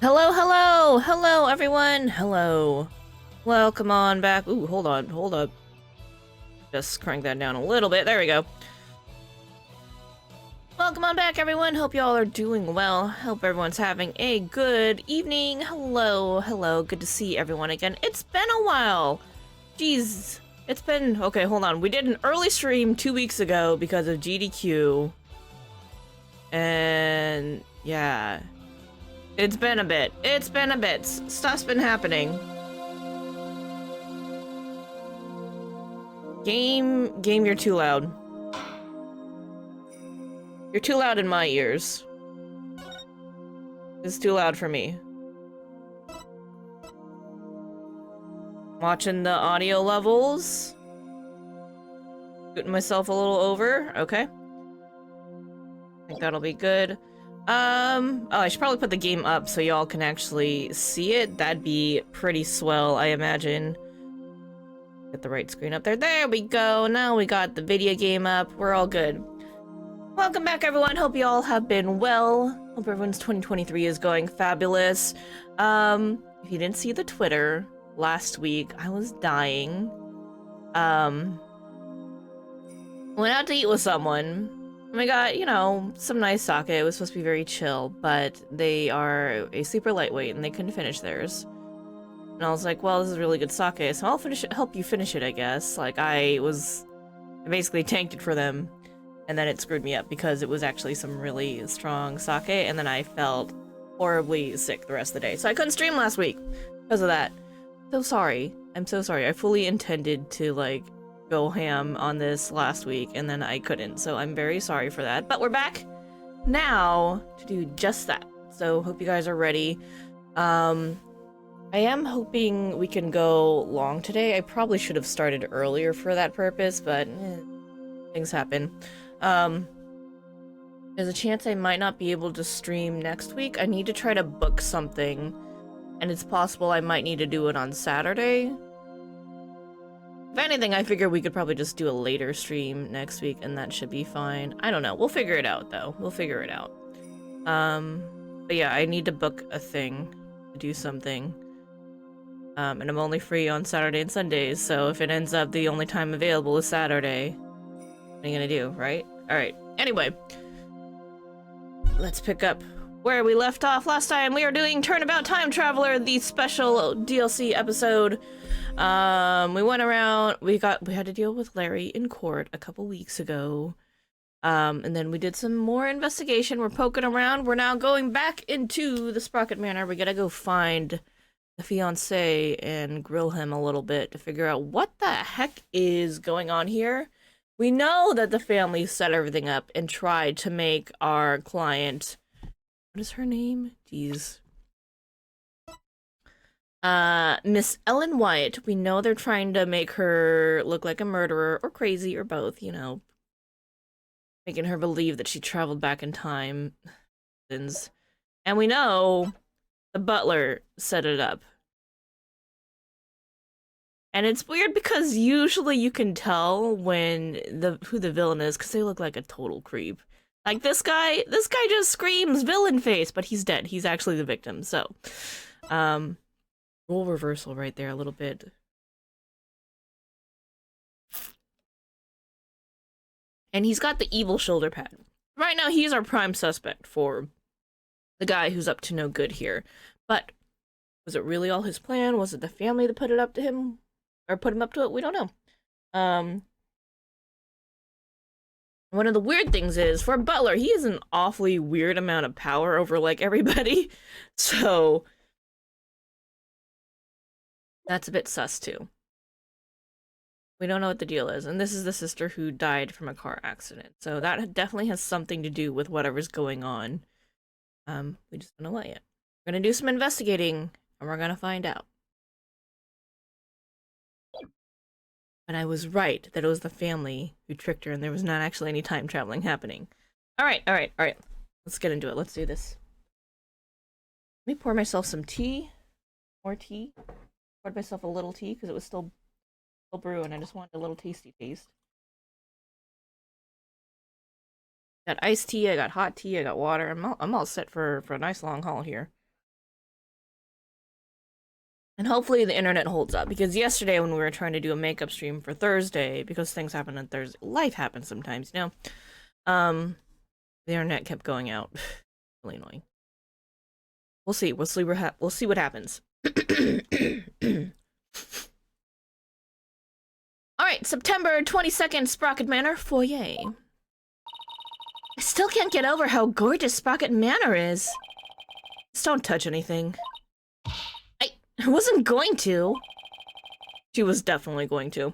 Hello, hello, hello, everyone. Hello. Welcome on back. Ooh, hold on, hold up. Just crank that down a little bit. There we go. Welcome on back, everyone. Hope y'all are doing well. Hope everyone's having a good evening. Hello, hello. Good to see everyone again. It's been a while. Jeez. It's been... Okay, hold on. We did an early stream 2 weeks ago because of GDQ. And... yeah. It's been a bit. It's been a bit. Stuff's been happening. Game, you're too loud. You're too loud in my ears. It's too loud for me. Watching the audio levels. Scooting myself a little over. Okay. I think that'll be good. Oh, I should probably put the game up so y'all can actually see it. That'd be pretty swell, I imagine. Get the right screen up there. There we go. Now we got the video game up. We're all good. Welcome back, everyone. Hope you all have been well. Hope everyone's 2023 is going fabulous. If you didn't see the Twitter last week, I was dying. Went out to eat with someone. And we got, you know, some nice sake. It was supposed to be very chill, but they are a super lightweight and they couldn't finish theirs. And I was like, well, this is really good sake, so I'll finish it, help you finish it, I guess. Like, I basically tanked it for them. And then it screwed me up because it was actually some really strong sake, and then I felt horribly sick the rest of the day. So I couldn't stream last week because of that. So sorry. I'm so sorry. I fully intended to, like, go ham on this last week, and then I couldn't. So I'm very sorry for that. But we're back now to do just that. So hope you guys are ready. I am hoping we can go long today. I probably should have started earlier for that purpose, but things happen. There's a chance I might not be able to stream next week. I need to try to book something, and it's possible I might need to do it on Saturday. If anything, I figure we could probably just do a later stream next week, and that should be fine. I don't know. We'll figure it out, though. We'll figure it out. But yeah, I need to book a thing to do something. And I'm only free on Saturday and Sundays, so if it ends up the only time available is Saturday, what are you gonna do, right? Alright, anyway. Let's pick up where we left off last time. We are doing Turnabout Time Traveler, the special DLC episode. We went around, we had to deal with Larry in court a couple weeks ago. And then we did some more investigation. We're poking around. We're now going back into the Sprocket Manor. We gotta go find the fiancé and grill him a little bit to figure out what the heck is going on here. We know that the family set everything up and tried to make our client... What is her name? Jeez. Miss Ellen Wyatt. We know they're trying to make her look like a murderer or crazy or both, you know. Making her believe that she traveled back in time. And we know the butler set it up. And it's weird because usually you can tell when who the villain is because they look like a total creep. Like this guy just screams villain face, but he's dead. He's actually the victim. So, role reversal right there a little bit. And he's got the evil shoulder pad. Right now, he's our prime suspect for the guy who's up to no good here. But was it really all his plan? Was it the family that put it up to him? Or put him up to it? We don't know. One of the weird things is, for Butler, he has an awfully weird amount of power over, like, everybody. So, that's a bit sus, too. We don't know what the deal is. And this is the sister who died from a car accident. So that definitely has something to do with whatever's going on. We just don't know what yet. We're gonna do some investigating, and we're gonna find out. But I was right that it was the family who tricked her and there was not actually any time traveling happening. Alright. Let's get into it. Let's do this. Let me pour myself some tea. More tea. Poured myself a little tea because it was still brewing. I just wanted a little tasty taste. Got iced tea, I got hot tea, I got water. I'm all set for a nice long haul here. And hopefully the internet holds up, because yesterday when we were trying to do a makeup stream for Thursday, because things happen on Thursday, life happens sometimes, you know? The internet kept going out. Really annoying. We'll see. We'll see what happens. Alright, September 22nd, Sprocket Manor, foyer. I still can't get over how gorgeous Sprocket Manor is. Just don't touch anything. I wasn't going to. She was definitely going to.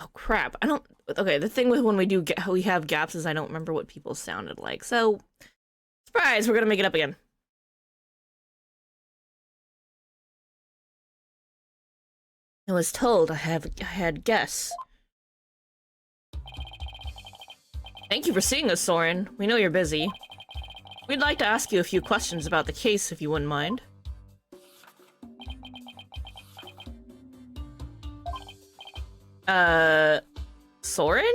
Oh crap, I don't... Okay, the thing with when we have gaps is I don't remember what people sounded like, so... Surprise, we're gonna make it up again. I was told I had guests. Thank you for seeing us, Soren. We know you're busy. We'd like to ask you a few questions about the case, if you wouldn't mind. Soren?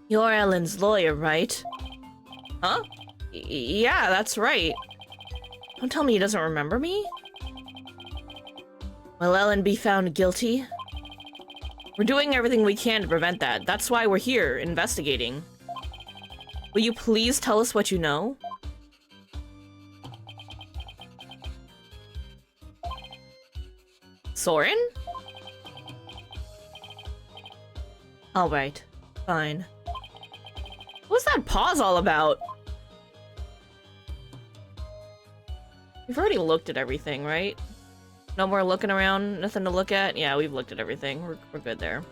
You're Ellen's lawyer, right? Huh? Yeah, that's right. Don't tell me he doesn't remember me? Will Ellen be found guilty? We're doing everything we can to prevent that. That's why we're here, investigating. Will you please tell us what you know? Soren? Alright, fine. What's that pause all about? We've already looked at everything, right? No more looking around, nothing to look at? Yeah, we've looked at everything. We're good there.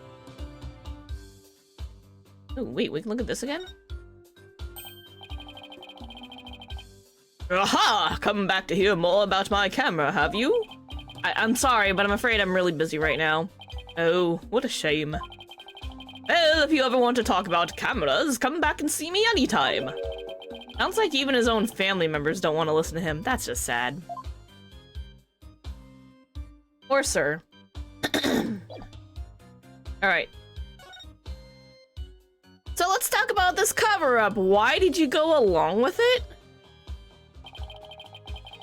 Oh, wait, we can look at this again? Aha! Coming back to hear more about my camera, have you? I'm sorry, but I'm afraid I'm really busy right now. Oh, what a shame. Well, if you ever want to talk about cameras, come back and see me anytime. Sounds like even his own family members don't want to listen to him. That's just sad. Or sir. Alright. So let's talk about this cover-up. Why did you go along with it?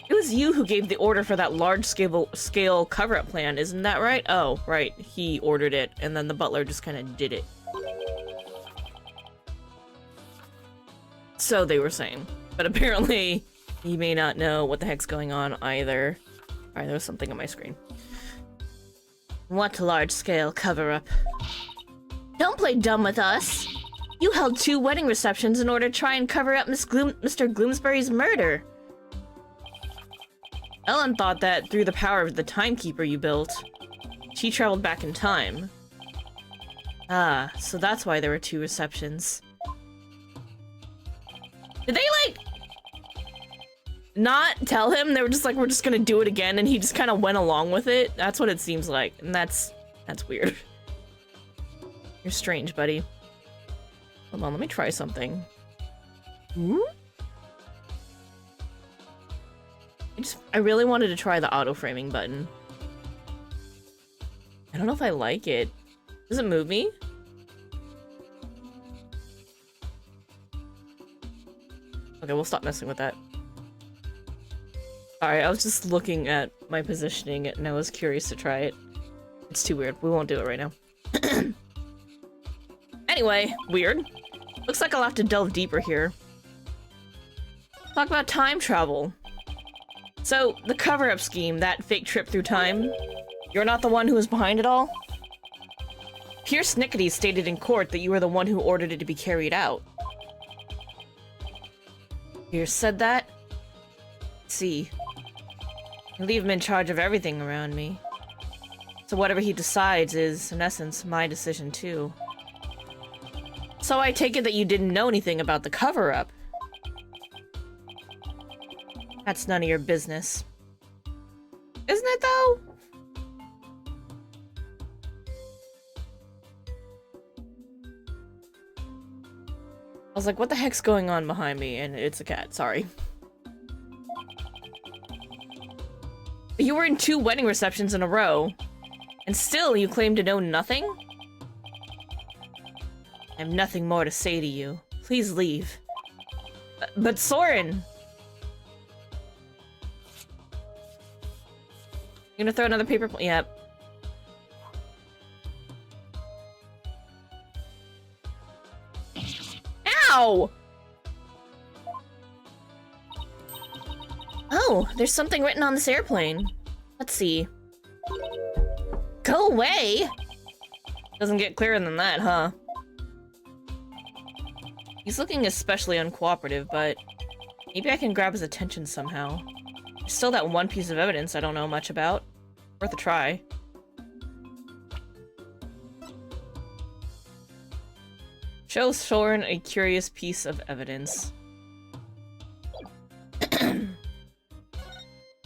It was you who gave the order for that large-scale cover-up plan, isn't that right? Oh, right. He ordered it, and then the butler just kind of did it. So they were saying. But apparently, he may not know what the heck's going on either. Alright, there was something on my screen. What large-scale cover-up? Don't play dumb with us. You held 2 wedding receptions in order to try and cover up Mr. Gloomsbury's murder. Ellen thought that through the power of the timekeeper you built, she traveled back in time. Ah, so that's why there were 2 receptions. Did they, like, not tell him? They were just like, we're just gonna do it again, and he just kind of went along with it? That's what it seems like, and that's weird. You're strange, buddy. Hold on, let me try something. Hmm? I really wanted to try the auto-framing button. I don't know if I like it. Does it move me? Okay, we'll stop messing with that. Alright, I was just looking at my positioning and I was curious to try it. It's too weird. We won't do it right now. Anyway, weird. Looks like I'll have to delve deeper here. Talk about time travel. So, the cover-up scheme, that fake trip through time, you're not the one who was behind it all? Pierce Nickety stated in court that you were the one who ordered it to be carried out. Pierce said that? See. You leave him in charge of everything around me. So whatever he decides is, in essence, my decision too. So I take it that you didn't know anything about the cover-up. That's none of your business. Isn't it, though? I was like, what the heck's going on behind me? And it's a cat, sorry. You were in 2 wedding receptions in a row, and still you claim to know nothing? I have nothing more to say to you. Please leave. But Soren! You gonna throw another paper plane? Yep. Ow! Oh, there's something written on this airplane. Let's see. Go away! Doesn't get clearer than that, huh? He's looking especially uncooperative, but maybe I can grab his attention somehow. There's still that one piece of evidence I don't know much about. Worth a try. Show Soren a curious piece of evidence.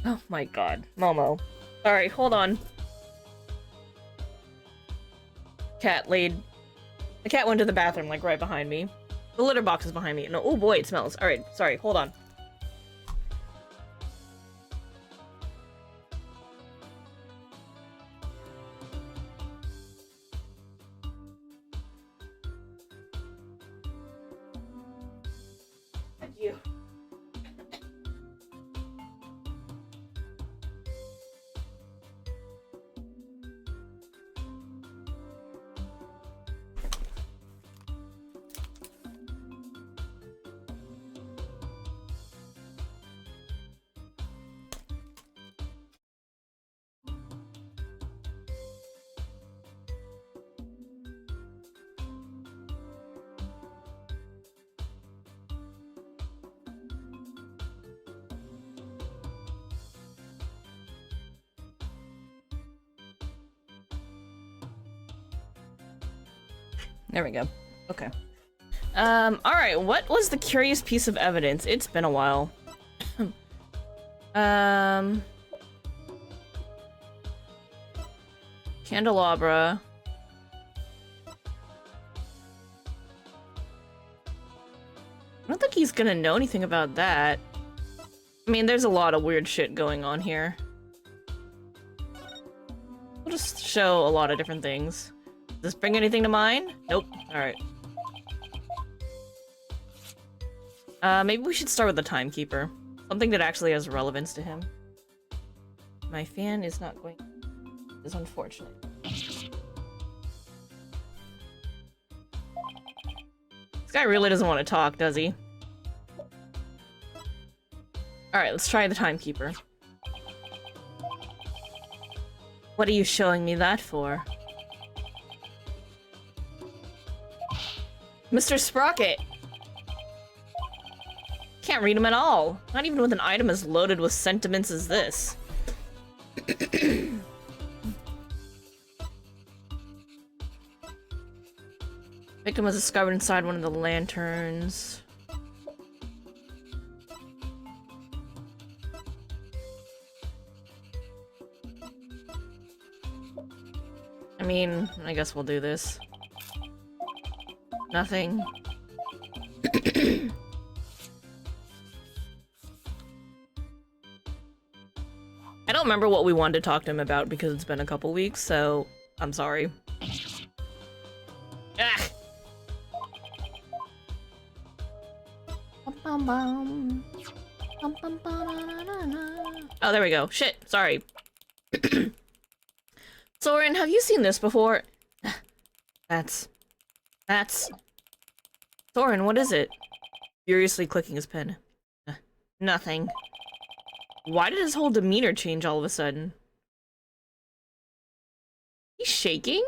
Oh my god. Momo. Sorry, hold on. The cat went to the bathroom, like, right behind me. The litter box is behind me. No, oh boy, it smells. Alright, sorry, hold on. Thank you. There we go. Okay. Alright, what was the curious piece of evidence? It's been a while. Candelabra. I don't think he's gonna know anything about that. I mean, there's a lot of weird shit going on here. We'll just show a lot of different things. Does this bring anything to mind? Nope. Alright. Maybe we should start with the timekeeper. Something that actually has relevance to him. My fan is not going... It's unfortunate. This guy really doesn't want to talk, does he? Alright, let's try the timekeeper. What are you showing me that for? Mr. Sprocket! Can't read him at all. Not even with an item as loaded with sentiments as this. Victim was discovered inside one of the lanterns. I mean, I guess we'll do this. Nothing. I don't remember what we wanted to talk to him about because it's been a couple weeks, so I'm sorry. Ah! Oh, there we go. Shit, sorry. Soren, have you seen this before? That's... Soren, what is it? Furiously clicking his pen. Nothing. Why did his whole demeanor change all of a sudden? He's shaking?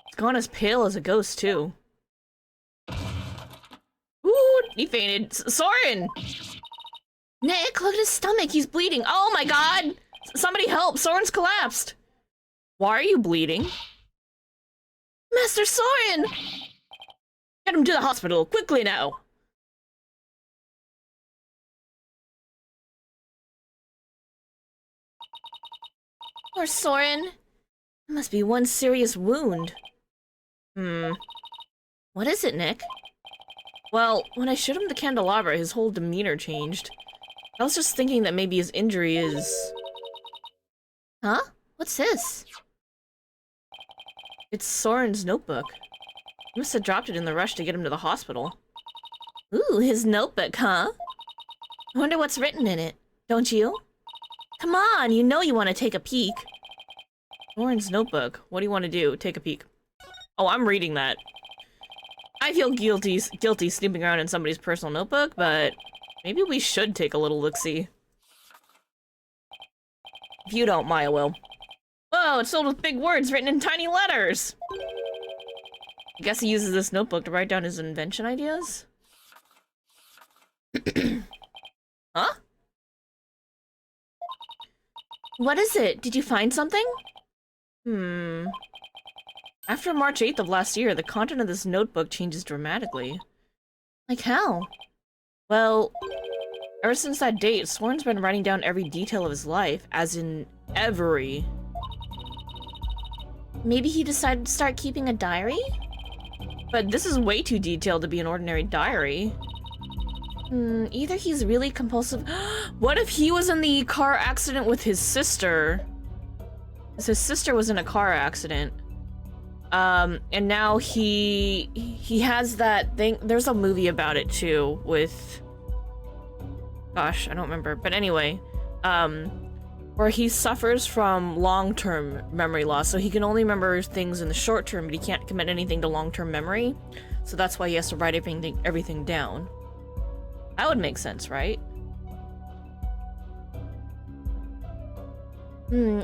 He's gone as pale as a ghost, too. Ooh, he fainted. Soren! Nick, look at his stomach. He's bleeding. Oh my god! Somebody help! Soren's collapsed! Why are you bleeding? Master Soren! Get him to the hospital, quickly now! Poor Soren. It must be one serious wound. What is it, Nick? Well, when I showed him the candelabra, his whole demeanor changed. I was just thinking that maybe his injury is... Huh? What's this? It's Soren's notebook. He must have dropped it in the rush to get him to the hospital. Ooh, his notebook, huh? I wonder what's written in it. Don't you? Come on, you know you want to take a peek. Soren's notebook. What do you want to do? Take a peek. Oh, I'm reading that. I feel guilty snooping around in somebody's personal notebook, but maybe we should take a little look-see. If you don't, Maya will. Whoa, it's filled with big words written in tiny letters! I guess he uses this notebook to write down his invention ideas? Huh? What is it? Did you find something? After March 8th of last year, the content of this notebook changes dramatically. Like how? Well, ever since that date, Soren's been writing down every detail of his life, as in every. Maybe he decided to start keeping a diary? But this is way too detailed to be an ordinary diary. Either he's really compulsive. What if he was in the car accident with his sister? His sister was in a car accident. And now he has that thing. There's a movie about it too with, gosh, I don't remember. But anyway, where he suffers from long-term memory loss. So he can only remember things in the short term, but he can't commit anything to long-term memory. So that's why he has to write everything down. That would make sense, right?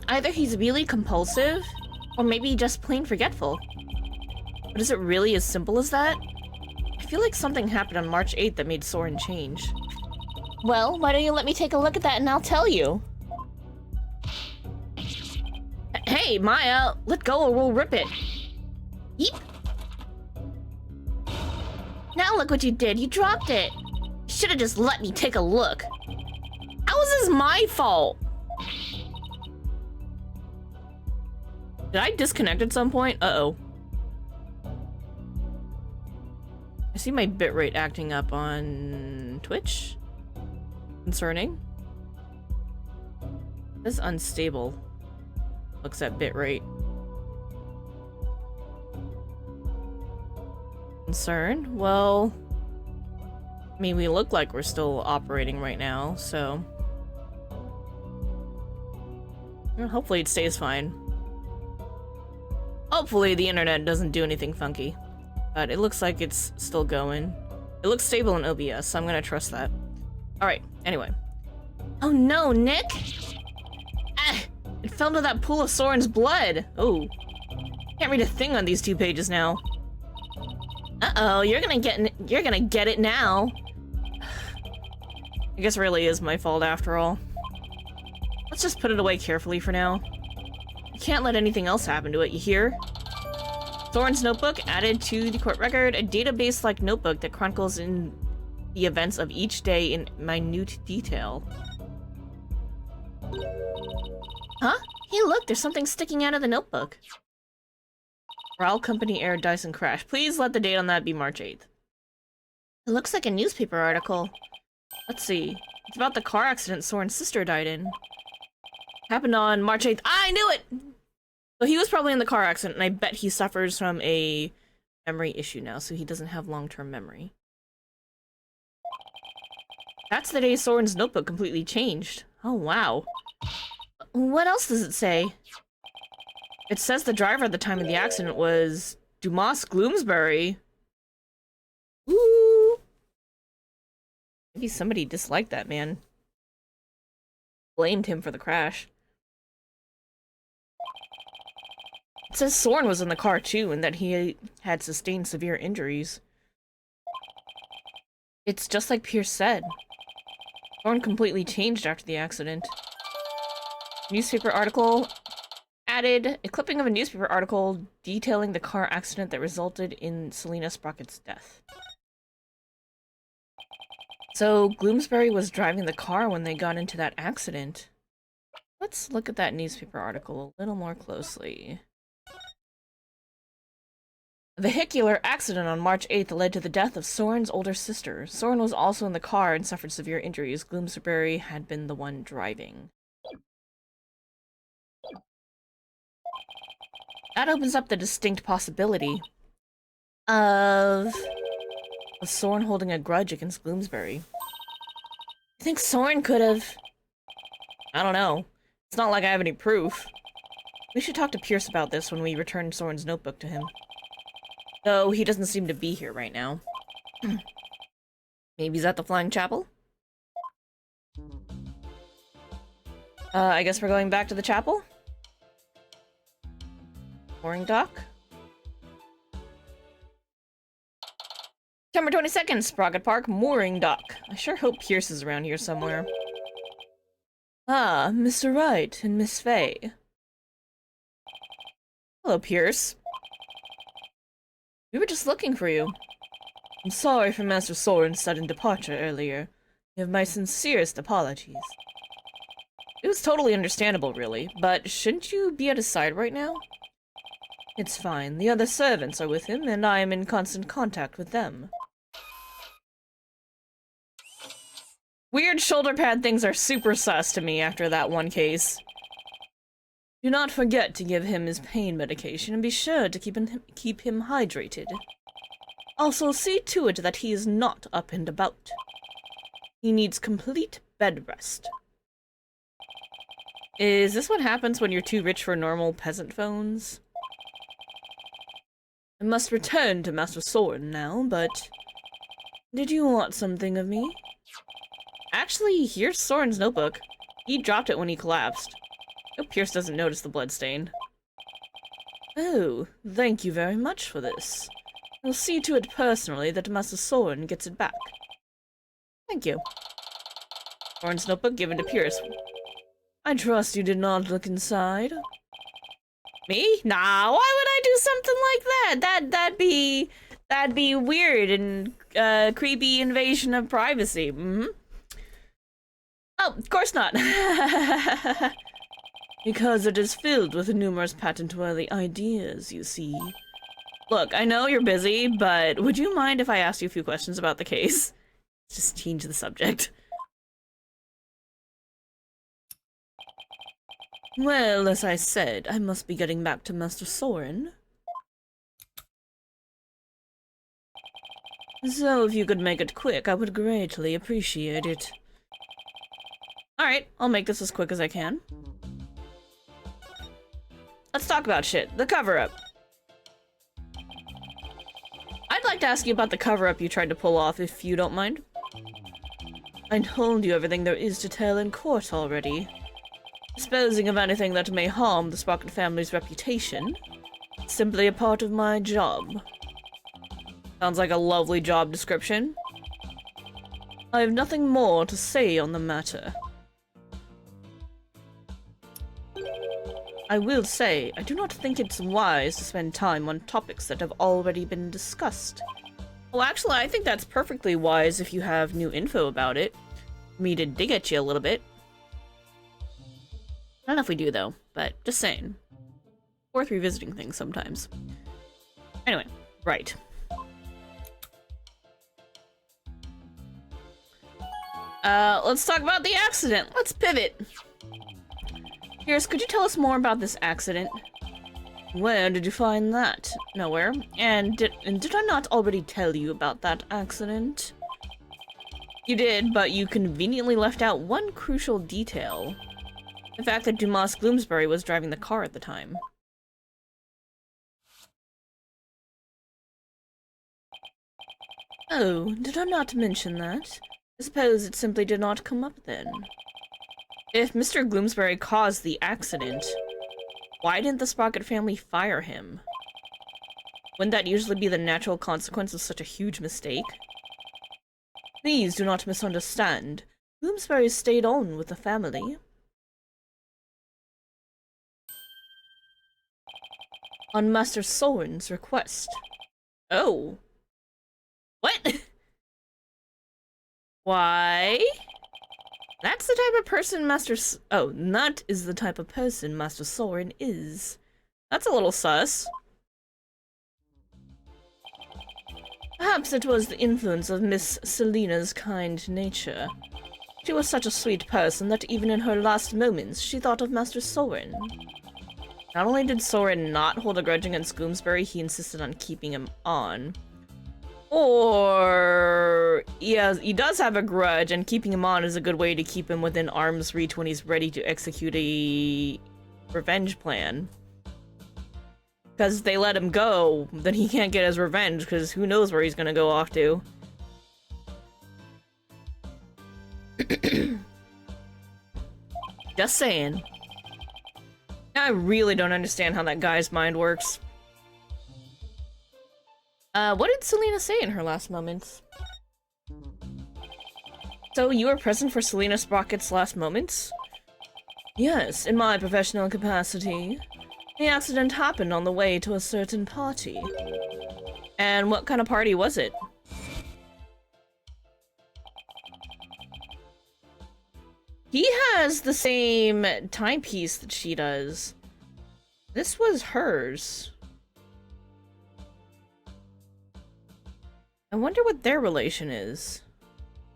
Either he's really compulsive, or maybe just plain forgetful. But is it really as simple as that? I feel like something happened on March 8th that made Soren change. Well, why don't you let me take a look at that and I'll tell you. Hey, Maya, let go or we'll rip it. Yeep. Now look what you did, you dropped it. You should have just let me take a look. How is this my fault? Did I disconnect at some point? Uh-oh. I see my bitrate acting up on Twitch. Concerning. This is unstable. Looks at bitrate. Concern? Well, I mean, we look like we're still operating right now, so well, hopefully it stays fine. Hopefully the internet doesn't do anything funky. But it looks like it's still going. It looks stable in OBS, so I'm gonna trust that. Alright, anyway. Oh no, Nick! Ah! It fell into that pool of Soren's blood! Oh. Can't read a thing on these 2 pages now. Uh-oh, you're gonna get it now. I guess it really is my fault after all. Let's just put it away carefully for now. You can't let anything else happen to it, you hear? Soren's notebook added to the court record, a database-like notebook that chronicles in the events of each day in minute detail. Huh? Hey look, there's something sticking out of the notebook. Rail Company Air Dyson crash. Please let the date on that be March 8th. It looks like a newspaper article. Let's see. It's about the car accident Soren's sister died in. Happened on March 8th. I knew it! So he was probably in the car accident, and I bet he suffers from a memory issue now, so he doesn't have long-term memory. That's the day Soren's notebook completely changed. Oh, wow. What else does it say? It says the driver at the time of the accident was Dumas Gloomsbury. Ooh. Maybe somebody disliked that man. Blamed him for the crash. It says Soren was in the car too, and that he had sustained severe injuries. It's just like Pierce said. Soren completely changed after the accident. Newspaper article added a clipping of a newspaper article detailing the car accident that resulted in Selena Sprocket's death. So Gloomsbury was driving the car when they got into that accident. Let's look at that newspaper article a little more closely. A vehicular accident on March 8th led to the death of Soren's older sister. Soren was also in the car and suffered severe injuries. Gloomsbury had been the one driving. That opens up the distinct possibility of Was Soren holding a grudge against Gloomsbury? You think Soren could have? I don't know. It's not like I have any proof. We should talk to Pierce about this when we return Soren's notebook to him. Though he doesn't seem to be here right now. Maybe he's at the Flying Chapel? I guess we're going back to the chapel? Mooring dock? September 22nd, Sprocket Park, Mooring Dock. I sure hope Pierce is around here somewhere. Ah, Mr. Wright and Miss Fay. Hello, Pierce. We were just looking for you. I'm sorry for Master Soren's sudden departure earlier. You have my sincerest apologies. It was totally understandable, really, but shouldn't you be at his side right now? It's fine. The other servants are with him, and I am in constant contact with them. Weird shoulder pad things are super sus to me after that one case. Do not forget to give him his pain medication, and be sure to keep him hydrated. Also, see to it that he is not up and about. He needs complete bed rest. Is this what happens when you're too rich for normal peasant phones? I must return to Master Soren now, but... Did you want something of me? Actually, here's Soren's notebook. He dropped it when he collapsed. I hope Pierce doesn't notice the bloodstain. Oh, thank you very much for this. I'll see to it personally that Master Soren gets it back. Thank you. Soren's notebook given to Pierce. I trust you did not look inside. Me? Nah, why would I do something like that? That'd be weird and creepy invasion of privacy. Oh, of course not. Because it is filled with numerous patent-worthy ideas, you see. Look, I know you're busy, but would you mind if I asked you a few questions about the case? Just change the subject. Well, as I said, I must be getting back to Master Soren. So if you could make it quick, I would greatly appreciate it. Alright, I'll make this as quick as I can. Let's talk about shit. The cover-up. I'd like to ask you about the cover-up you tried to pull off, if you don't mind. I told you everything there is to tell in court already. Disposing of anything that may harm the Sprocket family's reputation. Simply a part of my job. Sounds like a lovely job description. I have nothing more to say on the matter. I will say, I do not think it's wise to spend time on topics that have already been discussed. Well, actually, I think that's perfectly wise if you have new info about it. For me to dig at you a little bit. I don't know if we do, though, but just saying. Worth revisiting things sometimes. Anyway, right. Let's talk about the accident. Let's pivot. Pierce, could you tell us more about this accident? Where did you find that? Nowhere. And did I not already tell you about that accident? You did, but you conveniently left out one crucial detail. The fact that Dumas Gloomsbury was driving the car at the time. Oh, did I not mention that? I suppose it simply did not come up then. If Mr. Gloomsbury caused the accident, why didn't the Sprocket family fire him? Wouldn't that usually be the natural consequence of such a huge mistake? Please do not misunderstand. Gloomsbury stayed on with the family. On Master Soren's request. Oh. What? Why? That's the type of person that is the type of person Master Soren is. That's a little sus. Perhaps it was the influence of Miss Selina's kind nature. She was such a sweet person that even in her last moments she thought of Master Soren. Not only did Soren not hold a grudge against Gloomsbury, he insisted on keeping him on. Or yeah, he does have a grudge, and keeping him on is a good way to keep him within arm's reach when he's ready to execute a revenge plan. Because they let him go, then he can't get his revenge, because who knows where he's gonna go off to. Just saying. I really don't understand how that guy's mind works. What did Selena say in her last moments? So, you were present for Selena Sprocket's last moments? Yes, in my professional capacity. The accident happened on the way to a certain party. And what kind of party was it? He has the same timepiece that she does. This was hers. I wonder what their relation is.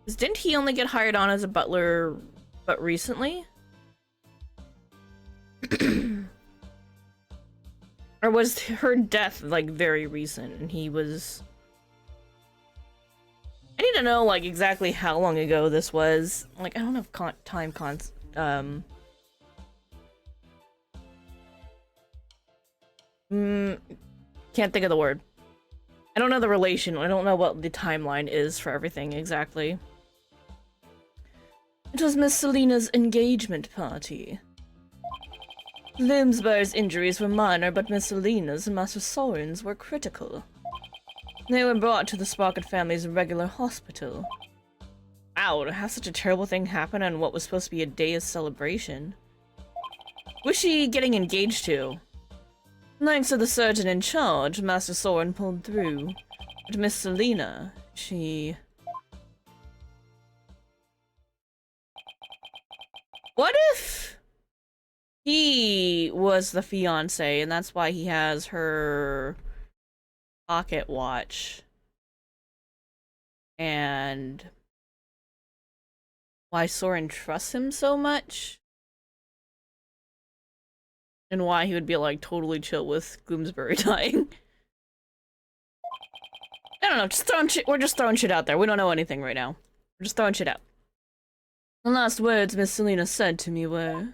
'Cause didn't he only get hired on as a butler, but recently? Or was her death, like, very recent, and he was... I need to know, like, exactly how long ago this was. Like, I don't have time can't think of the word. I don't know the relation. I don't know what the timeline is for everything exactly. It was Miss Selena's engagement party. Limsbury's injuries were minor, but Miss Selena's and Master Soren's were critical. They were brought to the Sprocket family's regular hospital. Wow, to have such a terrible thing happen on what was supposed to be a day of celebration. Was she getting engaged to? Thanks to the surgeon in charge, Master Soren pulled through. But Miss Selena, she... What if he was the fiancé and that's why he has her pocket watch? And why Soren trusts him so much? And why he would be, like, totally chill with Gloomsbury dying. I don't know, we're just throwing shit out there. We don't know anything right now. We're just throwing shit out. The last words Miss Selena said to me were...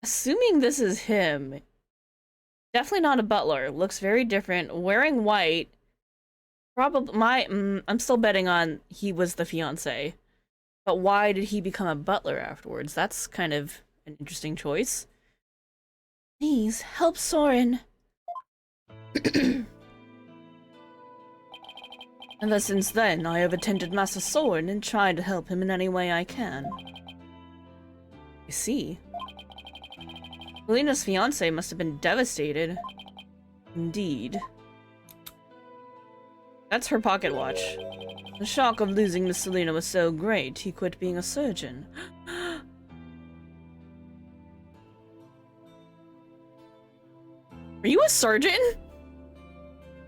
Assuming this is him. Definitely not a butler. Looks very different. Wearing white. Probably I'm still betting on he was the fiancé. But why did he become a butler afterwards? That's kind of an interesting choice. Please, help Soren. Ever since then, I have attended Master Soren and tried to help him in any way I can. I see. Selena's fiancé must have been devastated. Indeed. That's her pocket watch. The shock of losing Miss Selena was so great, he quit being a surgeon. Are you a surgeon?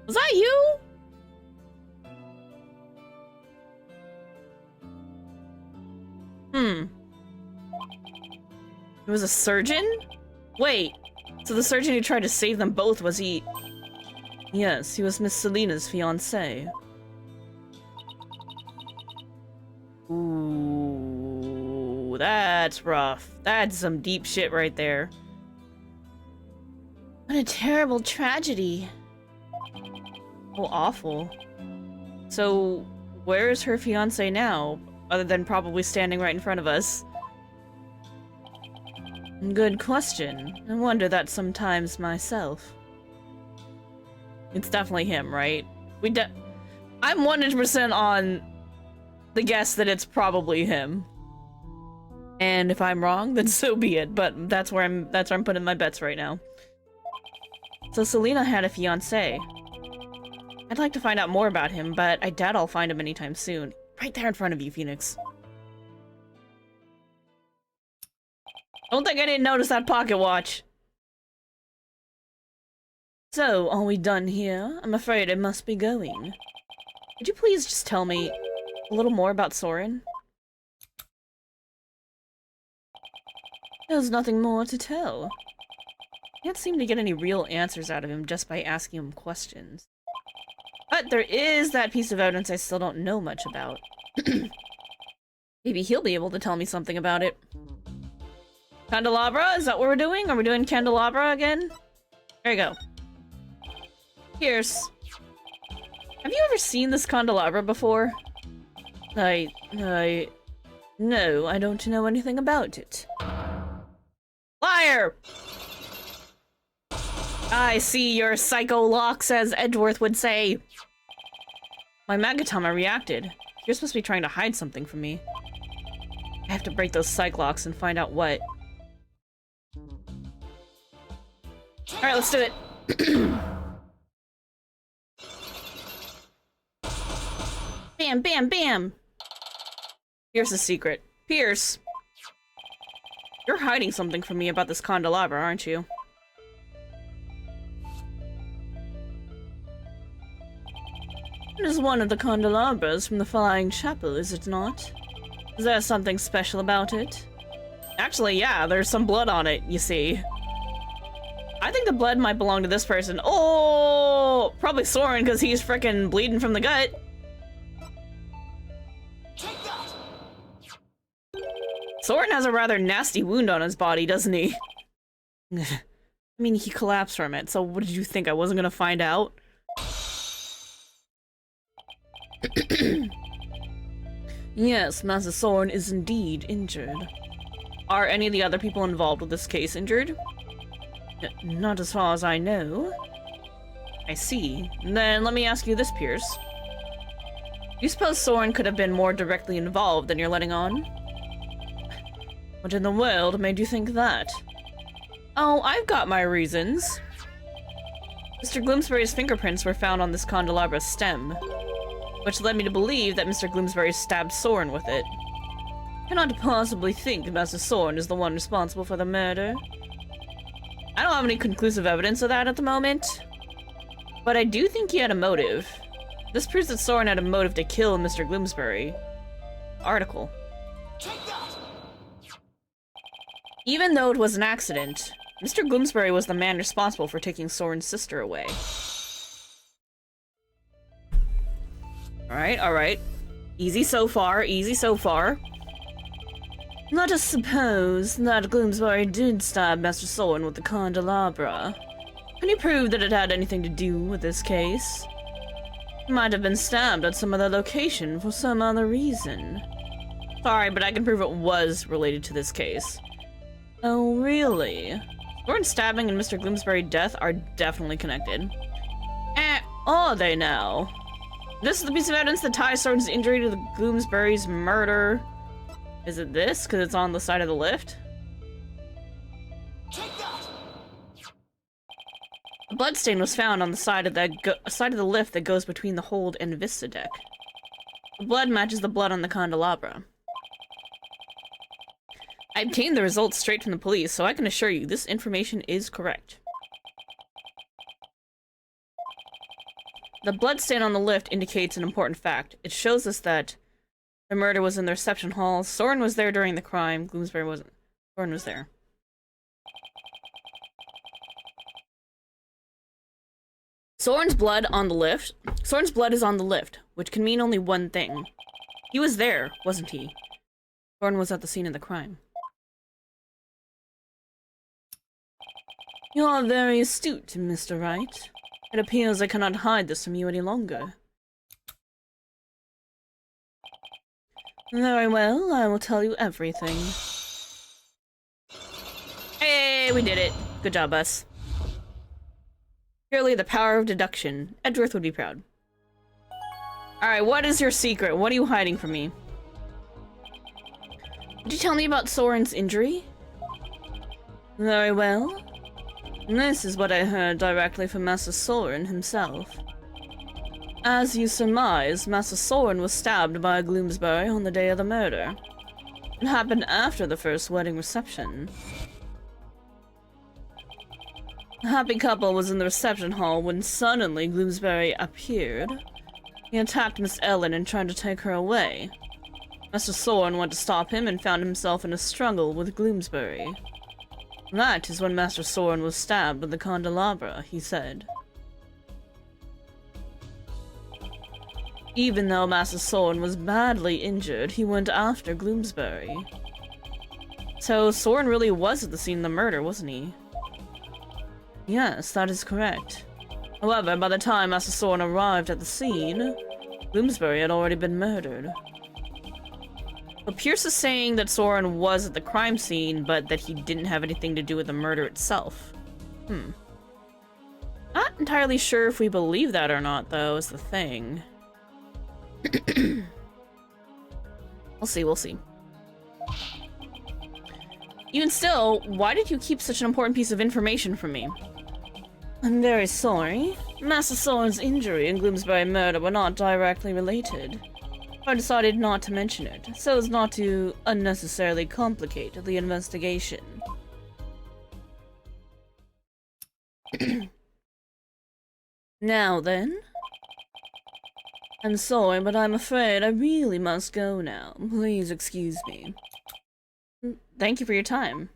Was that you? He was a surgeon? Wait, so the surgeon who tried to save them both, was he... Yes, he was Miss Selena's fiancé. Ooh, that's rough. That's some deep shit right there. What a terrible tragedy. Oh, awful. So, where is her fiancé now? Other than probably standing right in front of us. Good question. I wonder that sometimes myself. It's definitely him, right? I'm 100% on the guess that it's probably him. And if I'm wrong, then so be it. But that's where I'm putting my bets right now. So Selena had a fiancé. I'd like to find out more about him, but I doubt I'll find him anytime soon. Right there in front of you, Phoenix. Don't think I didn't notice that pocket watch. So, are we done here? I'm afraid I must be going. Could you please just tell me a little more about Soren? There's nothing more to tell. Can't seem to get any real answers out of him just by asking him questions. But there is that piece of evidence I still don't know much about. Maybe he'll be able to tell me something about it. Candelabra? Is that what we're doing? Are we doing candelabra again? There you go. Pierce. Have you ever seen this candelabra before? No, I don't know anything about it. Liar! I see your psycho locks, as Edgeworth would say. My Magatama reacted. You're supposed to be trying to hide something from me. I have to break those psych locks and find out what. Alright, let's do it. Bam, bam, bam! Here's the secret. Pierce! You're hiding something from me about this candelabra, aren't you? It is one of the candelabras from the Flying Chapel, is it not? Is there something special about it? Actually, yeah, there's some blood on it, you see. I think the blood might belong to this person. Oh! Probably Soren, because he's frickin' bleeding from the gut. Soren has a rather nasty wound on his body, doesn't he? I mean, he collapsed from it, so what did you think? I wasn't gonna find out? Yes, Master Soren is indeed injured. Are any of the other people involved with this case injured? Not as far as I know. I see. Then let me ask you this, Pierce. Do you suppose Soren could have been more directly involved than you're letting on? What in the world made you think that? Oh, I've got my reasons. Mr. Gloomsbury's fingerprints were found on this candelabra stem, which led me to believe that Mr. Gloomsbury stabbed Soren with it. Cannot possibly think Master Soren is the one responsible for the murder. I don't have any conclusive evidence of that at the moment, but I do think he had a motive. This proves that Soren had a motive to kill Mr. Gloomsbury. Article. Even though it was an accident, Mr. Gloomsbury was the man responsible for taking Soren's sister away. Alright, alright. Easy so far, easy so far. Let us suppose that Gloomsbury did stab Master Soren with the candelabra. Can you prove that it had anything to do with this case? He might have been stabbed at some other location for some other reason. Sorry, but I can prove it was related to this case. Oh, really? Soren's stabbing and Mr. Gloomsbury's death are definitely connected. Are they now? This is the piece of evidence that ties Soren's injury to the Gloomsbury's murder. Is it this? Because it's on the side of the lift? A bloodstain was found on the side of the lift that goes between the hold and Vista deck. The blood matches the blood on the candelabra. I obtained the results straight from the police, so I can assure you this information is correct. The bloodstain on the lift indicates an important fact. It shows us that the murder was in the reception hall. Soren was there during the crime. Gloomsbury wasn't. Soren was there. Soren's blood on the lift. Soren's blood is on the lift, which can mean only one thing. He was there, wasn't he? Soren was at the scene of the crime. You are very astute, Mr. Wright. It appears I cannot hide this from you any longer. Very well, I will tell you everything. Hey, we did it. Good job, us. Purely the power of deduction. Edgeworth would be proud. Alright, what is your secret? What are you hiding from me? Did you tell me about Soren's injury? Very well. This is what I heard directly from Master Soren himself. As you surmise, Master Soren was stabbed by Gloomsbury on the day of the murder. It happened after the first wedding reception. The happy couple was in the reception hall when suddenly Gloomsbury appeared. He attacked Miss Ellen and tried to take her away. Master Soren went to stop him and found himself in a struggle with Gloomsbury. That is when Master Soren was stabbed with the candelabra, he said. Even though Master Soren was badly injured, he went after Gloomsbury. So Soren really was at the scene of the murder, wasn't he? Yes, that is correct. However, by the time Master Soren arrived at the scene, Gloomsbury had already been murdered. But Pierce is saying that Soren was at the crime scene, but that he didn't have anything to do with the murder itself. Not entirely sure if we believe that or not, though, is the thing. We'll see. Even still, why did you keep such an important piece of information from me? I'm very sorry. Master Soren's injury and Gloomsbury murder were not directly related. I decided not to mention it, so as not to unnecessarily complicate the investigation. Now then. I'm sorry, but I'm afraid I really must go now. Please excuse me. Thank you for your time.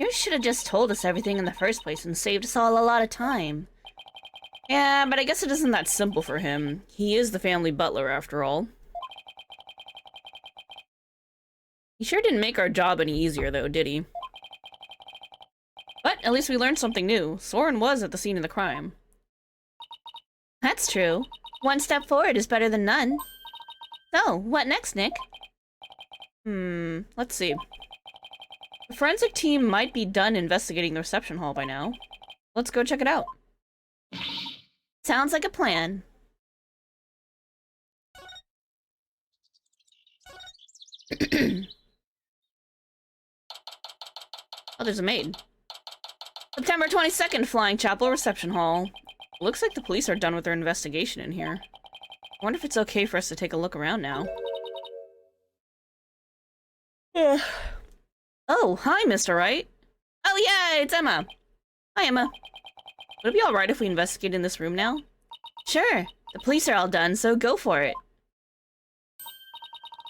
You should have just told us everything in the first place and saved us all a lot of time. Yeah, but I guess it isn't that simple for him. He is the family butler, after all. He sure didn't make our job any easier, though, did he? But at least we learned something new. Soren was at the scene of the crime. That's true. One step forward is better than none. So, what next, Nick? Let's see. The forensic team might be done investigating the reception hall by now. Let's go check it out. Sounds like a plan. Oh, there's a maid. September 22nd, Flying Chapel Reception Hall. Looks like the police are done with their investigation in here. I wonder if it's okay for us to take a look around now. Oh, hi, Mr. Wright. Oh, yeah, it's Emma. Hi, Emma. Would it be alright if we investigate in this room now? Sure. The police are all done, so go for it.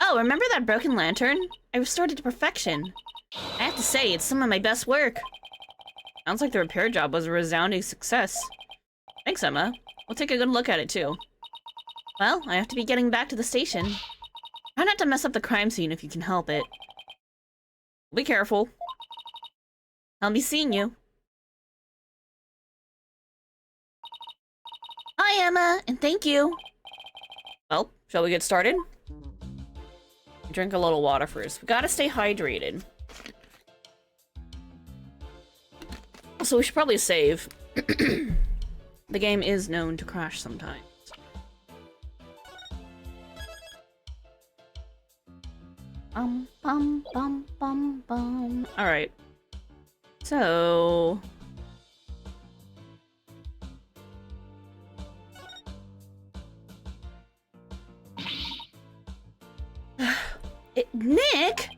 Oh, remember that broken lantern? I restored it to perfection. I have to say, it's some of my best work. Sounds like the repair job was a resounding success. Thanks, Emma. We'll take a good look at it, too. Well, I have to be getting back to the station. Try not to mess up the crime scene if you can help it. Be careful. I'll be seeing you. Hi, Emma, and thank you. Well, shall we get started? Drink a little water first. We gotta stay hydrated. So we should probably save. The game is known to crash sometimes. Alright. So... Nick?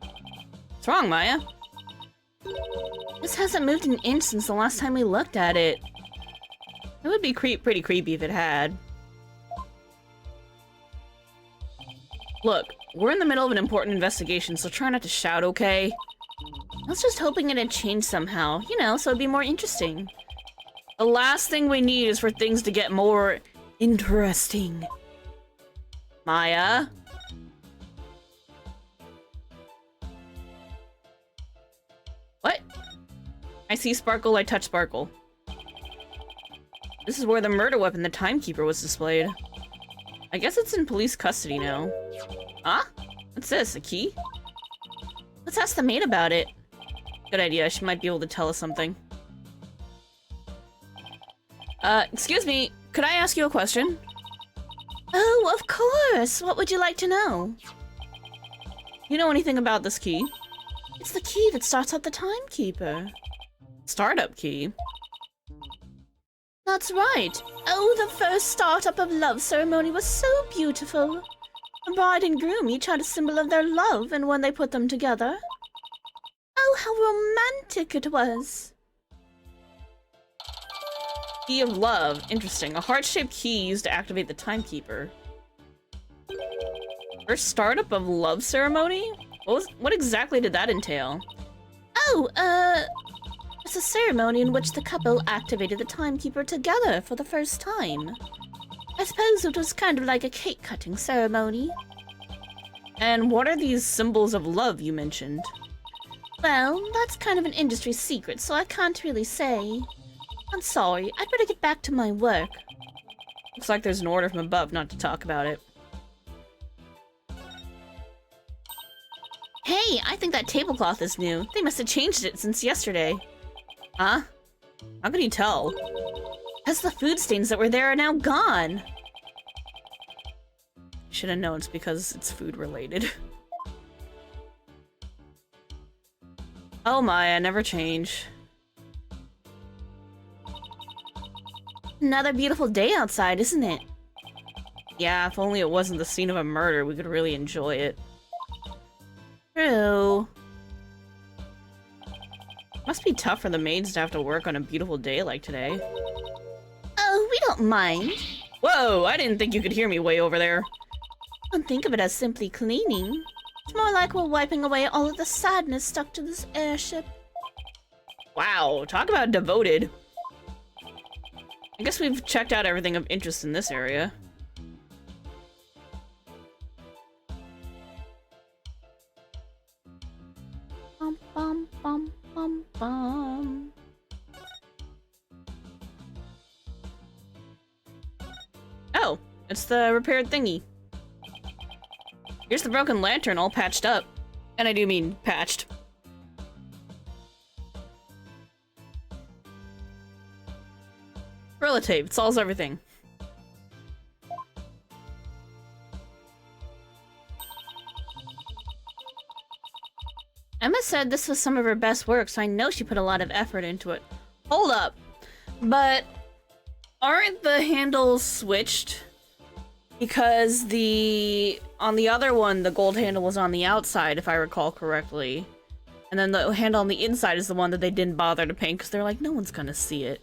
What's wrong, Maya? This hasn't moved an inch since the last time we looked at it. It would be pretty creepy if it had. Look, we're in the middle of an important investigation, so try not to shout, okay? I was just hoping it'd change somehow, you know, so it'd be more interesting. The last thing we need is for things to get more interesting. Maya? What? I see sparkle, I touch sparkle. This is where the murder weapon, the timekeeper, was displayed. I guess it's in police custody now. Huh? What's this, a key? Let's ask the maid about it. Good idea, she might be able to tell us something. Excuse me, could I ask you a question? Oh, of course! What would you like to know? You know anything about this key? It's the key that starts up the timekeeper. Startup key? That's right. Oh, the first startup of love ceremony was so beautiful. The bride and groom each had a symbol of their love, and when they put them together... Oh, how romantic it was. Key of love. Interesting. A heart-shaped key used to activate the timekeeper. First startup of love ceremony? What exactly did that entail? Oh, it's a ceremony in which the couple activated the timekeeper together for the first time. I suppose it was kind of like a cake-cutting ceremony. And what are these symbols of love you mentioned? Well, that's kind of an industry secret, so I can't really say. I'm sorry, I'd better get back to my work. Looks like there's an order from above not to talk about it. Hey, I think that tablecloth is new. They must have changed it since yesterday. Huh? How can you tell? Because the food stains that were there are now gone. Should have known it's because it's food related. Oh my, I never change. Another beautiful day outside, isn't it? Yeah, if only it wasn't the scene of a murder, we could really enjoy it. True. Must be tough for the maids to have to work on a beautiful day like today. Oh, we don't mind. Whoa, I didn't think you could hear me way over there. Don't think of it as simply cleaning. It's more like we're wiping away all of the sadness stuck to this airship. Wow, talk about devoted. I guess we've checked out everything of interest in this area. Bum bum bum bum bum. Oh, it's the repaired thingy. Here's the broken lantern all patched up. And I do mean patched. Gorilla tape, it solves everything. Emma said this was some of her best work, so I know she put a lot of effort into it. Hold up. But aren't the handles switched? Because on the other one, the gold handle was on the outside, if I recall correctly. And then the handle on the inside is the one that they didn't bother to paint because they're like, no one's gonna see it.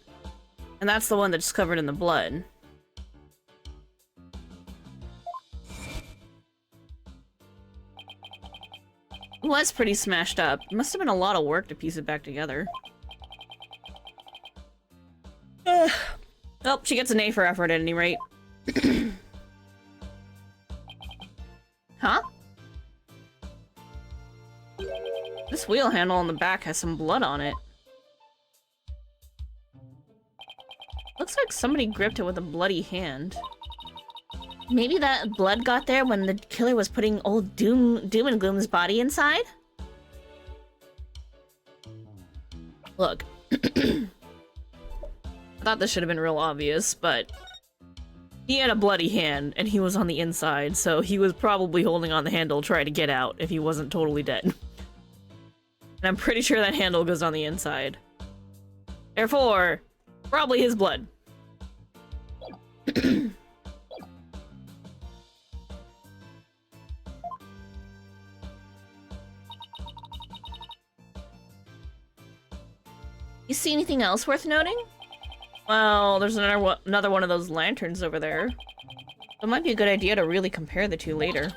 And that's the one that's covered in the blood. It was pretty smashed up. It must have been a lot of work to piece it back together. Oh, she gets an A for effort at any rate. Huh? This wheel handle on the back has some blood on it. Looks like somebody gripped it with a bloody hand. Maybe that blood got there when the killer was putting old Doom and Gloom's body inside? Look. I thought this should have been real obvious, but he had a bloody hand, and he was on the inside, so he was probably holding on the handle trying to get out if he wasn't totally dead. And I'm pretty sure that handle goes on the inside. Therefore, probably his blood. You see anything else worth noting? Well, there's another one of those lanterns over there. It might be a good idea to really compare the two later.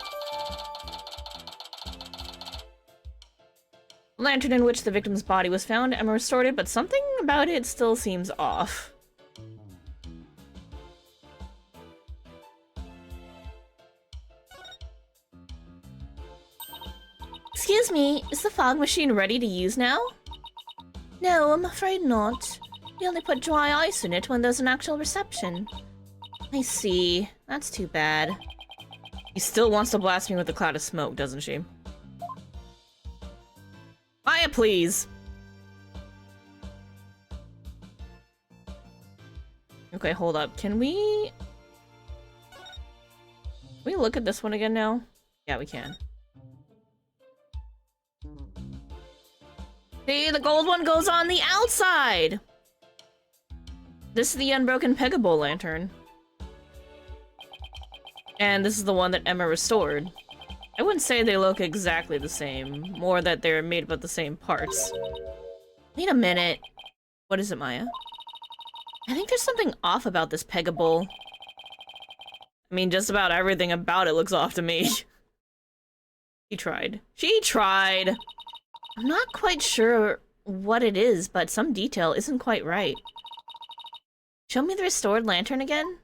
The lantern in which the victim's body was found, Emma restored it, but something about it still seems off. Excuse me, is the fog machine ready to use now? No, I'm afraid not. We only put dry ice in it when there's an actual reception. I see. That's too bad. She still wants to blast me with a cloud of smoke, doesn't she? Maya, please! Okay, hold up. Can we look at this one again now? Yeah, we can. See, the gold one goes on the outside! This is the unbroken Pegable lantern. And this is the one that Emma restored. I wouldn't say they look exactly the same, more that they're made of the same parts. Wait a minute. What is it, Maya? I think there's something off about this Pegable. I mean, just about everything about it looks off to me. She tried. She tried! I'm not quite sure what it is, but some detail isn't quite right. Show me the restored lantern again?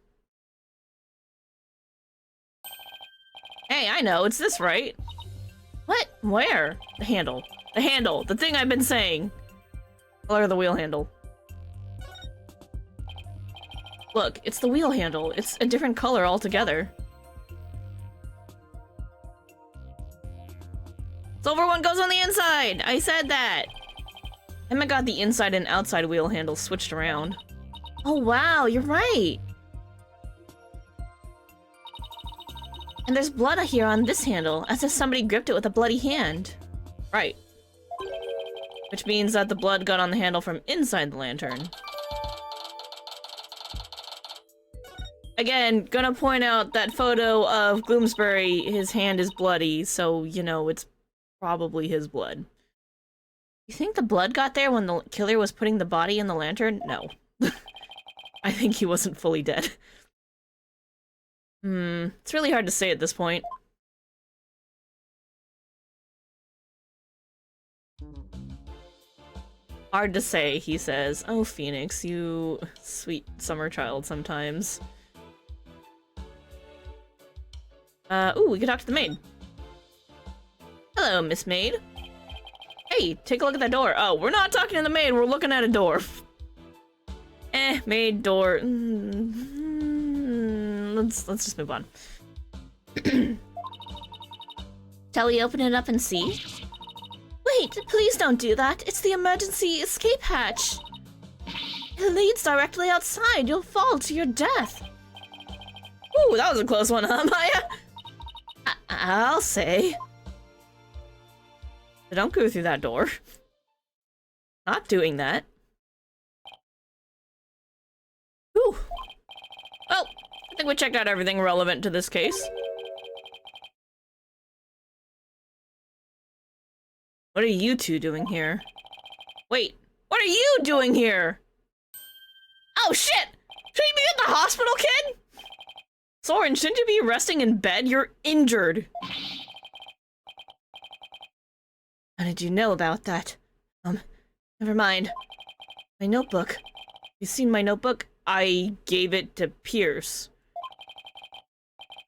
Hey, I know, it's this, right? What? Where? The handle. The handle! The thing I've been saying! Color of the wheel handle. Look, it's the wheel handle. It's a different color altogether. Silver one goes on the inside! I said that! Emma got the inside and outside wheel handles switched around. Oh wow, you're right! And there's blood here on this handle, as if somebody gripped it with a bloody hand. Right. Which means that the blood got on the handle from inside the lantern. Again, gonna point out that photo of Gloomsbury, his hand is bloody, so, you know, it's probably his blood. You think the blood got there when the killer was putting the body in the lantern? No. I think he wasn't fully dead. It's really hard to say at this point. Hard to say, he says. Oh, Phoenix, you sweet summer child sometimes. Ooh, we can talk to the maid. Hello, Miss Maid. Hey, take a look at that door. Oh, we're not talking to the maid, we're looking at a door. Maid, door. Let's just move on. Shall we open it up and see? Wait, please don't do that. It's the emergency escape hatch. It leads directly outside. You'll fall to your death. Ooh, that was a close one, huh, Maya? I'll say. Don't go through that door. Not doing that. Ooh. Well, I think we checked out everything relevant to this case. What are you two doing here? Wait, what are you doing here? Oh shit! Should you be at the hospital, kid? Soren, shouldn't you be resting in bed? You're injured. How did you know about that? Never mind. My notebook. You seen my notebook? I gave it to Pierce.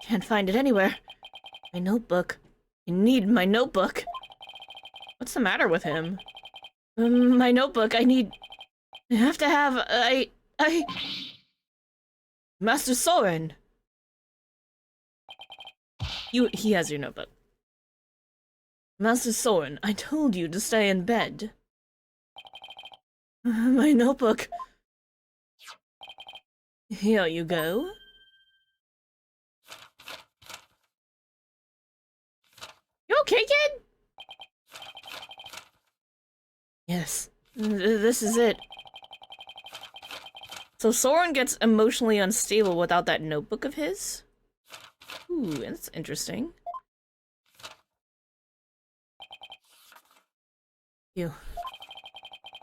Can't find it anywhere. My notebook. I need my notebook. What's the matter with him? My notebook, I have to have, Master Soren! He has your notebook. Master Soren, I told you to stay in bed. My notebook. Here you go. You okay, kid? Yes, this is it. So Soren gets emotionally unstable without that notebook of his? Ooh, that's interesting. Ew.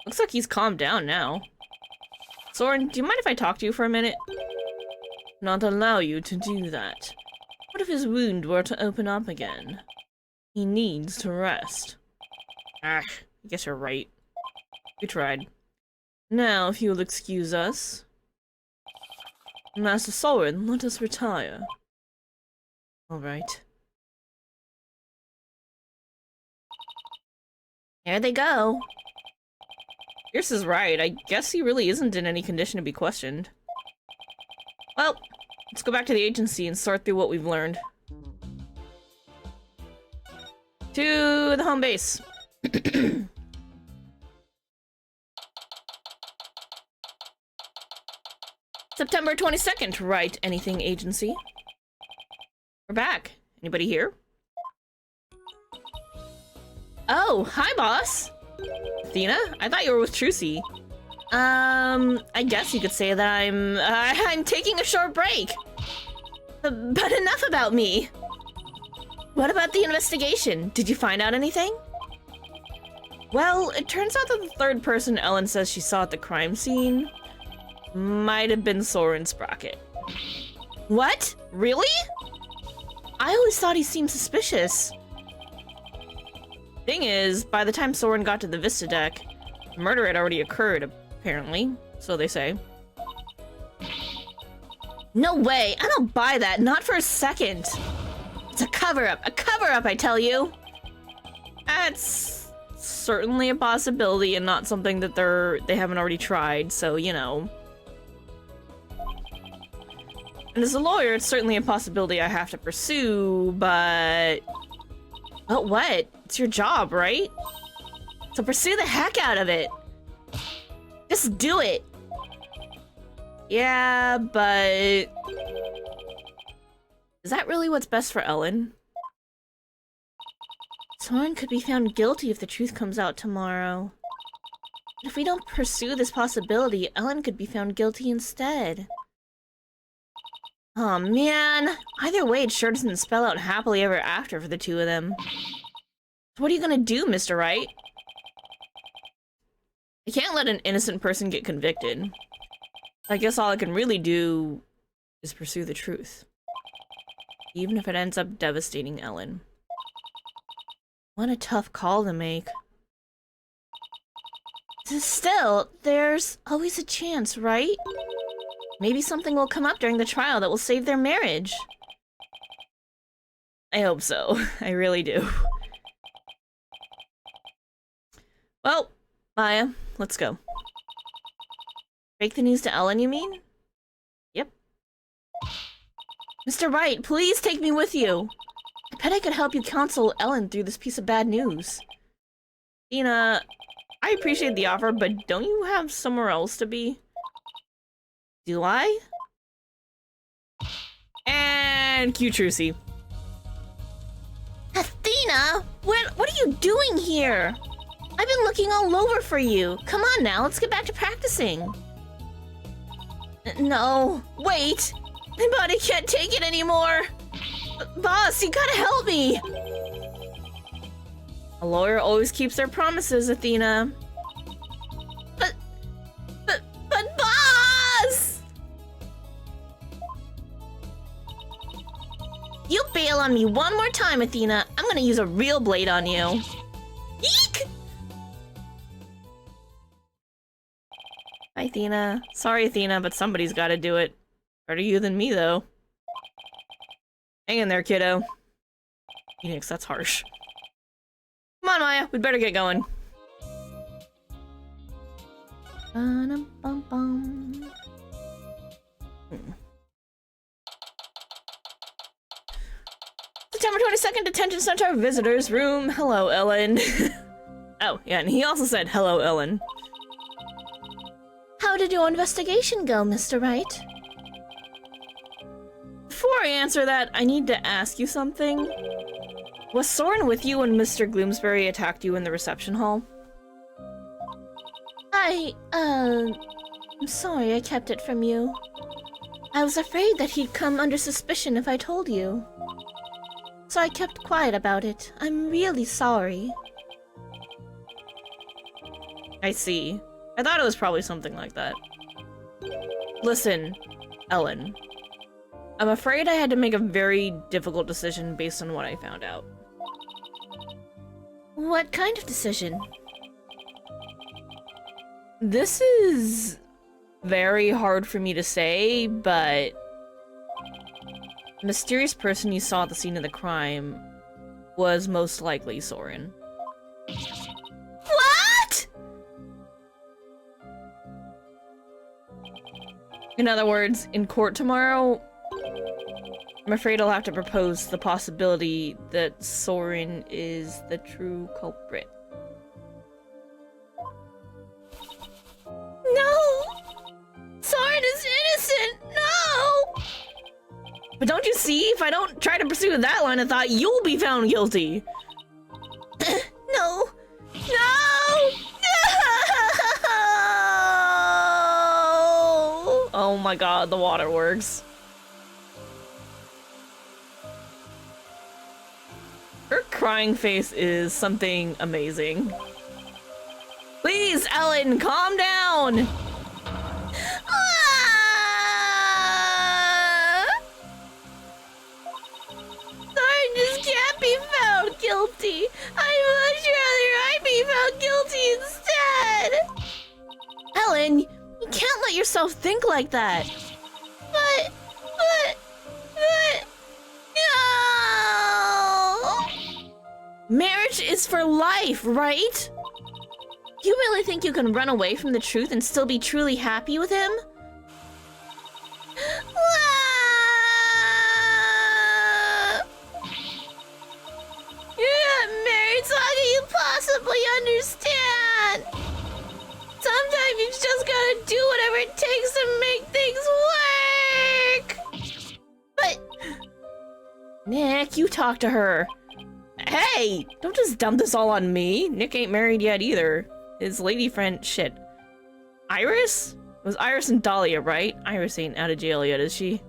Looks like he's calmed down now. Soren, do you mind if I talk to you for a minute? Not allow you to do that. What if his wound were to open up again? He needs to rest. Ah, I guess you're right. We tried. Now, if you'll excuse us. Master Soren, let us retire. Alright. There they go. Pierce is right. I guess he really isn't in any condition to be questioned. Well, let's go back to the agency and sort through what we've learned. To the home base. September 22nd, Wright, anything agency. We're back. Anybody here? Oh, hi, boss. Athena? I thought you were with Trucy. I guess you could say that I'm taking a short break. But enough about me. What about the investigation? Did you find out anything? Well, it turns out that the third person Ellen says she saw at the crime scene might have been Soren Sprocket. What? Really? I always thought he seemed suspicious. Thing is, by the time Soren got to the Vista deck, murder had already occurred, apparently. So they say. No way! I don't buy that, not for a second! It's a cover-up! A cover-up, I tell you! That's certainly a possibility and not something that they haven't already tried, so, you know. And as a lawyer, it's certainly a possibility I have to pursue, but... But what? It's your job, right? So pursue the heck out of it! Just do it! Yeah, but... Is that really what's best for Ellen? Soren could be found guilty if the truth comes out tomorrow. But if we don't pursue this possibility, Ellen could be found guilty instead. Oh man, either way it sure doesn't spell out happily ever after for the two of them. So what are you gonna do, Mr. Wright? I can't let an innocent person get convicted. I guess all I can really do is pursue the truth. Even if it ends up devastating Ellen. What a tough call to make. Still, there's always a chance, right? Maybe something will come up during the trial that will save their marriage. I hope so. I really do. Well, Maya, let's go. Break the news to Ellen, you mean? Yep. Mr. Wright, please take me with you. I bet I could help you counsel Ellen through this piece of bad news. Tina, I appreciate the offer, but don't you have somewhere else to be? Do I? And cue Trucy. Athena! What are you doing here? I've been looking all over for you. Come on now, let's get back to practicing. No, wait! My body can't take it anymore! Boss, you gotta help me! A lawyer always keeps their promises, Athena. But boss! You bail on me one more time, Athena. I'm gonna use a real blade on you. Eek! Hi, Athena. Sorry, Athena, but somebody's gotta do it. Better you than me, though. Hang in there, kiddo. Phoenix, that's harsh. Come on, Maya, we'd better get going. September 22nd, Detention Center, Visitors Room. Hello, Ellen. Oh, yeah, and he also said, hello, Ellen. How did your investigation go, Mr. Wright? Before I answer that, I need to ask you something. Was Soren with you when Mr. Gloomsbury attacked you in the reception hall? I'm sorry I kept it from you. I was afraid that he'd come under suspicion if I told you. So I kept quiet about it. I'm really sorry. I see. I thought it was probably something like that. Listen, Ellen. I'm afraid I had to make a very difficult decision based on what I found out. What kind of decision? This is very hard for me to say, but the mysterious person you saw at the scene of the crime was most likely Soren. What?! In other words, in court tomorrow, I'm afraid I'll have to propose the possibility that Soren is the true culprit. No! Soren is innocent! No! But don't you see, if I don't try to pursue that line of thought, you'll be found guilty! No! No! Oh my god, the waterworks. Her crying face is something amazing. Please, Ellen, calm down! Soren just can't be found guilty. I'm not sure Soren, you can't let yourself think like that. But... No! Marriage is for life, right? You really think you can run away from the truth and still be truly happy with him? You're not married, so how can you possibly understand? Sometimes you just gotta do whatever it takes to make things work! But... Nick, you talk to her. Hey! Don't just dump this all on me. Nick ain't married yet either. His lady friend... Shit. Iris? It was Iris and Dahlia, right? Iris ain't out of jail yet, is she?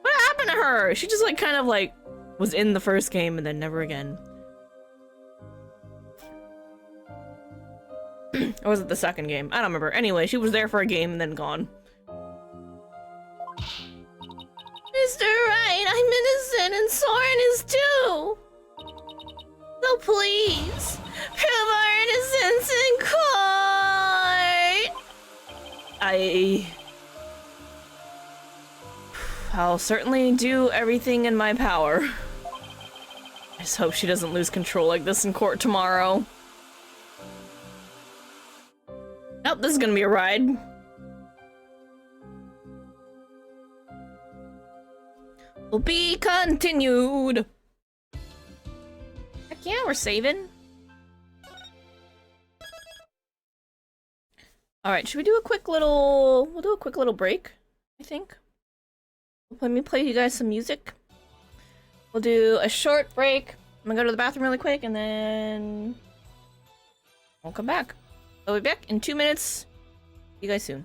What happened to her? She just, like, kind of, like, was in the first game and then never again. Or was it the second game? I don't remember. Anyway, she was there for a game and then gone. Mr. Wright, I'm innocent and Soren is too! So please, prove our innocence in court! I'll certainly do everything in my power. I just hope she doesn't lose control like this in court tomorrow. Nope, this is gonna be a ride. Will be continued. Heck yeah, we're saving. Alright, should we do a quick little... We'll do a quick little break, I think. Let me play you guys some music. We'll do a short break. I'm gonna go to the bathroom really quick and then... We'll come back. I'll be back in 2 minutes. See you guys soon.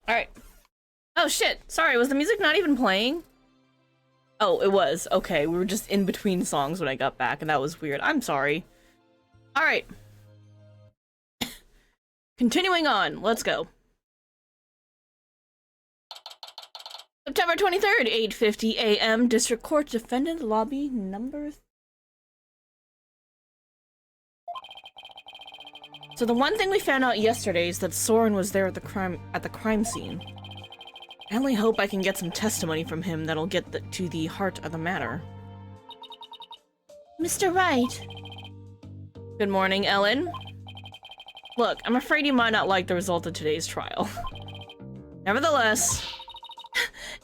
Alright. Oh shit, sorry, was the music not even playing? Oh, it was. Okay, we were just in between songs when I got back, and that was weird. I'm sorry. Alright. Continuing on, let's go. September 23rd, 8:50 a.m. District Court Defendant Lobby number... So the one thing we found out yesterday is that Soren was there at the crime scene. I only hope I can get some testimony from him that'll get to the heart of the matter. Mr. Wright. Good morning, Ellen. Look, I'm afraid you might not like the result of today's trial. Nevertheless...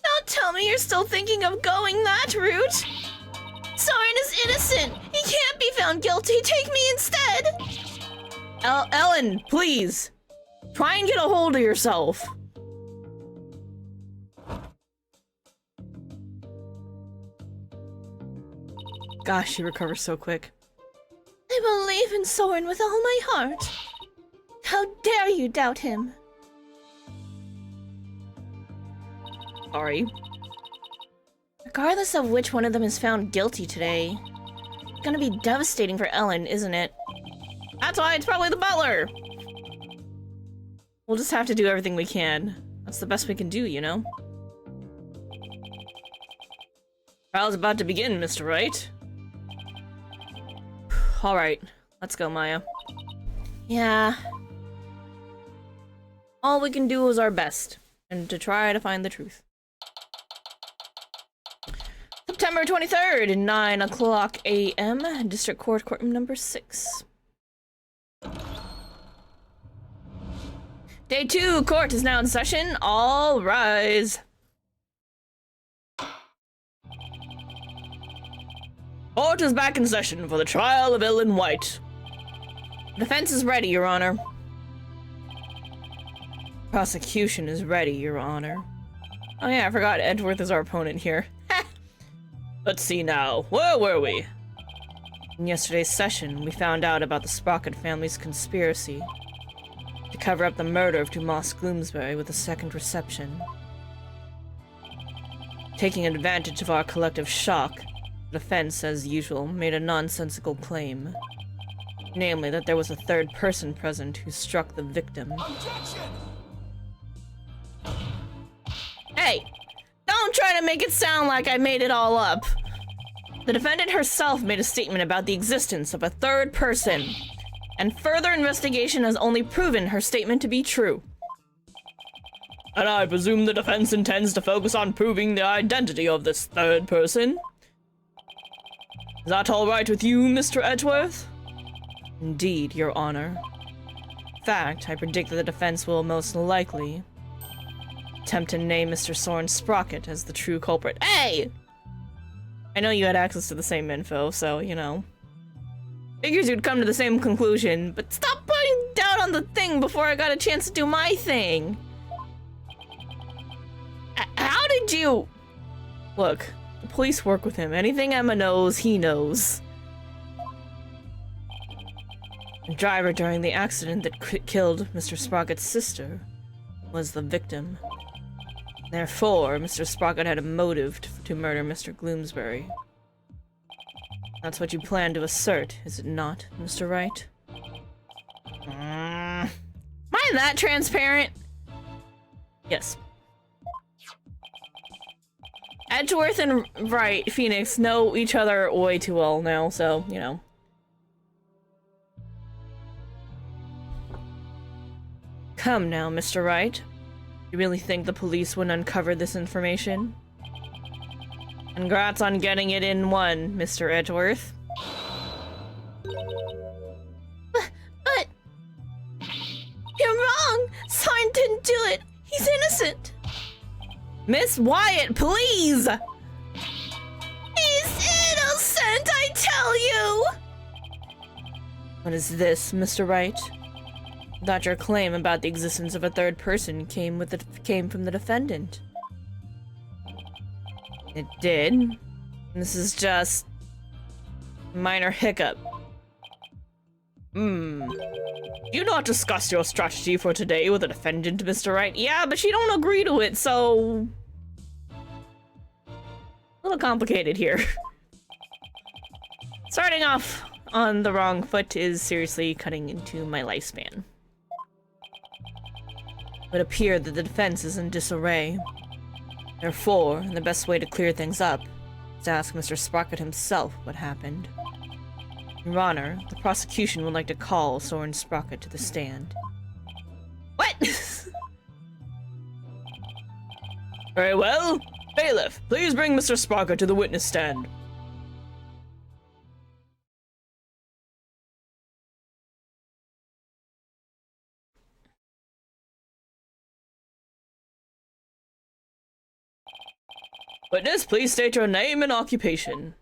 Don't tell me you're still thinking of going that route! Soren is innocent! He can't be found guilty! Take me instead! Ellen, please! Try and get a hold of yourself! Gosh, she recovers so quick. I believe in Soren with all my heart. How dare you doubt him? Sorry. Regardless of which one of them is found guilty today, it's gonna be devastating for Ellen, isn't it? That's why it's probably the butler! We'll just have to do everything we can. That's the best we can do, you know? Trial's about to begin, Mr. Wright. Alright, let's go, Maya. Yeah. All we can do is our best, and to try to find the truth. September 23rd, 9 o'clock a.m., District Court, courtroom number 6. Day 2, court is now in session. All rise. Court is back in session for the trial of Ellen White. Defense is ready, Your Honor. Prosecution is ready, Your Honor. Oh yeah, I forgot Edgeworth is our opponent here. Let's see now. Where were we? In yesterday's session, we found out about the Sprocket family's conspiracy to cover up the murder of Tomas Gloomsbury with a second reception. Taking advantage of our collective shock, the defense, as usual, made a nonsensical claim. Namely, that there was a third person present who struck the victim. Objection! Hey! Don't try to make it sound like I made it all up! The defendant herself made a statement about the existence of a third person, and further investigation has only proven her statement to be true. And I presume the defense intends to focus on proving the identity of this third person? Is that all right with you, Mr. Edgeworth? Indeed, Your Honor. In fact, I predict that the defense will most likely attempt to name Mr. Soren Sprocket as the true culprit. Hey! I know you had access to the same info, so, you know. Figures you'd come to the same conclusion, but stop putting doubt on the thing before I got a chance to do my thing! How did you... Look, the police work with him. Anything Emma knows, he knows. The driver during the accident that killed Mr. Sprocket's sister was the victim. Therefore, Mr. Sprocket had a motive to murder Mr. Gloomsbury. That's what you plan to assert, is it not, Mr. Wright? Am I that transparent? Yes. Edgeworth and Wright, Phoenix, know each other way too well now, so, you know. Come now, Mr. Wright. You really think the police wouldn't uncover this information? Congrats on getting it in one, Mr. Edgeworth. But... You're wrong! Soren didn't do it! He's innocent! Miss Wyatt, please! He's innocent, I tell you! What is this, Mr. Wright? Thought your claim about the existence of a third person came from the defendant. It did. This is just a minor hiccup. You not discuss your strategy for today with the defendant, Mr. Wright? Yeah, but she don't agree to it, so... a little complicated here. Starting off on the wrong foot is seriously cutting into my lifespan. It would appear that the defense is in disarray. Therefore, the best way to clear things up is to ask Mr. Sprocket himself what happened. Your Honor, the prosecution would like to call Soren Sprocket to the stand. What? Very well. Bailiff, please bring Mr. Sprocket to the witness stand. Witness, please state your name and occupation.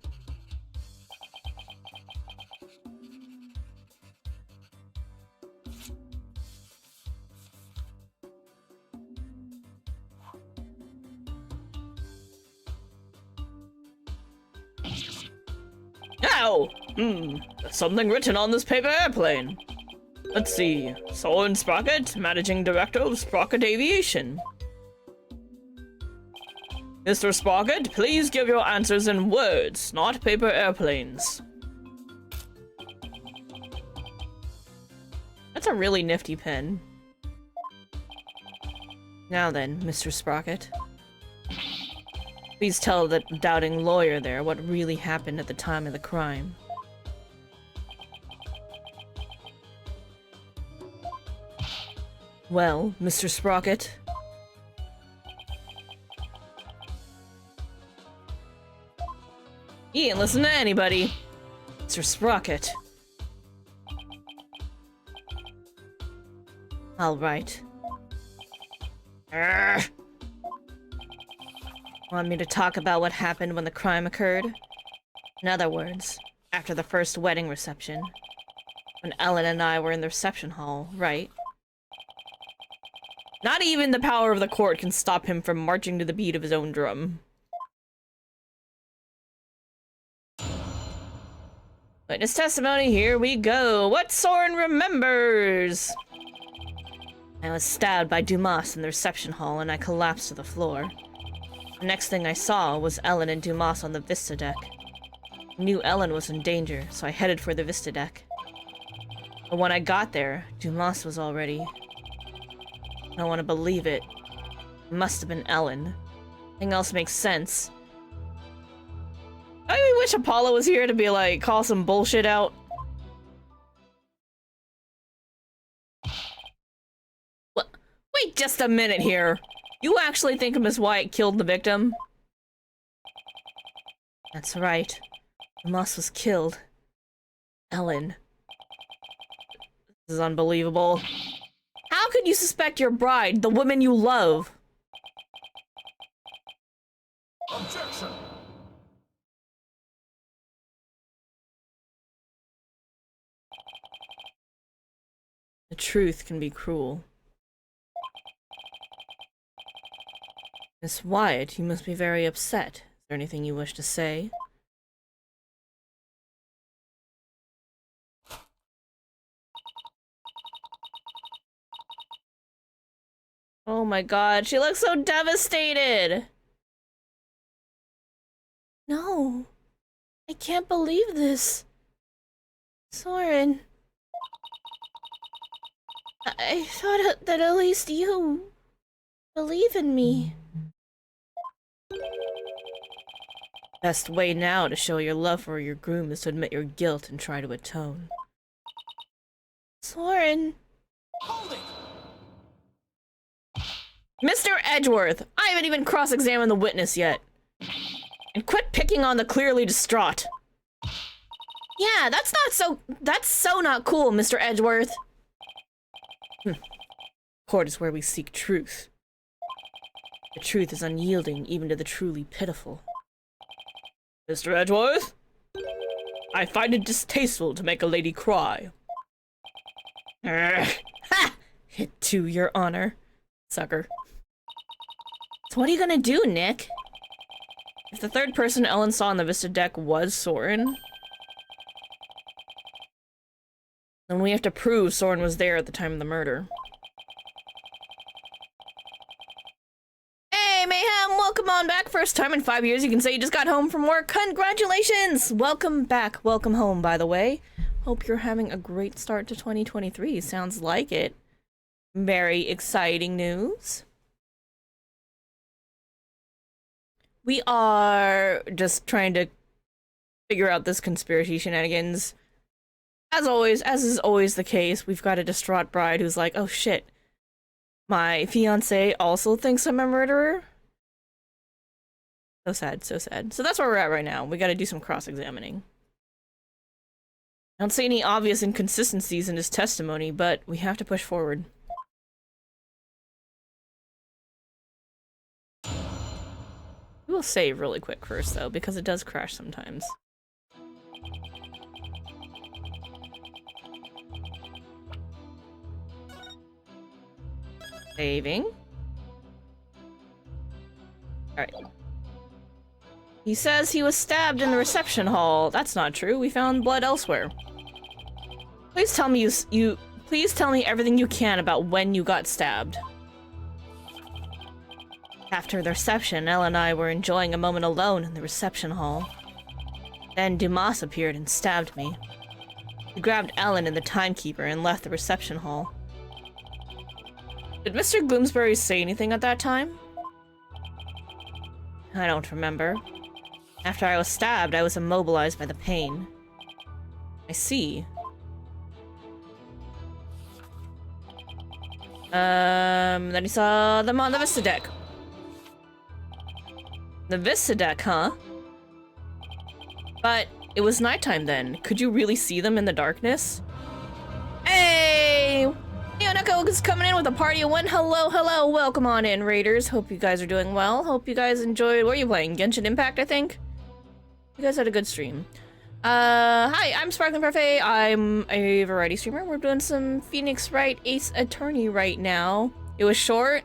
Now, there's something written on this paper airplane. Let's see. Soren Sprocket, Managing Director of Sprocket Aviation. Mr. Sprocket, please give your answers in words, not paper airplanes. That's a really nifty pen. Now then, Mr. Sprocket. Please tell the doubting lawyer there what really happened at the time of the crime. Well, Mr. Sprocket? He ain't listen to anybody. Mr. Sprocket. All right. Urgh. Want me to talk about what happened when the crime occurred? In other words, after the first wedding reception. When Ellen and I were in the reception hall, right? Not even the power of the court can stop him from marching to the beat of his own drum. Witness testimony, here we go. What Soren remembers! I was stabbed by Dumas in the reception hall and I collapsed to the floor. The next thing I saw was Ellen and Dumas on the Vista deck. I knew Ellen was in danger, so I headed for the Vista deck. But when I got there, Dumas was already... I don't want to believe it. It must have been Ellen. Nothing else makes sense. I really wish Apollo was here to be like, call some bullshit out. What? Wait just a minute here. You actually think Miss White killed the victim? That's right. Dumas was killed. Ellen. This is unbelievable. How could you suspect your bride, the woman you love? Objection! The truth can be cruel. Miss Wyatt, you must be very upset. Is there anything you wish to say? Oh my god, she looks so devastated! No. I can't believe this. Soren. I thought that at least you believe in me. Best way now to show your love for your groom is to admit your guilt and try to atone. Soren. Hold it! Mr. Edgeworth, I haven't even cross-examined the witness yet. And quit picking on the clearly distraught. Yeah, that's so not cool, Mr. Edgeworth. Court is where we seek truth. The truth is unyielding even to the truly pitiful. Mr. Edgeworth? I find it distasteful to make a lady cry. Ha! Hit to your honor, sucker. So what are you gonna do, Nick? If the third person Ellen saw on the Vista deck was Soren, then we have to prove Soren was there at the time of the murder. Hey, Mayhem! Welcome on back. First time in 5 years you can say you just got home from work. Congratulations! Welcome back. Welcome home, by the way. Hope you're having a great start to 2023. Sounds like it. Very exciting news. We are just trying to figure out this conspiracy shenanigans. As always, as is always the case, we've got a distraught bride who's like, oh shit, my fiancé also thinks I'm a murderer? So sad, so sad. So that's where we're at right now. We gotta do some cross-examining. I don't see any obvious inconsistencies in his testimony, but we have to push forward. We will save really quick first, though, because it does crash sometimes. Saving. Alright. He says he was stabbed in the reception hall. That's not true. We found blood elsewhere. Please tell me please tell me everything you can about when you got stabbed. After the reception, Elle and I were enjoying a moment alone in the reception hall. Then Dumas appeared and stabbed me. He grabbed Ellen and the timekeeper and left the reception hall. Did Mr. Gloomsbury say anything at that time? I don't remember. After I was stabbed, I was immobilized by the pain. I see. Then he saw them on the Vista deck. The Vista deck, huh? But it was nighttime then. Could you really see them in the darkness? Hey! Yonako is coming in with a party of one. Hello, hello, welcome on in, Raiders. Hope you guys are doing well. Hope you guys enjoyed. What are you playing? Genshin Impact, I think? You guys had a good stream. Hi, I'm Sparkling Parfait. I'm a variety streamer. We're doing some Phoenix Wright Ace Attorney right now. It was short.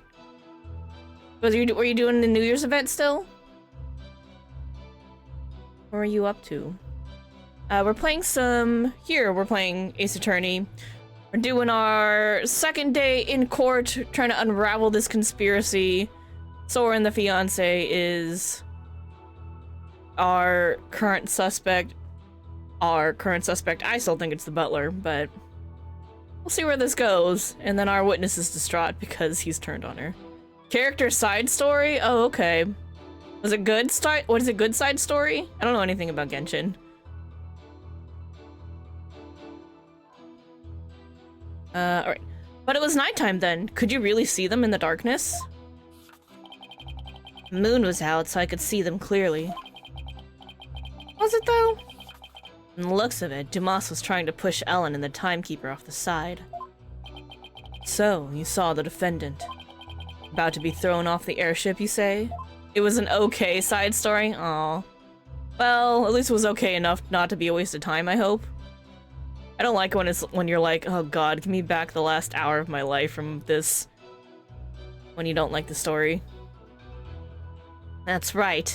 Were you doing the New Year's event still? What are you up to? We're playing we're playing Ace Attorney. We're doing our second day in court, trying to unravel this conspiracy. Soren, the fiance, is our current suspect. I still think it's the butler, but we'll see where this goes. And then our witness is distraught because he's turned on her. Character side story? Oh, okay. Was it good what is a good side story? I don't know anything about Genshin. Alright. But it was nighttime then. Could you really see them in the darkness? The moon was out, so I could see them clearly. Was it though? From the looks of it, Dumas was trying to push Ellen and the timekeeper off the side. So, you saw the defendant. About to be thrown off the airship, you say? It was an okay side story? Aw. Well, at least it was okay enough not to be a waste of time, I hope. I don't like when you're like, oh god, give me back the last hour of my life from this. When you don't like the story. That's right.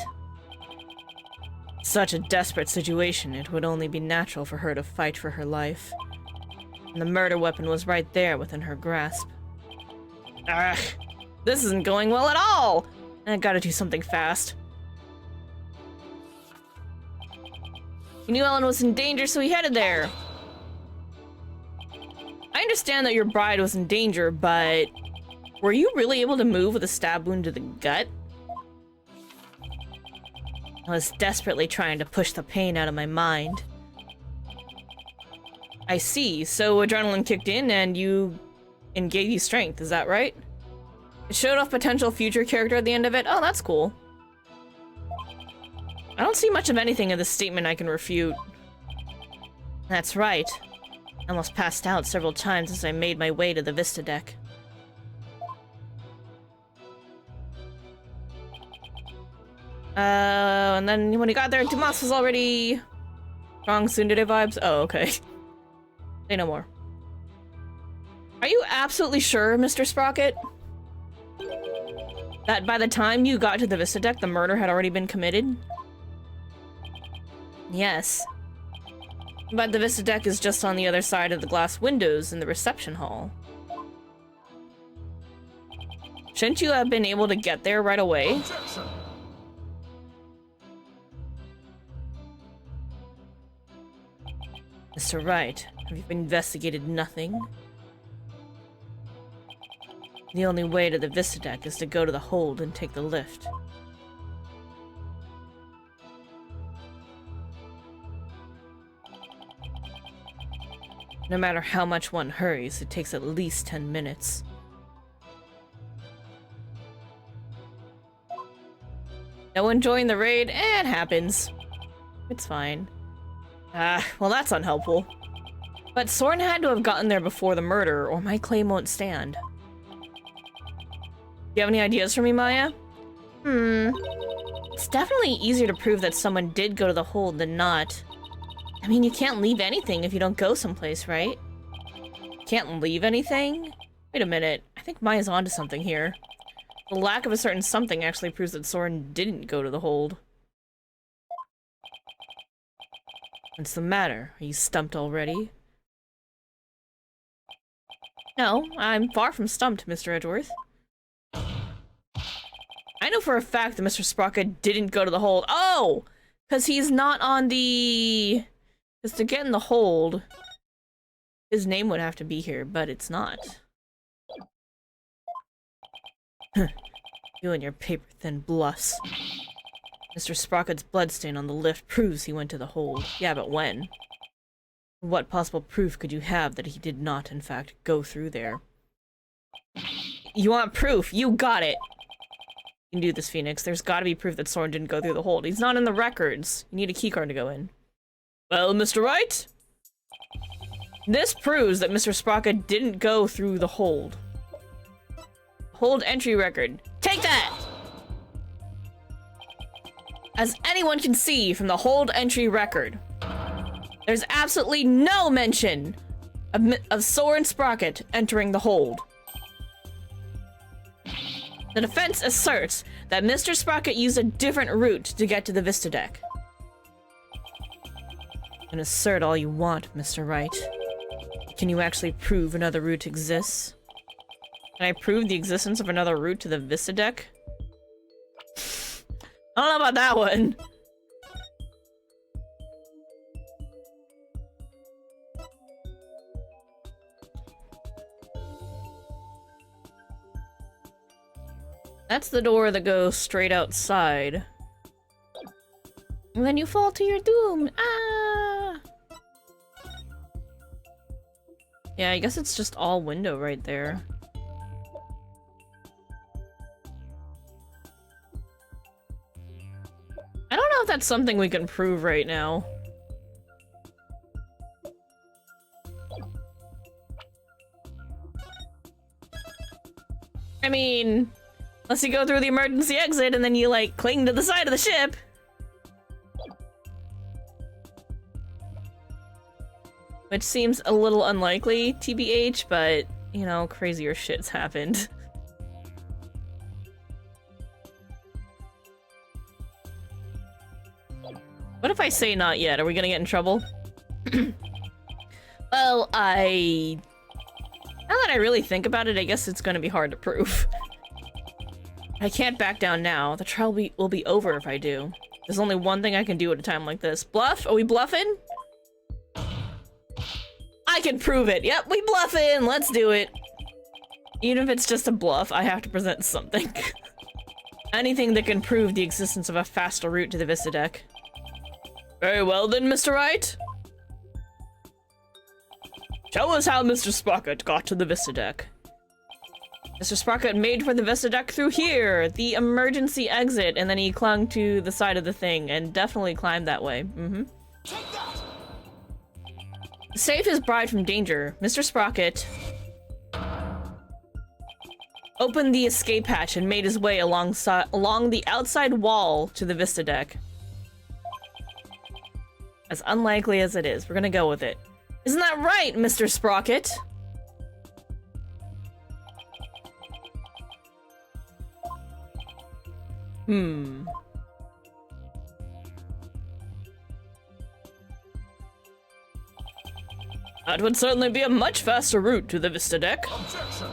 Such a desperate situation, it would only be natural for her to fight for her life. And the murder weapon was right there within her grasp. Ugh, this isn't going well at all! I gotta do something fast. He knew Ellen was in danger, so he headed there. I understand that your bride was in danger, but were you really able to move with a stab wound to the gut? I was desperately trying to push the pain out of my mind. I see, so adrenaline kicked in and gave you strength, is that right? It showed off potential future character at the end of it? Oh, that's cool. I don't see much of anything in this statement I can refute. That's right. I almost passed out several times as I made my way to the Vista deck. And then when he got there, Dumas was already... Strong tsundere vibes? Oh, okay. Say no more. Are you absolutely sure, Mr. Sprocket? That by the time you got to the Vista deck, the murder had already been committed? Yes. But the Vista deck is just on the other side of the glass windows in the reception hall. Shouldn't you have been able to get there right away? Objection. Mr. Wright, have you investigated nothing? The only way to the Vista deck is to go to the hold and take the lift. No matter how much one hurries, it takes at least 10 minutes. No one joined the raid? It happens. It's fine. Well that's unhelpful. But Soren had to have gotten there before the murder, or my claim won't stand. Do you have any ideas for me, Maya? It's definitely easier to prove that someone did go to the hold than not. I mean, you can't leave anything if you don't go someplace, right? Can't leave anything? Wait a minute, I think Maya's onto something here. The lack of a certain something actually proves that Soren didn't go to the hold. What's the matter? Are you stumped already? No, I'm far from stumped, Mr. Edgeworth. I I know for a fact that Mr. Sprocket didn't go to the hold. Oh! Because he's not on the... Because to get in the hold, his name would have to be here, but it's not. You and your paper-thin bluffs. Mr. Sprocket's bloodstain on the lift proves he went to the hold. Yeah, but when? What possible proof could you have that he did not, in fact, go through there? You want proof? You got it! You can do this, Phoenix. There's gotta be proof that Soren didn't go through the hold. He's not in the records. You need a keycard to go in. Well, Mr. Wright? This proves that Mr. Sprocket didn't go through the hold. Hold entry record. Take that! As anyone can see from the hold entry record, there's absolutely no mention of Soren Sprocket entering the hold. The defense asserts that Mr. Sprocket used a different route to get to the Vista deck. You can assert all you want, Mr. Wright. Can you actually prove another route exists? Can I prove the existence of another route to the Vista deck? I don't know about that one. That's the door that goes straight outside. And then you fall to your doom. Ah! Yeah, I guess it's just all window right there. I don't know if that's something we can prove right now. I mean, unless you go through the emergency exit and then you, like, cling to the side of the ship. Which seems a little unlikely, TBH, but, you know, crazier shit's happened. What if I say not yet? Are we gonna get in trouble? Well, now that I really think about it, I guess it's gonna be hard to prove. I can't back down now. The trial will be over if I do. There's only one thing I can do at a time like this. Bluff? Are we bluffing? I can prove it. Yep, we bluffing. Let's do it. Even if it's just a bluff, I have to present something. Anything that can prove the existence of a faster route to the Vista deck. Very well then, Mr. Wright. Show us how Mr. Sprocket got to the Vista deck. Mr. Sprocket made for the Vista deck through here, the emergency exit, and then he clung to the side of the thing and definitely climbed that way. To save his bride from danger, Mr. Sprocket opened the escape hatch and made his way along the outside wall to the Vista deck. As unlikely as it is, we're gonna go with it. Isn't that right, Mr. Sprocket? That would certainly be a much faster route to the Vista deck. Objection!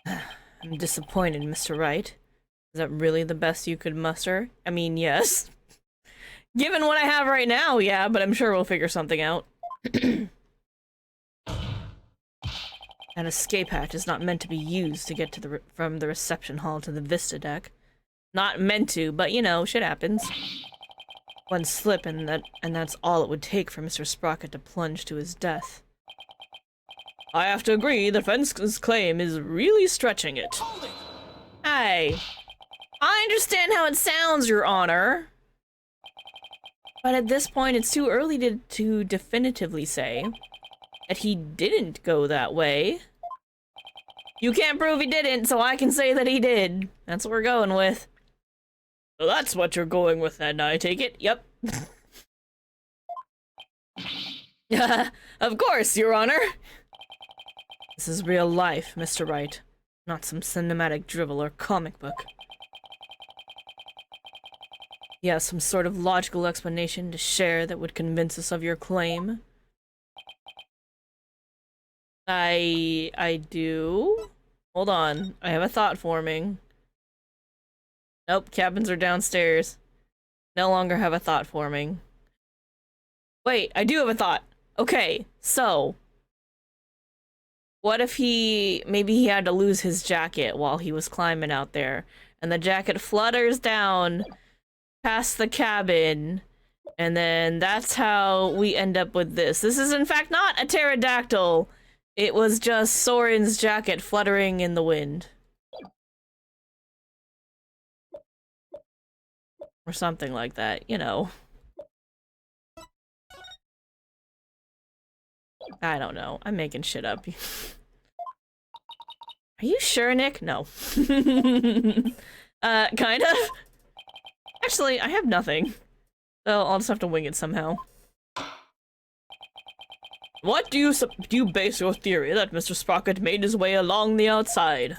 I'm disappointed, Mr. Wright. Is that really the best you could muster? I mean, yes. Given what I have right now, yeah, but I'm sure we'll figure something out. An escape hatch is not meant to be used to get to from the reception hall to the Vista deck. Not meant to, but you know, shit happens. One slip and that's all it would take for Mr. Sprocket to plunge to his death. I have to agree, the defense's claim is really stretching it. Hey, I understand how it sounds, Your Honor. But at this point, it's too early to definitively say that he didn't go that way. You can't prove he didn't, so I can say that he did. That's what we're going with. So that's what you're going with then, I take it? Yep. Of course, Your Honor. This is real life, Mr. Wright. Not some cinematic drivel or comic book. You have some sort of logical explanation to share that would convince us of your claim? I do. Hold on. I have a thought forming. Nope, cabins are downstairs. No longer have a thought forming. Wait, I do have a thought. Okay, so what if maybe he had to lose his jacket while he was climbing out there, and the jacket flutters down past the cabin, and then that's how we end up with this. This is in fact not a pterodactyl. It was just Soren's jacket fluttering in the wind. Or something like that, you know. I don't know. I'm making shit up. Are you sure, Nick? No. Kind of. Actually, I have nothing. So I'll just have to wing it somehow. What do you base your theory that Mr. Sprocket made his way along the outside?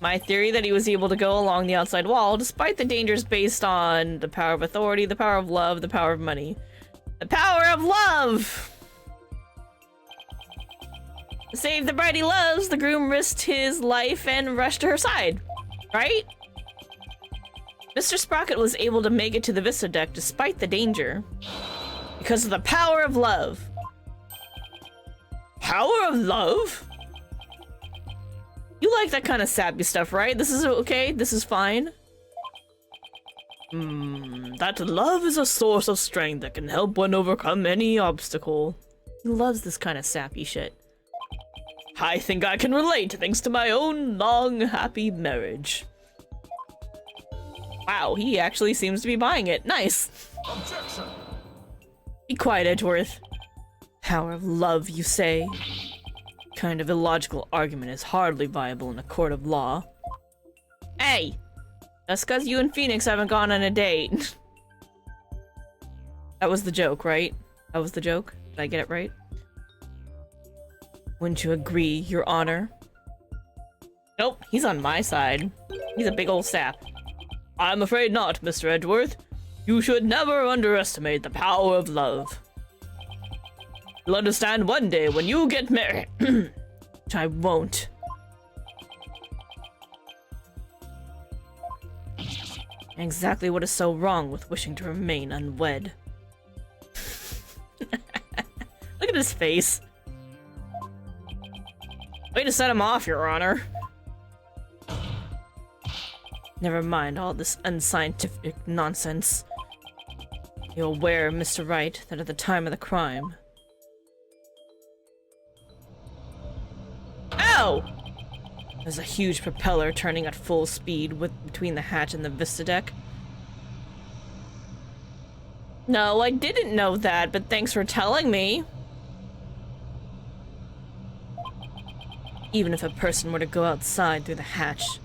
My theory that he was able to go along the outside wall despite the dangers based on the power of authority, the power of love, the power of money. The power of love! To save the bride he loves, the groom risked his life and rushed to her side. Right? Mr. Sprocket was able to make it to the Vista deck despite the danger. Because of the power of love. Power of love? You like that kind of sappy stuff, right? This is okay? This is fine? That love is a source of strength that can help one overcome any obstacle. He loves this kind of sappy shit. I think I can relate thanks to my own long, happy marriage. Wow, he actually seems to be buying it. Nice. Objection. Be quiet, Edgeworth. Power of love, you say? Kind of illogical argument is hardly viable in a court of law. Hey! That's cause you and Phoenix haven't gone on a date. That was the joke, right? That was the joke? Did I get it right? Wouldn't you agree, Your Honor? Nope, he's on my side. He's a big old sap. I'm afraid not, Mr. Edgeworth. You should never underestimate the power of love. You'll understand one day when you get married. Which I won't. Exactly what is so wrong with wishing to remain unwed. Look at his face. Way to set him off, Your Honor. Never mind all this unscientific nonsense. You're aware, Mr. Wright, that at the time of the crime... Ow! There's a huge propeller turning at full speed between the hatch and the Vista deck. No, I didn't know that, but thanks for telling me. Even if a person were to go outside through the hatch,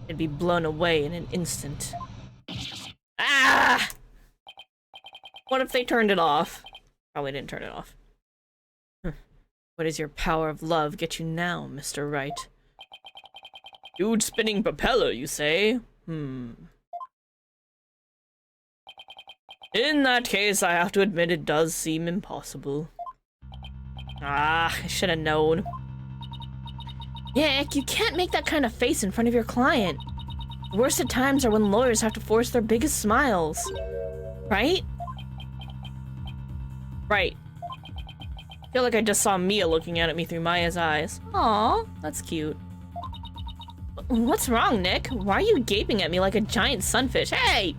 it'd be blown away in an instant. Ah! What if they turned it off? Probably didn't turn it off. What does your power of love get you now, Mr. Wright? Huge spinning propeller, you say? In that case, I have to admit it does seem impossible. Ah, I should have known. Nick, you can't make that kind of face in front of your client. The worst of times are when lawyers have to force their biggest smiles. Right? Right. I feel like I just saw Mia looking at me through Maya's eyes. Aw, that's cute. What's wrong, Nick? Why are you gaping at me like a giant sunfish? Hey!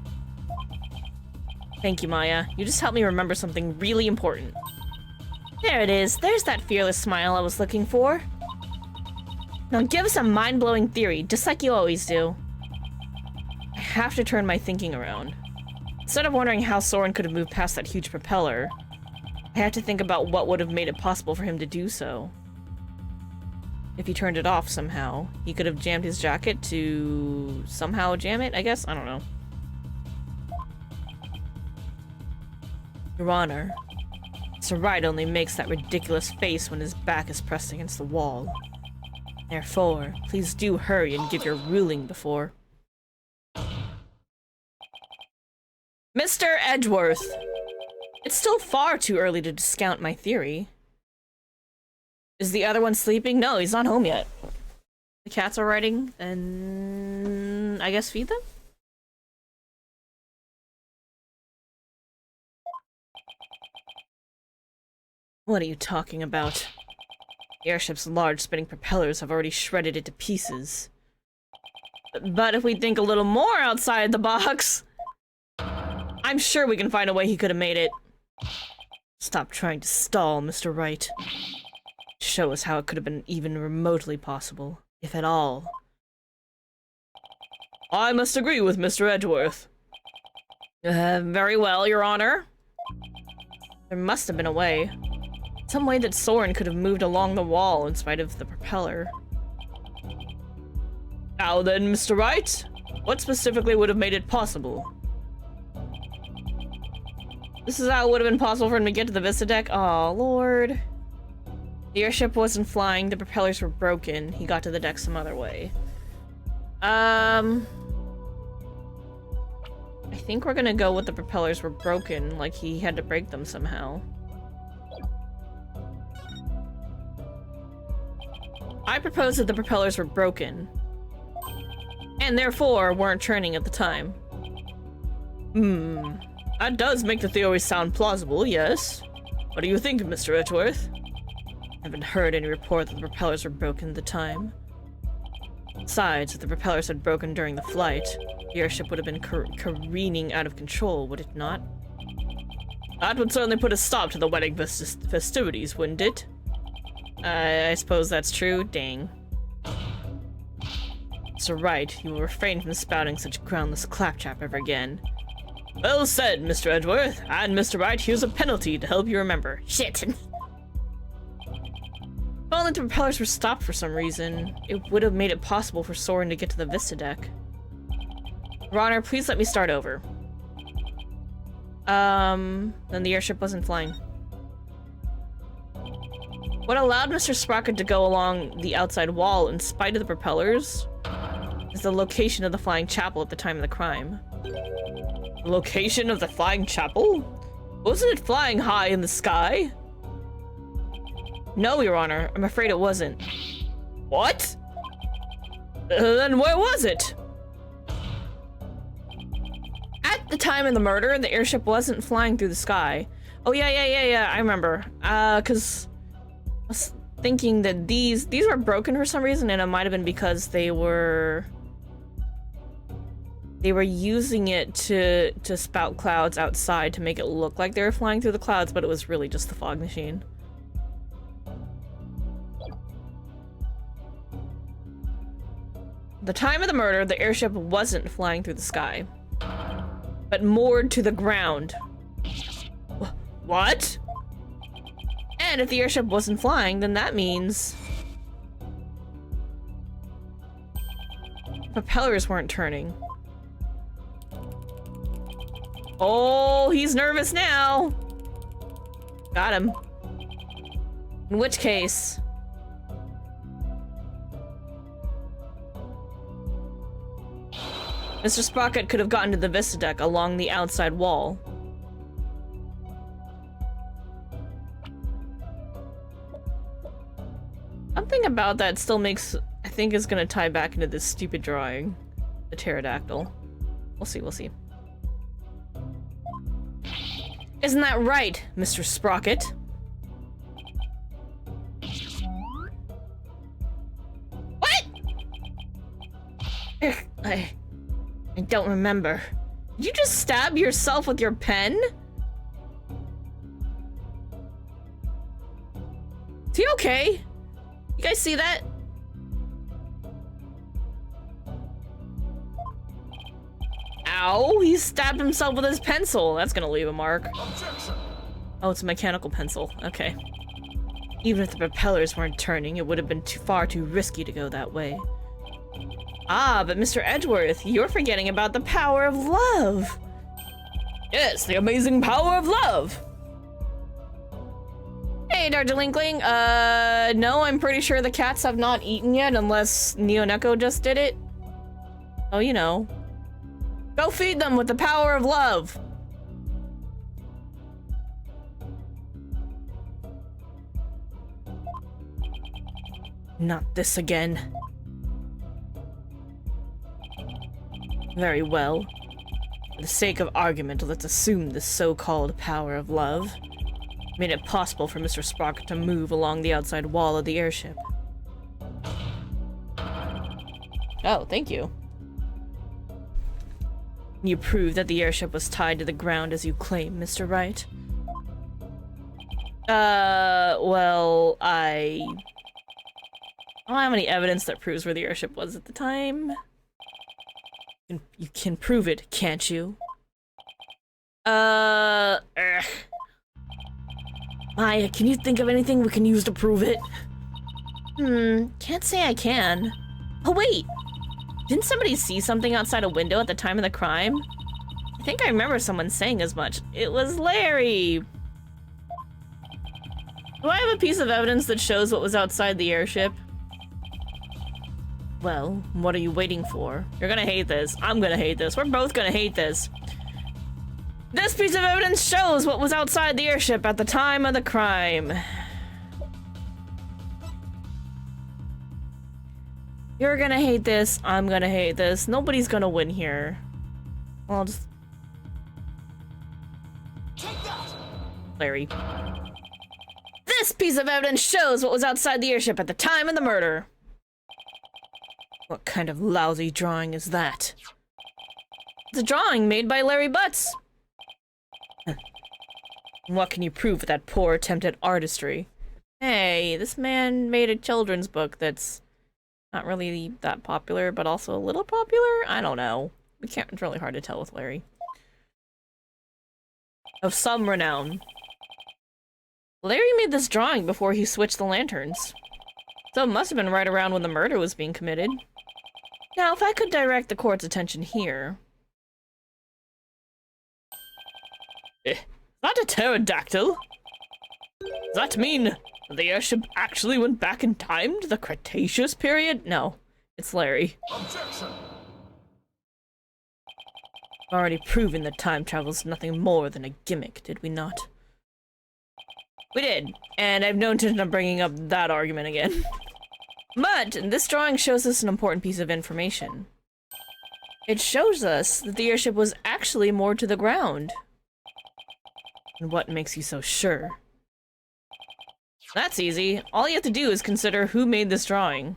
Thank you, Maya. You just helped me remember something really important. There it is. There's that fearless smile I was looking for. Now give us a mind-blowing theory, just like you always do. I have to turn my thinking around. Instead of wondering how Soren could have moved past that huge propeller, I had to think about what would have made it possible for him to do so. If he turned it off somehow, he could have jammed his jacket to somehow jam it, I guess? I don't know. Your Honor, Sir Wright only makes that ridiculous face when his back is pressed against the wall. Therefore, please do hurry and give your ruling before... Mr. Mr. Edgeworth! It's still far too early to discount my theory. Is the other one sleeping? No, he's not home yet. The cats are writing, then I guess feed them? What are you talking about? The airship's large spinning propellers have already shredded it to pieces. But if we think a little more outside the box, I'm sure we can find a way he could have made it. Stop trying to stall, Mr. Wright. Show us how it could have been even remotely possible, if at all. I must agree with Mr. Edgeworth. Very well, Your Honor. There must have been a way. Some way that Soren could have moved along the wall in spite of the propeller. Now then, Mr. Wright, what specifically would have made it possible? This is how it would have been possible for him to get to the Vista deck? Oh, Lord. The airship wasn't flying, the propellers were broken. He got to the deck some other way. I think we're gonna go with the propellers were broken, like he had to break them somehow. I propose that the propellers were broken, and therefore weren't turning at the time. That does make the theory sound plausible, yes. What do you think, Mr. Edgeworth? I haven't heard any report that the propellers were broken at the time. Besides, if the propellers had broken during the flight, the airship would have been careening out of control, would it not? That would certainly put a stop to the wedding festivities, wouldn't it? I suppose that's true. Dang. Mr. Wright, you will refrain from spouting such groundless claptrap ever again. Well said, Mr. Edgeworth. And Mr. Wright, here's a penalty to help you remember. Shit! If only the propellers were stopped for some reason, it would have made it possible for Soren to get to the Vista deck. Your Honor, please let me start over. Then the airship wasn't flying. What allowed Mr. Sprocket to go along the outside wall in spite of the propellers is the location of the flying chapel at the time of the crime. The location of the flying chapel? Wasn't it flying high in the sky? No, Your Honor. I'm afraid it wasn't. What? Then where was it? At the time of the murder, the airship wasn't flying through the sky. Oh, yeah, I remember. 'Cause I was thinking that these were broken for some reason, and it might have been because they were using it to spout clouds outside to make it look like they were flying through the clouds, but it was really just the fog machine. The time of the murder, the airship wasn't flying through the sky, but moored to the ground. What? And if the airship wasn't flying, then that means propellers weren't turning. Oh, he's nervous now. Got him. In which case, Mr. Sprocket could have gotten to the Vista deck along the outside wall. Something about that still makes, I think, is gonna tie back into this stupid drawing. The pterodactyl. We'll see, we'll see. Isn't that right, Mr. Sprocket? What? I don't remember. Did you just stab yourself with your pen? Is he okay? You guys see that? Ow, he stabbed himself with his pencil. That's gonna leave a mark. Objection. Oh, it's a mechanical pencil. Okay. Even if the propellers weren't turning, it would have been far too risky to go that way. Ah, but Mr. Edgeworth, you're forgetting about the power of love. Yes, the amazing power of love. Hey, Darjelinkling. No, I'm pretty sure the cats have not eaten yet, unless Neoneko just did it. Oh, you know. Go feed them with the power of love. Not this again. Very well. For the sake of argument, let's assume the so-called power of love made it possible for Mr. Sprocket to move along the outside wall of the airship. Oh, thank you. You prove that the airship was tied to the ground as you claim, Mr. Wright? Well, I don't have any evidence that proves where the airship was at the time. You can prove it, can't you? Maya, can you think of anything we can use to prove it? Can't say I can. Oh wait! Didn't somebody see something outside a window at the time of the crime? I think I remember someone saying as much. It was Larry! Do I have a piece of evidence that shows what was outside the airship? Well, what are you waiting for? You're gonna hate this. I'm gonna hate this. We're both gonna hate this. This piece of evidence shows what was outside the airship at the time of the crime. You're gonna hate this. I'm gonna hate this. Nobody's gonna win here. I'll just... Take that! Larry. This piece of evidence shows what was outside the airship at the time of the murder. What kind of lousy drawing is that? It's a drawing made by Larry Butts. What can you prove with that poor attempt at artistry? Hey, this man made a children's book that's not really that popular, but also a little popular? I don't know. It's really hard to tell with Larry. Of some renown. Larry made this drawing before he switched the lanterns. So it must have been right around when the murder was being committed. Now, if I could direct the court's attention here... Is that a pterodactyl? Does that mean the airship actually went back in time to the Cretaceous period? No, it's Larry. Objection! Already proven that time travel's nothing more than a gimmick, did we not? We did, and I've no intention of bringing up that argument again. But this drawing shows us an important piece of information. It shows us that the airship was actually moored to the ground. And what makes you so sure? That's easy. All you have to do is consider who made this drawing.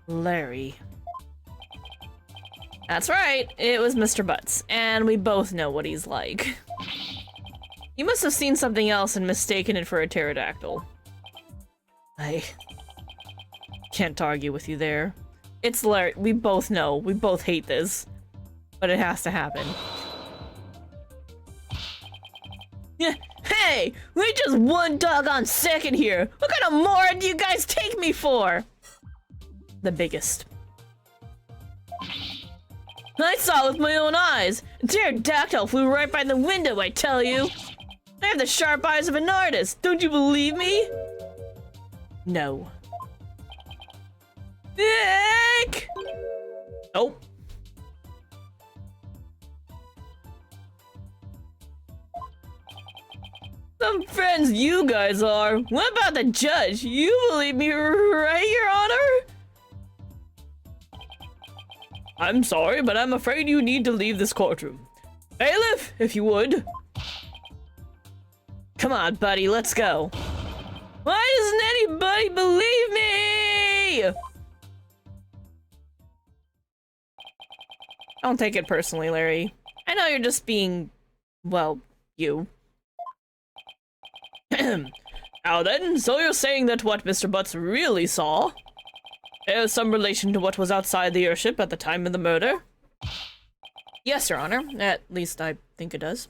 Larry. That's right, it was Mr. Butts, and we both know what he's like. You must have seen something else and mistaken it for a pterodactyl. I can't argue with you there. It's Larry. We both know. We both hate this. But it has to happen. Yeah. Hey! We just one doggone second here! What kind of moron do you guys take me for? The biggest. I saw it with my own eyes! A pterodactyl flew right by the window, I tell you! I have the sharp eyes of an artist! Don't you believe me? No. Nick! Oh. Some friends you guys are. What about the judge? You believe me, right, Your Honor? I'm sorry, but I'm afraid you need to leave this courtroom. Bailiff, if you would. Come on, buddy, let's go. Why doesn't anybody believe me? Don't take it personally, Larry. I know you're just being, well, you. Now then, so you're saying that what Mr. Butts really saw has some relation to what was outside the airship at the time of the murder? Yes, Your Honor. At least I think it does.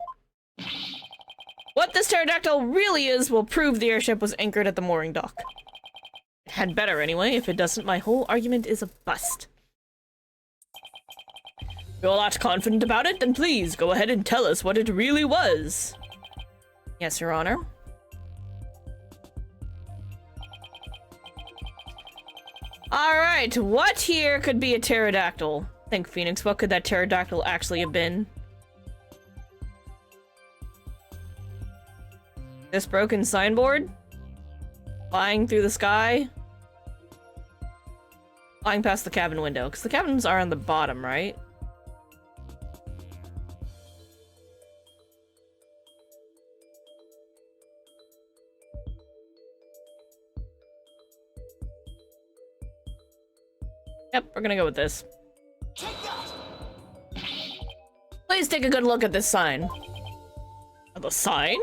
What this pterodactyl really is will prove the airship was anchored at the mooring dock. It had better anyway. If it doesn't, my whole argument is a bust. You're not confident about it? Then please, go ahead and tell us what it really was. Yes, Your Honor. Alright, what here could be a pterodactyl? Think, Phoenix, what could that pterodactyl actually have been? This broken signboard? Flying through the sky? Flying past the cabin window, because the cabins are on the bottom, right? Yep, we're gonna go with this. Take that! Please take a good look at this sign. The sign?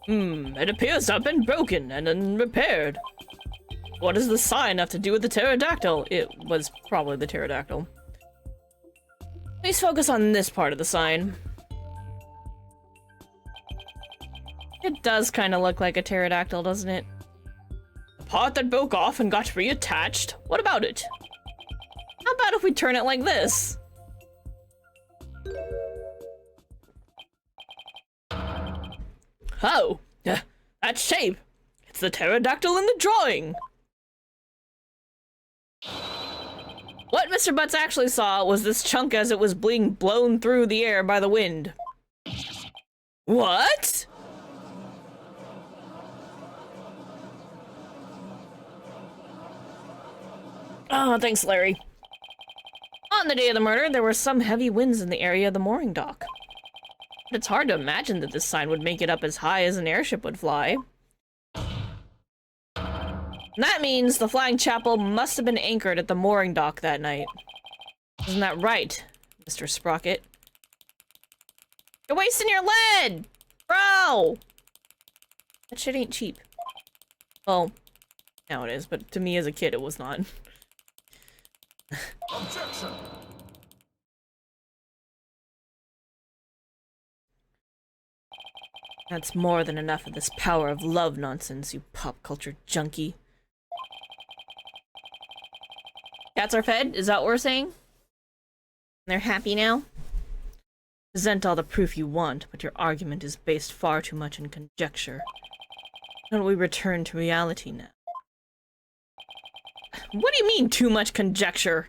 It appears to have been broken and then repaired. What does the sign have to do with the pterodactyl? It was probably the pterodactyl. Please focus on this part of the sign. It does kind of look like a pterodactyl, doesn't it? The part that broke off and got reattached? What about it? How about if we turn it like this? Oh, that shape. It's the pterodactyl in the drawing. What Mr. Butts actually saw was this chunk as it was being blown through the air by the wind. What? Oh, thanks, Larry. On the day of the murder, there were some heavy winds in the area of the mooring dock. But it's hard to imagine that this sign would make it up as high as an airship would fly. And that means the flying chapel must have been anchored at the mooring dock that night. Isn't that right, Mr. Sprocket? You're wasting your lead! Bro! That shit ain't cheap. Well, now it is, but to me as a kid it was not. Objection! That's more than enough of this power of love nonsense, you pop culture junkie. Cats are fed? Is that what we're saying? They're happy now? Present all the proof you want, but your argument is based far too much in conjecture. Why don't we return to reality now? What do you mean, too much conjecture?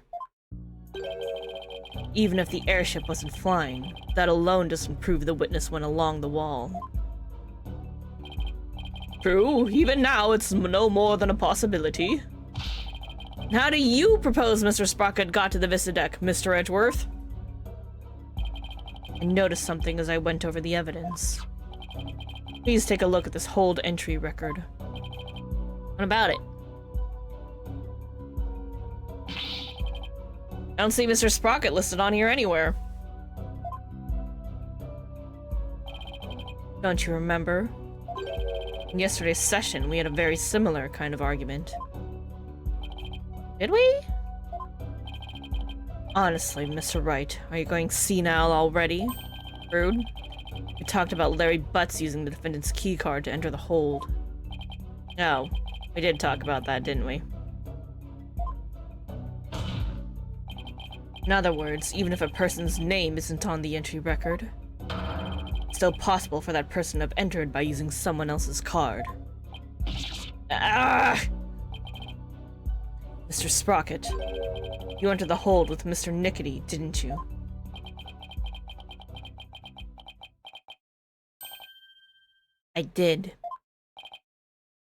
Even if the airship wasn't flying, that alone doesn't prove the witness went along the wall. True, even now it's no more than a possibility. How do you propose Mr. Sprocket got to the Vista deck, Mr. Edgeworth? I noticed something as I went over the evidence. Please take a look at this hold entry record. What about it? I don't see Mr. Sprocket listed on here anywhere. Don't you remember? In yesterday's session, we had a very similar kind of argument. Did we? Honestly, Mr. Wright, are you going senile already? Rude. We talked about Larry Butts using the defendant's keycard to enter the hold. No, we did talk about that, didn't we? In other words, even if a person's name isn't on the entry record, it's still possible for that person to have entered by using someone else's card. Ah! Mr. Sprocket, you entered the hold with Mr. Nickety, didn't you? I did.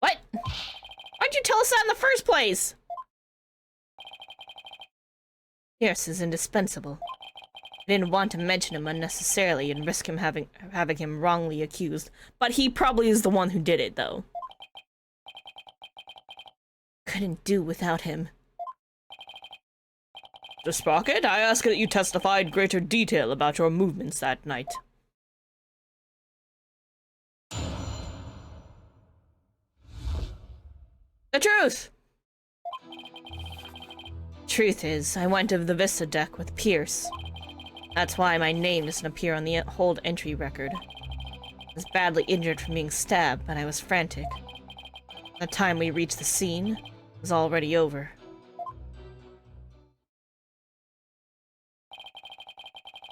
What? Why'd you tell us that in the first place? Pierce is indispensable. I didn't want to mention him unnecessarily and risk him having him wrongly accused, but he probably is the one who did it, though. Couldn't do without him. Mr. Sprocket, I ask that you testify in greater detail about your movements that night. The truth! Truth is, I went to the Vista deck with Pierce. That's why my name doesn't appear on the hold entry record. I was badly injured from being stabbed, but I was frantic. By the time we reached the scene, it was already over.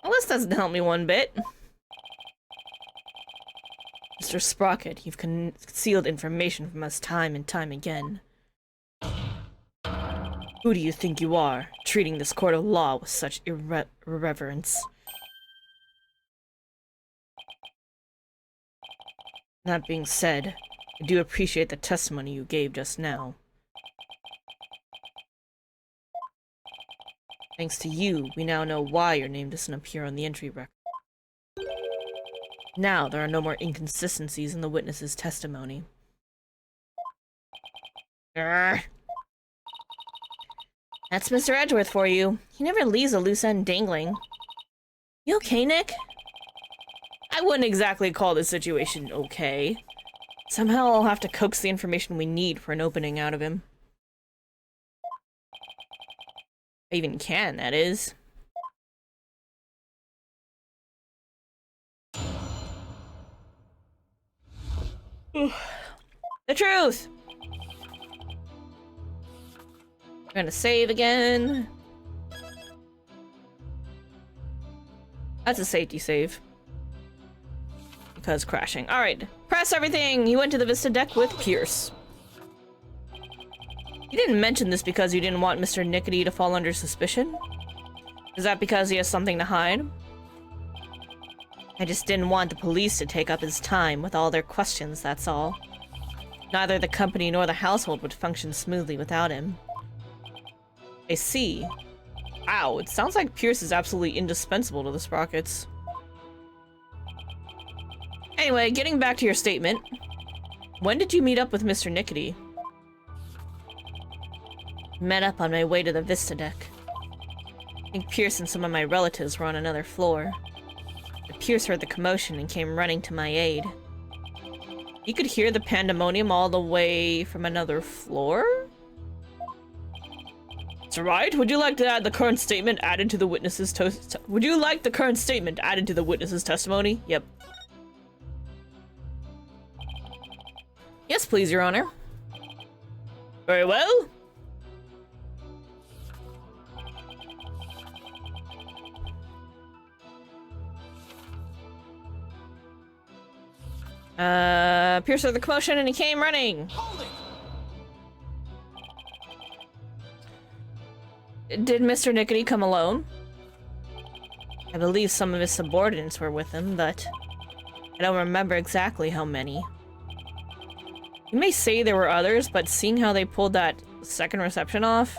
Well, this doesn't help me one bit. Mr. Sprocket, you've concealed information from us time and time again. Who do you think you are, treating this court of law with such irreverence? That being said, I do appreciate the testimony you gave just now. Thanks to you, we now know why your name doesn't appear on the entry record. Now, there are no more inconsistencies in the witness's testimony. That's Mr. Edgeworth for you. He never leaves a loose end dangling. You okay, Nick? I wouldn't exactly call this situation okay. Somehow I'll have to coax the information we need for an opening out of him. I even can, that is. The truth! I'm gonna save again. That's a safety save. Because crashing. Alright, Press everything! You went to the Vista deck with Pierce. you didn't mention this because you didn't want Mr. Nickety to fall under suspicion? Is that because he has something to hide? I just didn't want the police to take up his time with all their questions, that's all. Neither the company nor the household would function smoothly without him. I see. Wow, it sounds like Pierce is absolutely indispensable to the Sprockets. Anyway, getting back to your statement. When did you meet up with Mr. Nickety? Met up on my way to the Vista deck. I think Pierce and some of my relatives were on another floor. But Pierce heard the commotion and came running to my aid. You could hear the pandemonium all the way from another floor? That's right. Would you like to add the current statement added to the witness's Would you like the current statement added to the witness's testimony? Yep. Yes, please, Your Honor. Very well. Pierce heard the commotion and he came running. Holding! Did Mr. Nickety come alone? I believe some of his subordinates were with him, but I don't remember exactly how many. You may say there were others, but seeing how they pulled that second reception off,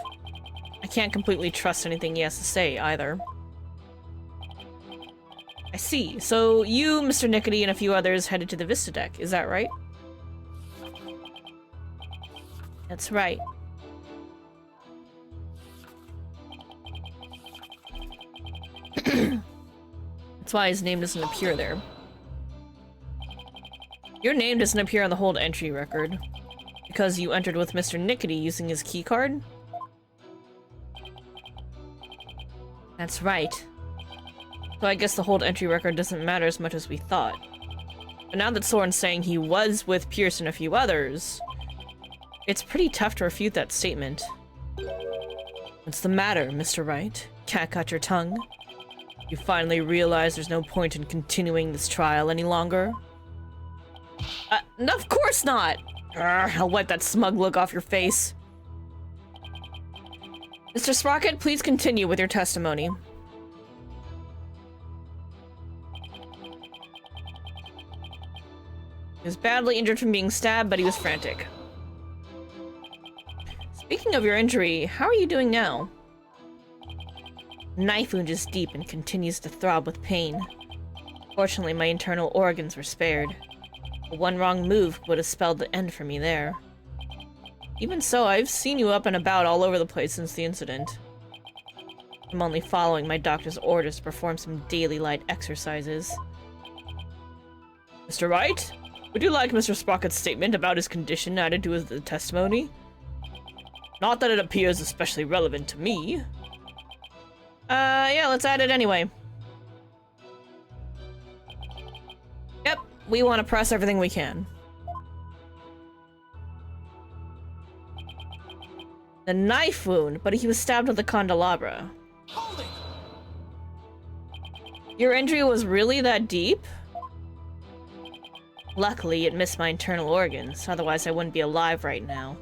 I can't completely trust anything he has to say, either. I see. So you, Mr. Nickety, and a few others headed to the Vista deck, is that right? That's right. That's why his name doesn't appear there. Your name doesn't appear on the hold entry record. Because you entered with Mr. Nickety using his keycard? That's right. So I guess the hold entry record doesn't matter as much as we thought. But now that Soren's saying he was with Pierce and a few others, it's pretty tough to refute that statement. What's the matter, Mr. Wright? Cat got your tongue? You finally realize there's no point in continuing this trial any longer? Of course not! I'll wipe that smug look off your face. Mr. Sprocket, please continue with your testimony. He was badly injured from being stabbed, but he was frantic. Speaking of your injury, how are you doing now? The knife wound is deep and continues to throb with pain. Fortunately, my internal organs were spared. But one wrong move would have spelled the end for me there. Even so, I've seen you up and about all over the place since the incident. I'm only following my doctor's orders to perform some daily light exercises. Mr. Wright? Would you like Mr. Sprocket's statement about his condition added to his testimony? Not that it appears especially relevant to me. Yeah, let's add it anyway. Yep, we want to press everything we can. The knife wound, but he was stabbed with a candelabra. Holding! Your injury was really that deep? Luckily, it missed my internal organs, otherwise I wouldn't be alive right now.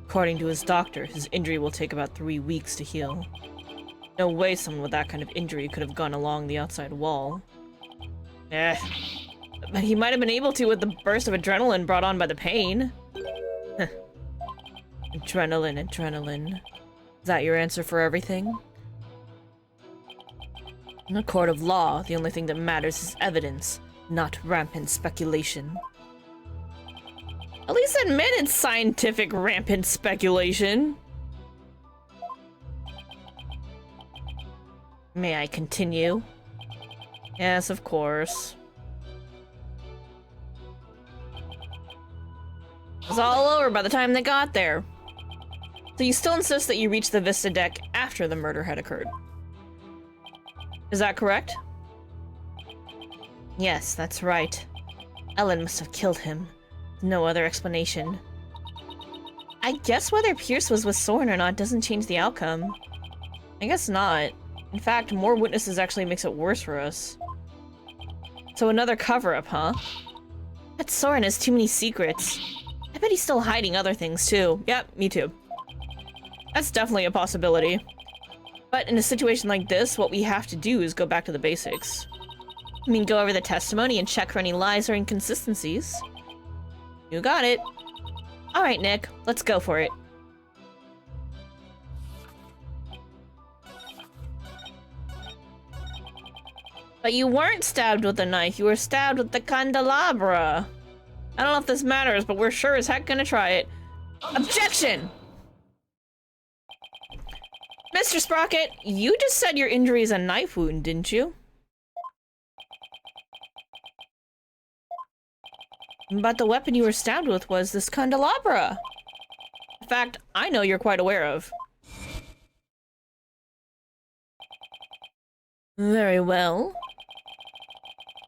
According to his doctor, his injury will take about 3 weeks to heal. No way someone with that kind of injury could have gone along the outside wall. But he might have been able to with the burst of adrenaline brought on by the pain. Adrenaline, adrenaline. Is that your answer for everything? In a court of law, the only thing that matters is evidence, not rampant speculation. At least admit it's scientific rampant speculation. May I continue? Yes, of course. It was all over by the time they got there. So you still insist that you reached the Vista deck after the murder had occurred. Is that correct? Yes, that's right. Ellen must have killed him. No other explanation. I guess whether Pierce was with Soren or not doesn't change the outcome. I guess not. In fact, more witnesses actually makes it worse for us. So another cover-up, huh? But Soren has too many secrets. I bet he's still hiding other things, too. Yep, me too. That's definitely a possibility. But in a situation like this, what we have to do is go back to the basics. I mean, go over the testimony and check for any lies or inconsistencies. You got it. Alright, Nick, let's go for it. But you weren't stabbed with a knife, you were stabbed with the candelabra. I don't know if this matters, but we're sure as heck gonna try it. Objection! Mr. Sprocket, you just said your injury is a knife wound, didn't you? But the weapon you were stabbed with was this candelabra. In fact, I know you're quite aware of. Very well.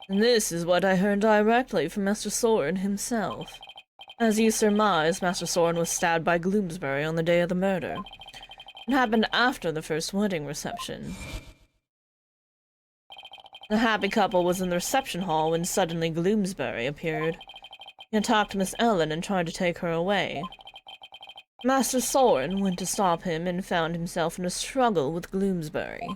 This is what I heard directly from Master Soren himself. As you surmise, Master Soren was stabbed by Gloomsbury on the day of the murder. It happened after the first wedding reception. The happy couple was in the reception hall when suddenly Gloomsbury appeared. He attacked Miss Ellen and tried to take her away. Master Soren went to stop him and found himself in a struggle with Gloomsbury.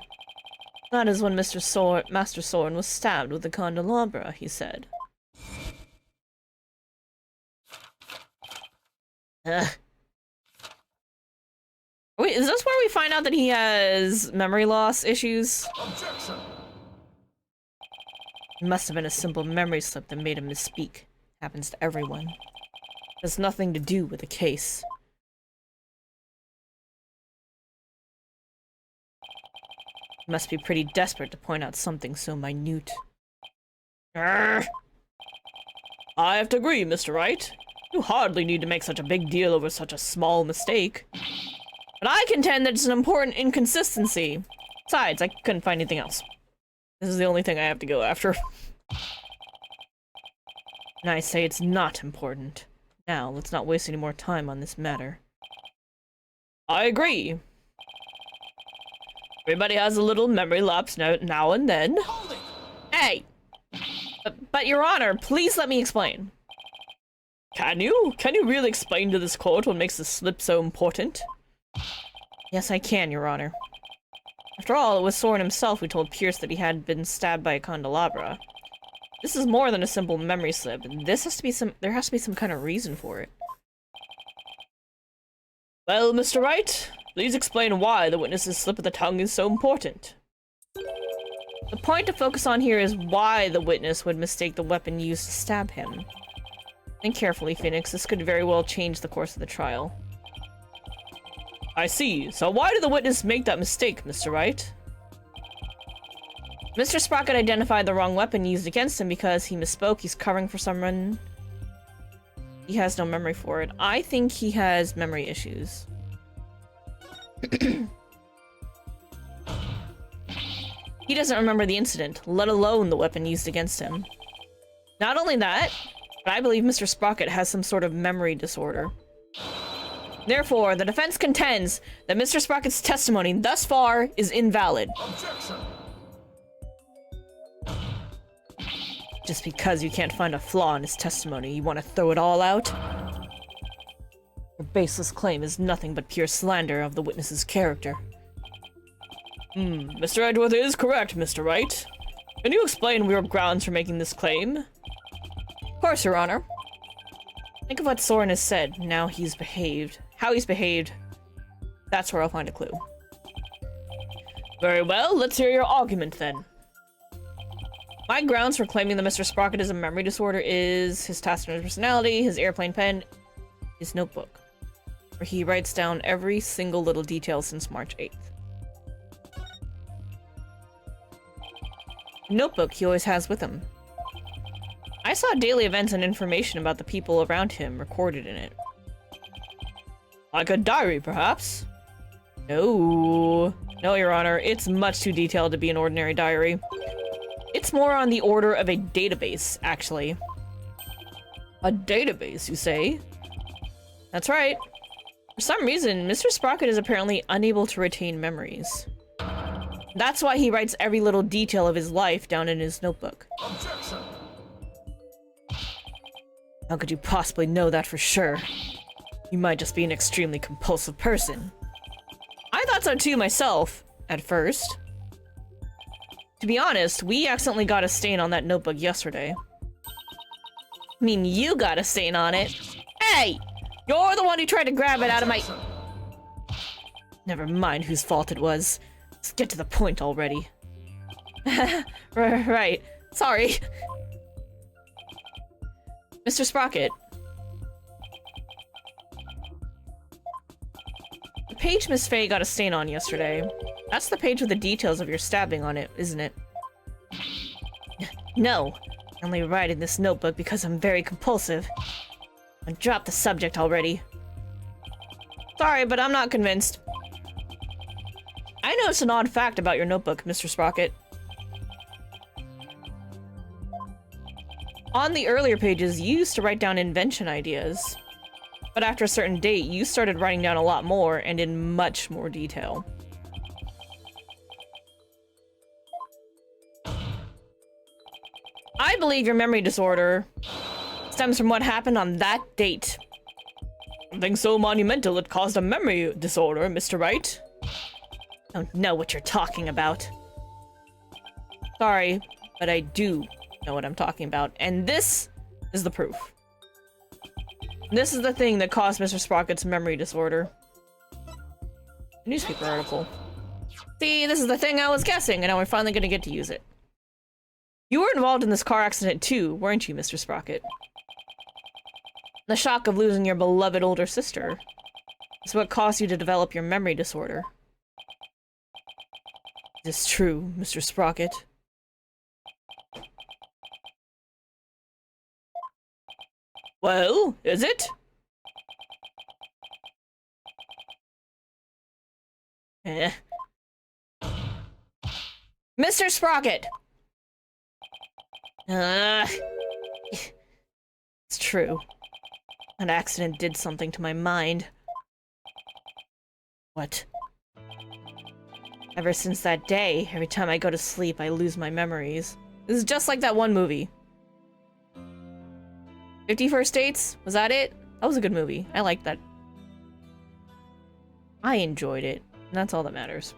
That is when Master Soren was stabbed with the candelabra, he said. Ugh. Wait, is this where we find out that he has memory loss issues? Objection. It must have been a simple memory slip that made him misspeak. Happens to everyone. Has nothing to do with the case. He must be pretty desperate to point out something so minute. Urgh. I have to agree, Mr. Wright. You hardly need to make such a big deal over such a small mistake. But I contend that it's an important inconsistency. Besides, I couldn't find anything else. This is the only thing I have to go after. And I say it's not important. Now, let's not waste any more time on this matter. I agree. Everybody has a little memory lapse now and then. Hey! But Your Honor, please let me explain. Can you? Can you really explain to this court what makes this slip so important? Yes, I can, Your Honor. After all, it was Soren himself who told Pierce that he had been stabbed by a candelabra. This is more than a simple memory slip, and there has to be some kind of reason for it. Well, Mr. Wright, please explain why the witness's slip of the tongue is so important. The point to focus on here is why the witness would mistake the weapon used to stab him. Think carefully, Phoenix. This could very well change the course of the trial. I see. So why did the witness make that mistake, Mr. Wright? Mr. Sprocket identified the wrong weapon used against him because he misspoke. He's covering for someone. He has no memory for it. I think he has memory issues. He doesn't remember the incident, let alone the weapon used against him. Not only that, but I believe Mr. Sprocket has some sort of memory disorder. Therefore, the defense contends that Mr. Sprocket's testimony thus far is invalid. Objection. Just because you can't find a flaw in his testimony, you want to throw it all out? Your baseless claim is nothing but pure slander of the witness's character. Mr. Edgeworth is correct, Mr. Wright. Can you explain your grounds for making this claim? course, Your Honor. Think of what Soren has said, now he's behaved. How he's behaved. That's where I'll find a clue. Very well, let's hear your argument then. My grounds for claiming that Mr. Sprocket has a memory disorder is his taciturn personality, his airplane pen, his notebook, where he writes down every single little detail since March 8th. The notebook he always has with him. I saw daily events and information about the people around him recorded in it. Like a diary, perhaps? No. No, Your Honor, it's much too detailed to be an ordinary diary. It's more on the order of a database, actually. A database, you say? That's right. For some reason, Mr. Sprocket is apparently unable to retain memories. That's why he writes every little detail of his life down in his notebook. Objection! How could you possibly know that for sure? You might just be an extremely compulsive person. I thought so too myself, at first. To be honest, we accidentally got a stain on that notebook yesterday. I mean, you got a stain on it. Hey! You're the one who tried to grab it out of my— Never mind whose fault it was. Let's get to the point already. Right. Sorry. Mr. Sprocket. The page Miss Faye got a stain on yesterday. That's the page with the details of your stabbing on it, isn't it? No. I only write in this notebook because I'm very compulsive. Drop the subject already. Sorry, but I'm not convinced. I noticed an odd fact about your notebook, Mr. Sprocket. On the earlier pages, you used to write down invention ideas. But after a certain date, you started writing down a lot more and in much more detail. I believe your memory disorder stems from what happened on that date. Something so monumental it caused a memory disorder, Mr. Wright. I don't know what you're talking about. Sorry, but I do know what I'm talking about, and this is the proof. This is the thing that caused Mr. Sprocket's memory disorder. A newspaper article. See, this is the thing I was guessing, and now we're finally gonna get to use it. You were involved in this car accident too, weren't you, Mr. Sprocket? The shock of losing your beloved older sister is what caused you to develop your memory disorder. It is true, Mr. Sprocket. Well, is it? Mr. Sprocket! It's true. That accident did something to my mind. What? Ever since that day, every time I go to sleep, I lose my memories. This is just like that one movie. 50 First Dates? Was that it? That was a good movie. I liked that. I enjoyed it. And that's all that matters.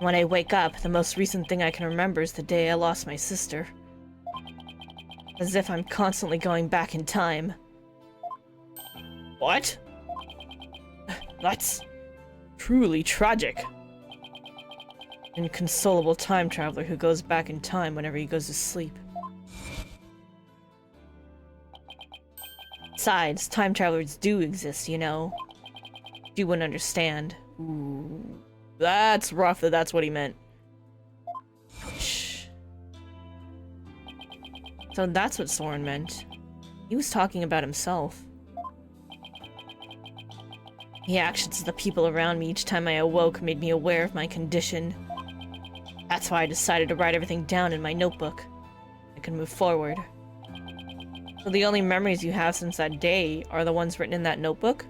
When I wake up, the most recent thing I can remember is the day I lost my sister. As if I'm constantly going back in time. What? That's truly tragic. Inconsolable time traveler who goes back in time whenever he goes to sleep. Besides, time travelers do exist, you know. You wouldn't understand. Ooh, that's rough that that's what he meant. Shh. So that's what Soren meant. He was talking about himself. The actions of the people around me each time I awoke made me aware of my condition. That's why I decided to write everything down in my notebook. I could move forward. So the only memories you have since that day are the ones written in that notebook?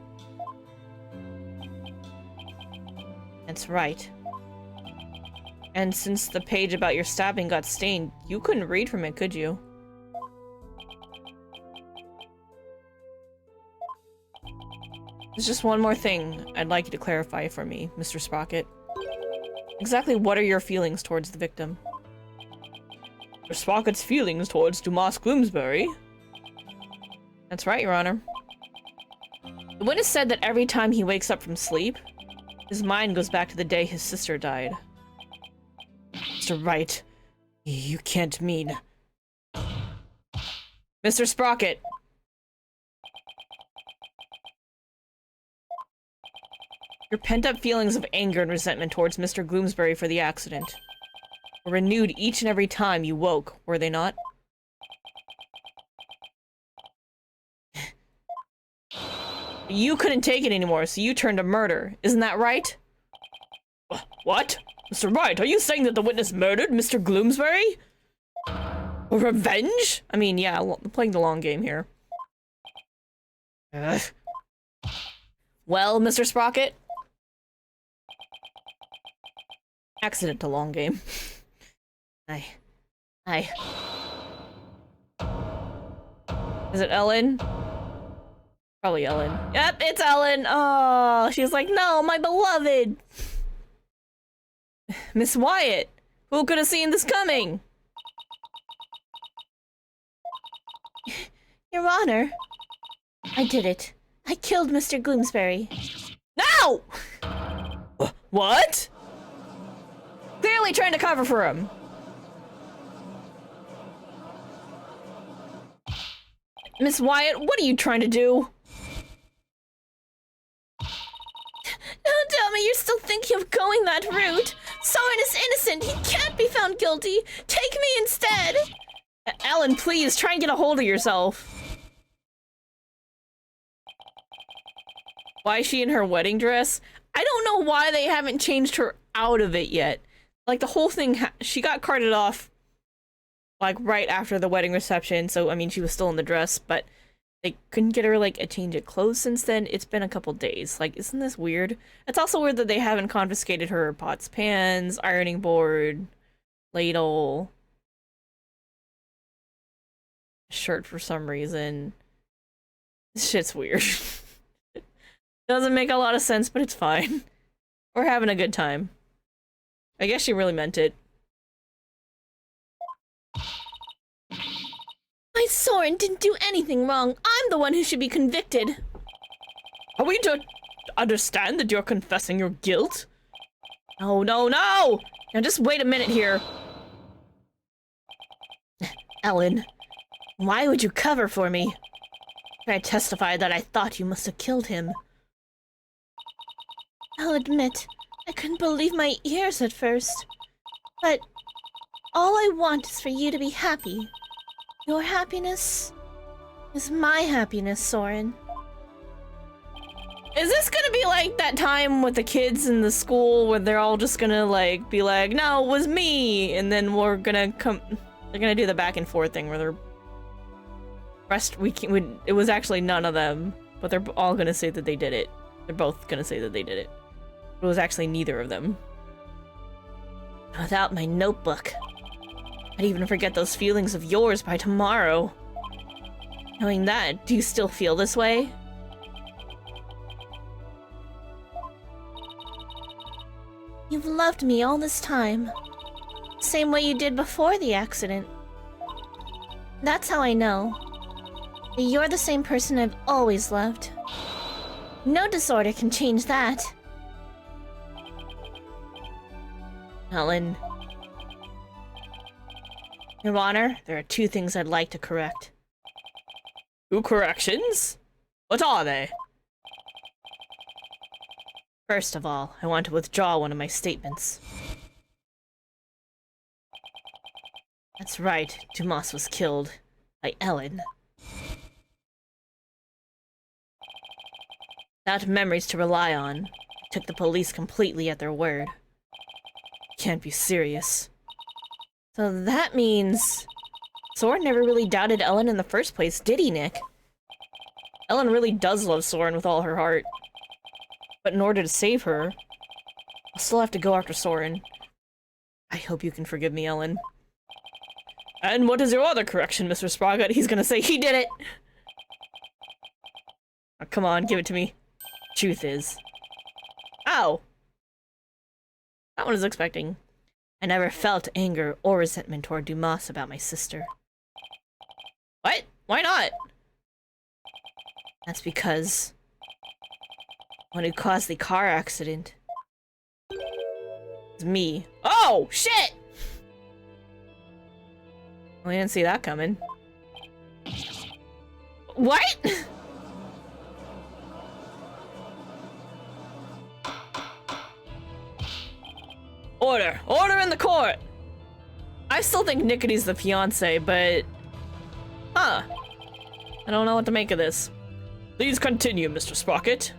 That's right. And since the page about your stabbing got stained, you couldn't read from it, could you? There's just one more thing I'd like you to clarify for me, Mr. Sprocket. Exactly what are your feelings towards the victim? Sprocket's feelings towards Dumas Gloomsbury. That's right, Your Honor. The witness said that every time he wakes up from sleep, his mind goes back to the day his sister died. Mr. Wright, you can't mean... Mr. Sprocket! Your pent-up feelings of anger and resentment towards Mr. Gloomsbury for the accident were renewed each and every time you woke, were they not? You couldn't take it anymore, so you turned to murder. Isn't that right? What? Mr. Wright, are you saying that the witness murdered Mr. Gloomsbury? Revenge? I mean, yeah, playing the long game here. Well, Mr. Sprocket? Accidental long game. Aye. Is it Ellen? Probably Ellen. Yep, it's Ellen! Oh, she's like, no, my beloved! Miss Wyatt! Who could have seen this coming? Your Honor, I did it. I killed Mr. Gloomsbury. No! What? Clearly trying to cover for him. Miss Wyatt, what are you trying to do? Don't tell me you're still thinking of going that route. Soren is innocent. He can't be found guilty. Take me instead. Ellen, please, try and get a hold of yourself. Why is she in her wedding dress? I don't know why they haven't changed her out of it yet. Like, the whole thing, she got carted off, like, right after the wedding reception, so, I mean, she was still in the dress, but they couldn't get her, like, a change of clothes since then. It's been a couple days. Like, isn't this weird? It's also weird that they haven't confiscated her pots, pans, ironing board, ladle, shirt for some reason. This shit's weird. Doesn't make a lot of sense, but it's fine. We're having a good time. I guess she really meant it. My Soren didn't do anything wrong. I'm the one who should be convicted. Are we to understand that you're confessing your guilt? No, no, no! Now just wait a minute here. Ellen, why would you cover for me? I testified that I thought you must have killed him. I'll admit, I couldn't believe my ears at first. But all I want is for you to be happy. Your happiness is my happiness, Soren. Is this gonna be like that time with the kids in the school where they're all just gonna, like, be like, no, it was me, and then we're gonna they're gonna do the back and forth thing where they're it was actually none of them, but they're all gonna say that they did it. They're both gonna say that they did it. It was actually neither of them. Without my notebook, I'd even forget those feelings of yours by tomorrow. knowing that, do you still feel this way? You've loved me all this time. Same way you did before the accident. That's how I know. You're the same person I've always loved. No disorder can change that. Ellen. Your Honor, there are two things I'd like to correct. Two corrections? What are they? First of all, I want to withdraw one of my statements. That's right, Dumas was killed by Ellen. Without memories to rely on, I took the police completely at their word. Can't be serious. So that means Soren never really doubted Ellen in the first place, did he, Nick? Ellen really does love Soren with all her heart. But in order to save her, I'll still have to go after Soren. I hope you can forgive me, Ellen. And what is your other correction, Mr. Sprocket? He's gonna say he did it! Oh, come on, give it to me. Truth is... Ow! Not what I was expecting. I never felt anger or resentment toward Dumas about my sister. What? Why not? That's because one who caused the car accident was me. Oh, shit! We didn't see that coming. What? Order! Order in the court! I still think Nickety's the fiance, but... Huh. I don't know what to make of this. Please continue, Mr. Sprocket.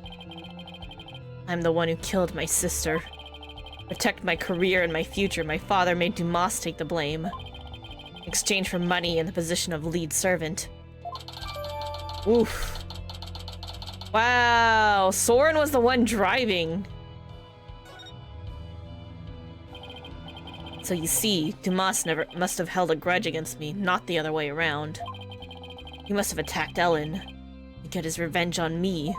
I'm the one who killed my sister. To protect my career and my future, my father made Dumas take the blame. In exchange for money and the position of lead servant. Oof. Wow, Soren was the one driving. So you see, Dumas must have held a grudge against me, not the other way around. He must have attacked Ellen to get his revenge on me.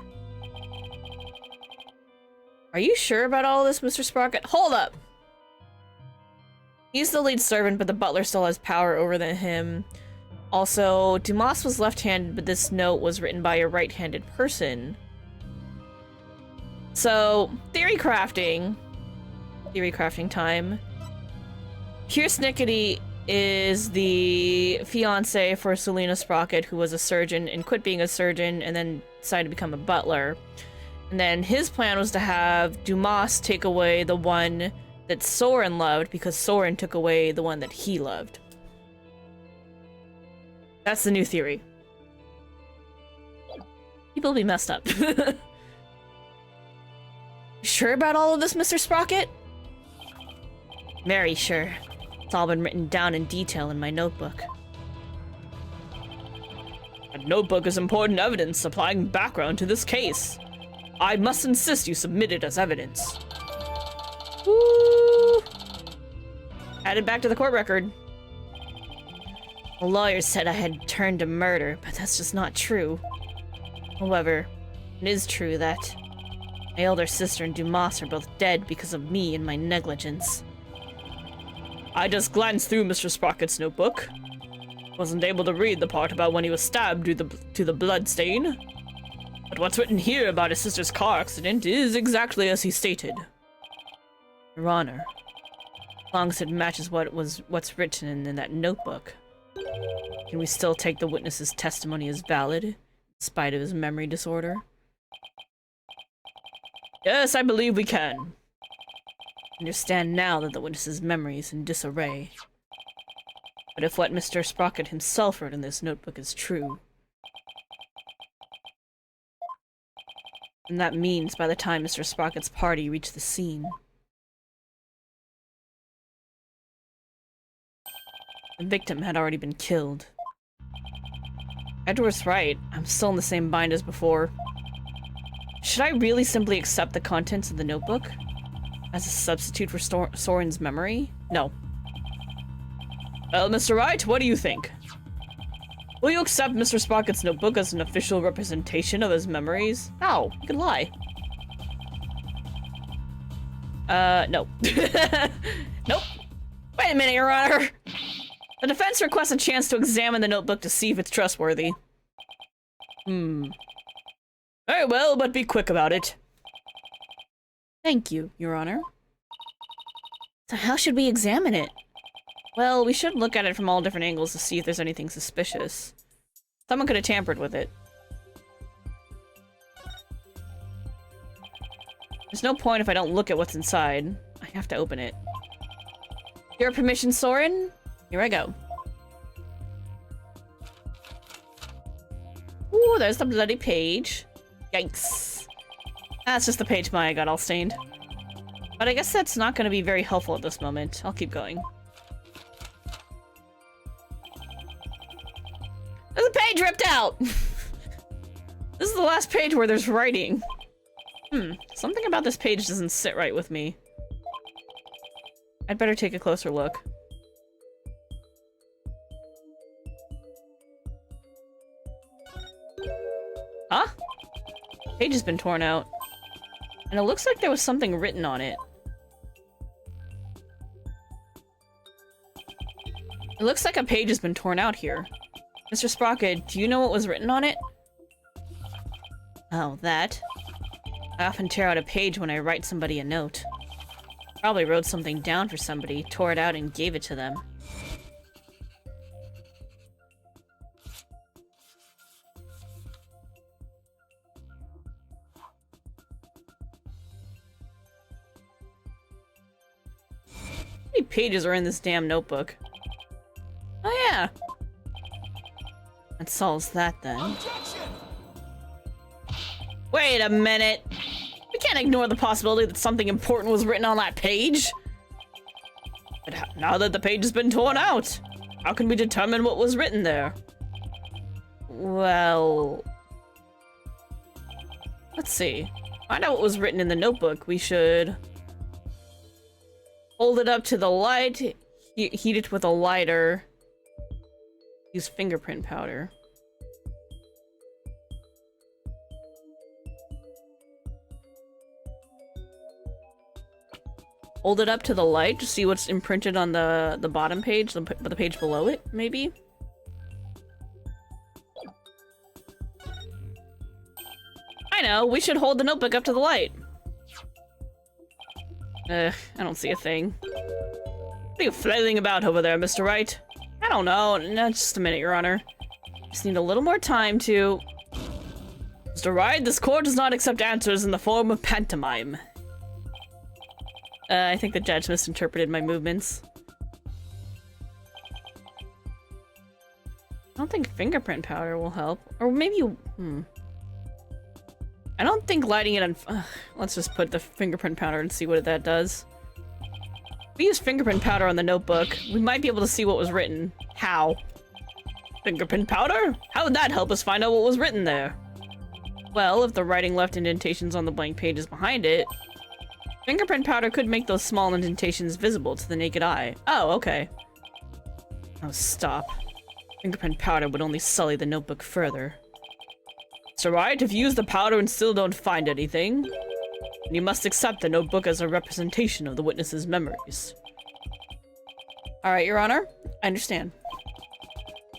Are you sure about all this, Mr. Sprocket? Hold up! He's the lead servant, but the butler still has power over him. Also, Dumas was left-handed, but this note was written by a right-handed person. So, theory crafting. Theory crafting time. Pierce Nickety is the fiance for Selena Sprocket, who was a surgeon and quit being a surgeon and then decided to become a butler. And then his plan was to have Dumas take away the one that Soren loved because Soren took away the one that he loved. That's the new theory. People be messed up. Sure about all of this, Mr. Sprocket? Very sure. It's all been written down in detail in my notebook. A notebook is important evidence supplying background to this case. I must insist you submit it as evidence. Woo! Added back to the court record. The lawyer said I had turned to murder, but that's just not true. However, it is true that my elder sister and Dumas are both dead because of me and my negligence. I just glanced through Mr. Sprocket's notebook. Wasn't able to read the part about when he was stabbed due to the blood stain. But what's written here about his sister's car accident is exactly as he stated. Your Honor, as long as it matches what's written in that notebook, can we still take the witness's testimony as valid, in spite of his memory disorder? Yes, I believe we can. Understand now that the witness's memory is in disarray. But if what Mr. Sprocket himself wrote in this notebook is true, then that means by the time Mr. Sprocket's party reached the scene, the victim had already been killed. Edward's right. I'm still in the same bind as before. Should I really simply accept the contents of the notebook as a substitute for Soren's memory? No. Well, Mr. Wright, what do you think? Will you accept Mr. Sprocket's notebook as an official representation of his memories? No, you can lie. No. Nope. Wait a minute, Your Honor. The defense requests a chance to examine the notebook to see if it's trustworthy. Very well, but be quick about it. Thank you, Your Honor. So how should we examine it? Well, we should look at it from all different angles to see if there's anything suspicious. Someone could have tampered with it. There's no point if I don't look at what's inside. I have to open it. Your permission, Soren? Here I go. Ooh, there's the bloody page. Yikes. That's just the page Maya got all stained. But I guess that's not going to be very helpful at this moment. I'll keep going. There's a page ripped out! This is the last page where there's writing. Something about this page doesn't sit right with me. I'd better take a closer look. Huh? Page has been torn out. And it looks like there was something written on it. It looks like a page has been torn out here. Mr. Sprocket, do you know what was written on it? Oh, that. I often tear out a page when I write somebody a note. Probably wrote something down for somebody, tore it out, and gave it to them. How many pages are in this damn notebook? Oh yeah! That solves that then. Objection! Wait a minute! We can't ignore the possibility that something important was written on that page! But now that the page has been torn out, how can we determine what was written there? Well... let's see. Find out what was written in the notebook. We should... hold it up to the light, heat it with a lighter, use fingerprint powder. Hold it up to the light to see what's imprinted on the bottom page, the page below it, maybe? I know, we should hold the notebook up to the light. I don't see a thing. What are you flailing about over there, Mr. Wright? I don't know. No, just a minute, Your Honor. Just need a little more time to... Mr. Wright, this court does not accept answers in the form of pantomime. I think the judge misinterpreted my movements. I don't think fingerprint powder will help. Or maybe you... I don't think lighting it on... let's just put the fingerprint powder and see what that does. If we use fingerprint powder on the notebook, we might be able to see what was written. How? Fingerprint powder? How would that help us find out what was written there? Well, if the writing left indentations on the blank pages behind it, fingerprint powder could make those small indentations visible to the naked eye. Oh, okay. Oh, stop. Fingerprint powder would only sully the notebook further. It's alright, if you use the powder and still don't find anything, then you must accept the notebook as a representation of the witness's memories. Alright, Your Honor. I understand.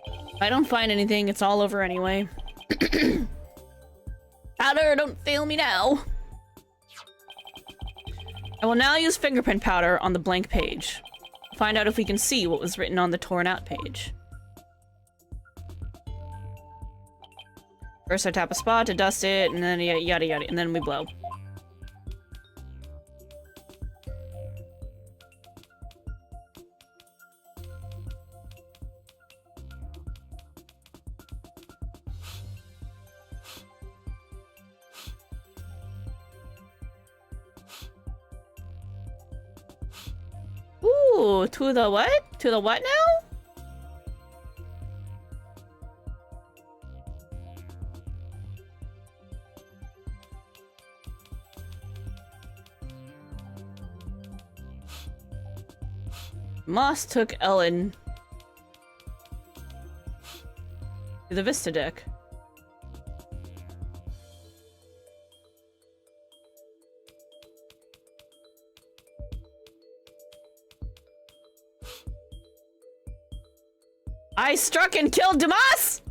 If I don't find anything, it's all over anyway. Powder, don't fail me now! I will now use fingerprint powder on the blank page. Find out if we can see what was written on the torn out page. First I tap a spot to dust it, and then yada yada, and then we blow. Ooh, to the what? To the what now? Moss took Ellen to the Vista deck. I struck and killed Dumas!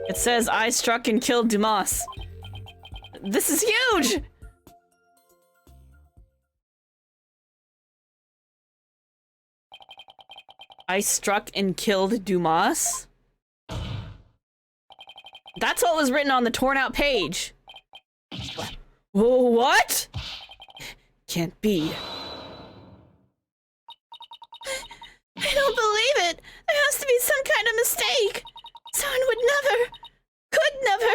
It says, I struck and killed Dumas. This is huge! I struck and killed Dumas? That's what was written on the torn out page. What? Can't be. I don't believe it! There has to be some kind of mistake! Someone would never... could never...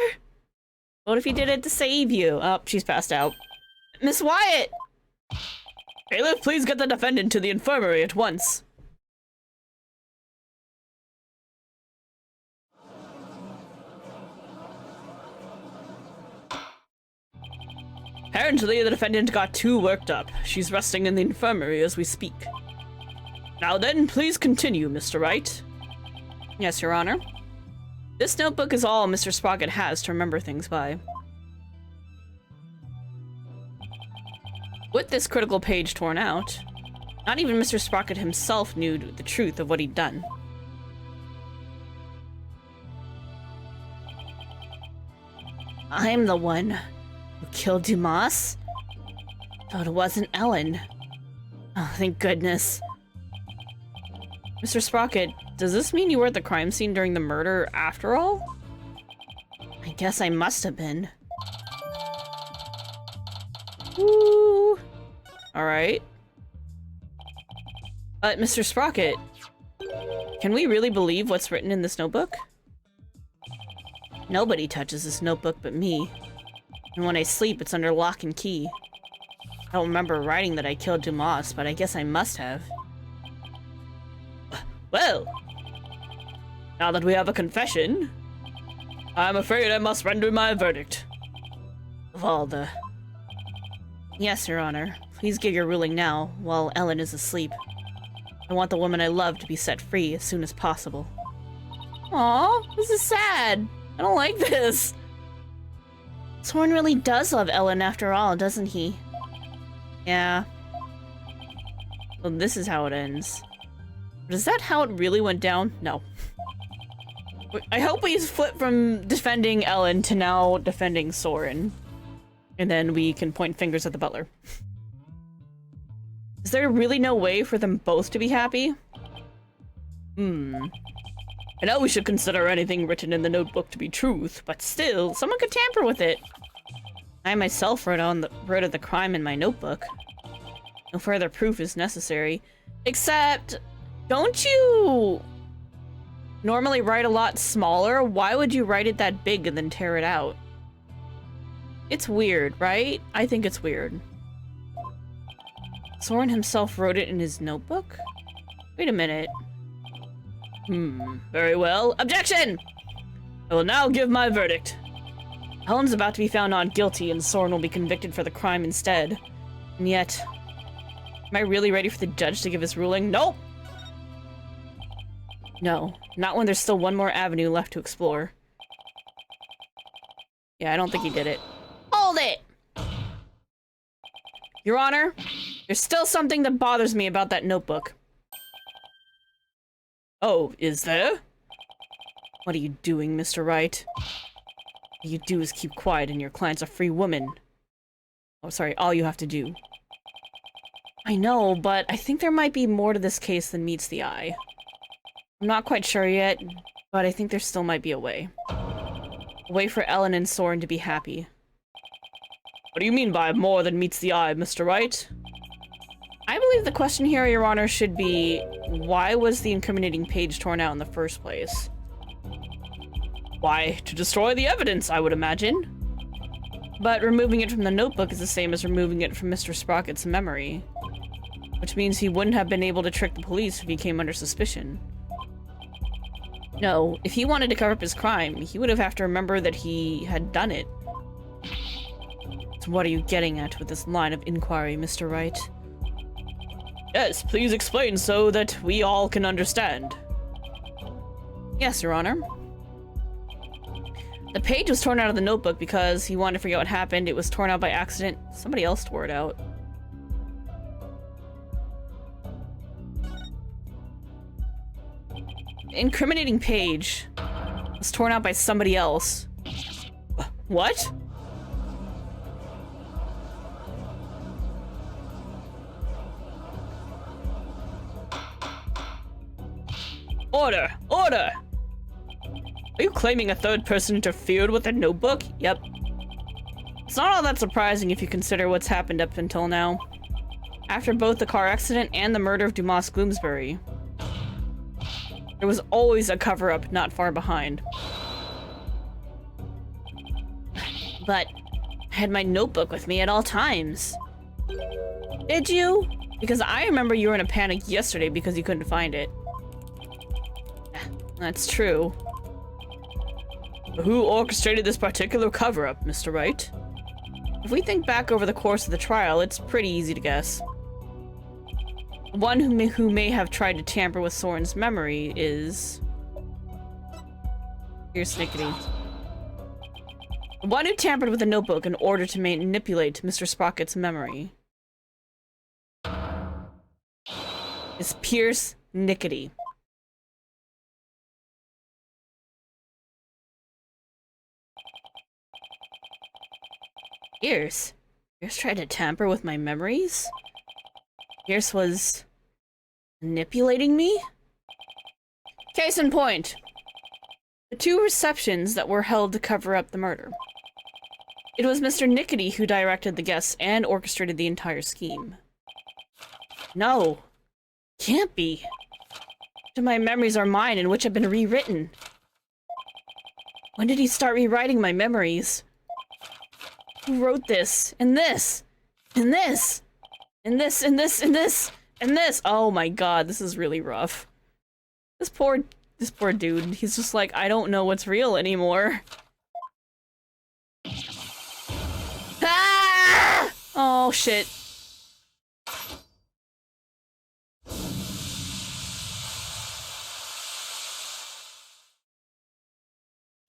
What if he did it to save you? Oh, she's passed out. Miss Wyatt! Bailiff, please get the defendant to the infirmary at once. Apparently, the defendant got too worked up. She's resting in the infirmary as we speak. Now then, please continue, Mr. Wright. Yes, Your Honor. This notebook is all Mr. Sprocket has to remember things by. With this critical page torn out, not even Mr. Sprocket himself knew the truth of what he'd done. I'm the one who killed Dumas? Thought it wasn't Ellen. Oh, thank goodness. Mr. Sprocket, does this mean you were at the crime scene during the murder after all? I guess I must have been. Woo! Alright. But, Mr. Sprocket, can we really believe what's written in this notebook? Nobody touches this notebook but me. And when I sleep, it's under lock and key. I don't remember writing that I killed Dumas, but I guess I must have. Well, now that we have a confession, I'm afraid I must render my verdict. VoD. Yes, Your Honor. Please give your ruling now, while Ellen is asleep. I want the woman I love to be set free as soon as possible. Aw, this is sad. I don't like this. Soren really does love Ellen after all, doesn't he? Yeah. Well, this is how it ends. But is that how it really went down? No. I hope we flip from defending Ellen to now defending Soren. And then we can point fingers at the butler. Is there really no way for them both to be happy? I know we should consider anything written in the notebook to be truth, but still, someone could tamper with it. I myself wrote of the crime in my notebook. No further proof is necessary. Except, don't you normally write a lot smaller? Why would you write it that big and then tear it out? It's weird, right? I think it's weird. Soren himself wrote it in his notebook? Wait a minute. Very well. Objection! I will now give my verdict. Helen's about to be found not guilty, and Soren will be convicted for the crime instead. And yet, am I really ready for the judge to give his ruling? Nope! No, not when there's still one more avenue left to explore. Yeah, I don't think he did it. Hold it! Your Honor, there's still something that bothers me about that notebook. Oh, is there? What are you doing, Mr. Wright? All you do is keep quiet and your client's a free woman. Oh, sorry, all you have to do. I know, but I think there might be more to this case than meets the eye. I'm not quite sure yet, but I think there still might be a way. A way for Ellen and Soren to be happy. What do you mean by more than meets the eye, Mr. Wright? I believe the question here, Your Honor, should be, why was the incriminating page torn out in the first place? Why, to destroy the evidence, I would imagine. But removing it from the notebook is the same as removing it from Mr. Sprocket's memory. Which means he wouldn't have been able to trick the police if he came under suspicion. No, if he wanted to cover up his crime, he would have to remember that he had done it. So what are you getting at with this line of inquiry, Mr. Wright? Yes, please explain so that we all can understand. Yes, Your Honor. The page was torn out of the notebook because he wanted to figure out what happened. It was torn out by accident. Somebody else tore it out. The incriminating page was torn out by somebody else. What? Order! Order! Are you claiming a third person interfered with the notebook? Yep. It's not all that surprising if you consider what's happened up until now. After both the car accident and the murder of Dumas Gloomsbury, there was always a cover-up not far behind. But I had my notebook with me at all times. Did you? Because I remember you were in a panic yesterday because you couldn't find it. That's true. Who orchestrated this particular cover-up, Mr. Wright? If we think back over the course of the trial, it's pretty easy to guess. One who may have tried to tamper with Soren's memory is... Here's Snickety. The one who tampered with the notebook in order to manipulate Mr. Sprocket's memory is Pierce Nickety. Pierce? Pierce tried to tamper with my memories? Pierce was manipulating me? Case in point. The 2 receptions that were held to cover up the murder. It was Mr. Nickety who directed the guests and orchestrated the entire scheme. No. Can't be. My memories are mine and which have been rewritten. When did he start rewriting my memories? Who wrote this? And this? And this? And this, and this, and this, and this! Oh my god, this is really rough. This poor dude, he's just like, I don't know what's real anymore. Ah! Oh shit.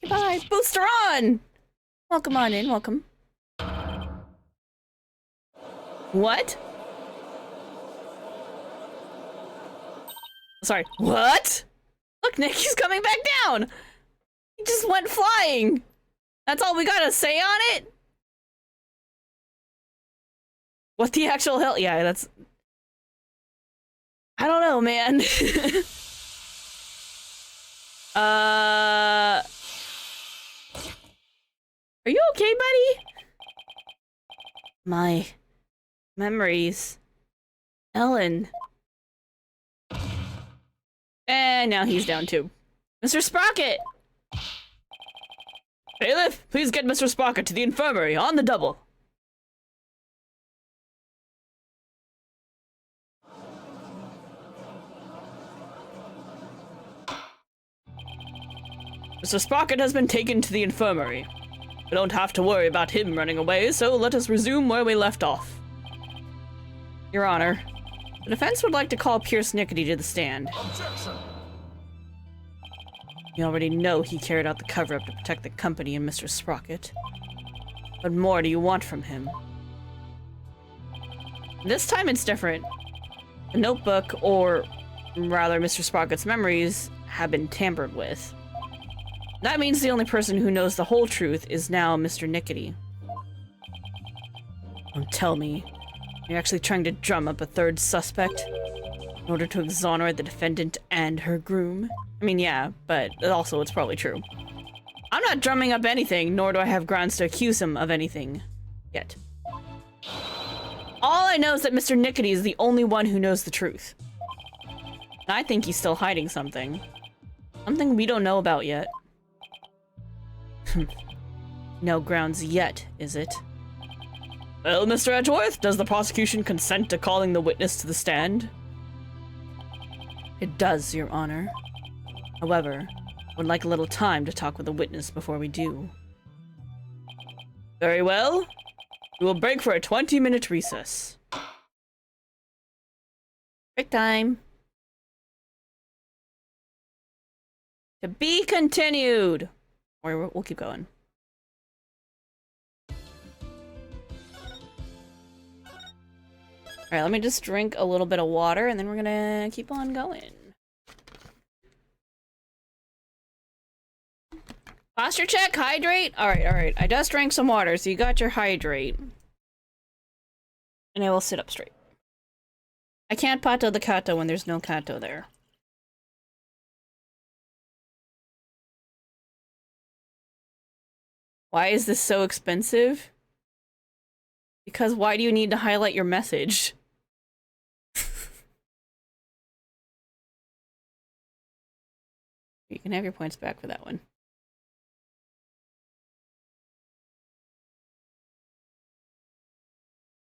Goodbye, booster on! Welcome on in, welcome. What? Sorry, what? Look, Nick, he's coming back down! He just went flying! That's all we gotta say on it? What the actual hell? Yeah, that's... I don't know, man. Are you okay, buddy? My memories. Ellen. And now he's down too. Mr. Sprocket! Bailiff, please get Mr. Sprocket to the infirmary on the double. Mr. Sprocket has been taken to the infirmary. We don't have to worry about him running away, so let us resume where we left off. Your Honor, the defense would like to call Pierce Nickety to the stand. Objection! You already know he carried out the cover-up to protect the company and Mr. Sprocket. What more do you want from him? This time it's different. The notebook, or rather Mr. Sprocket's memories, have been tampered with. That means the only person who knows the whole truth is now Mr. Nickety. Don't tell me. You're actually trying to drum up a third suspect in order to exonerate the defendant and her groom? I mean, yeah, but also it's probably true. I'm not drumming up anything, nor do I have grounds to accuse him of anything. Yet. All I know is that Mr. Nickety is the only one who knows the truth. And I think he's still hiding something. Something we don't know about yet. No grounds yet, is it? Well, Mr. Edgeworth, does the prosecution consent to calling the witness to the stand? It does, Your Honor. However, I would like a little time to talk with the witness before we do. Very well. We will break for a 20-minute recess. Break time. To be continued! Or we'll keep going. Alright, let me just drink a little bit of water and then we're gonna keep on going. Posture check, hydrate. Alright. I just drank some water, so you got your hydrate. And I will sit up straight. I can't pato the kato when there's no kato there. Why is this so expensive? Because why do you need to highlight your message? You can have your points back for that one.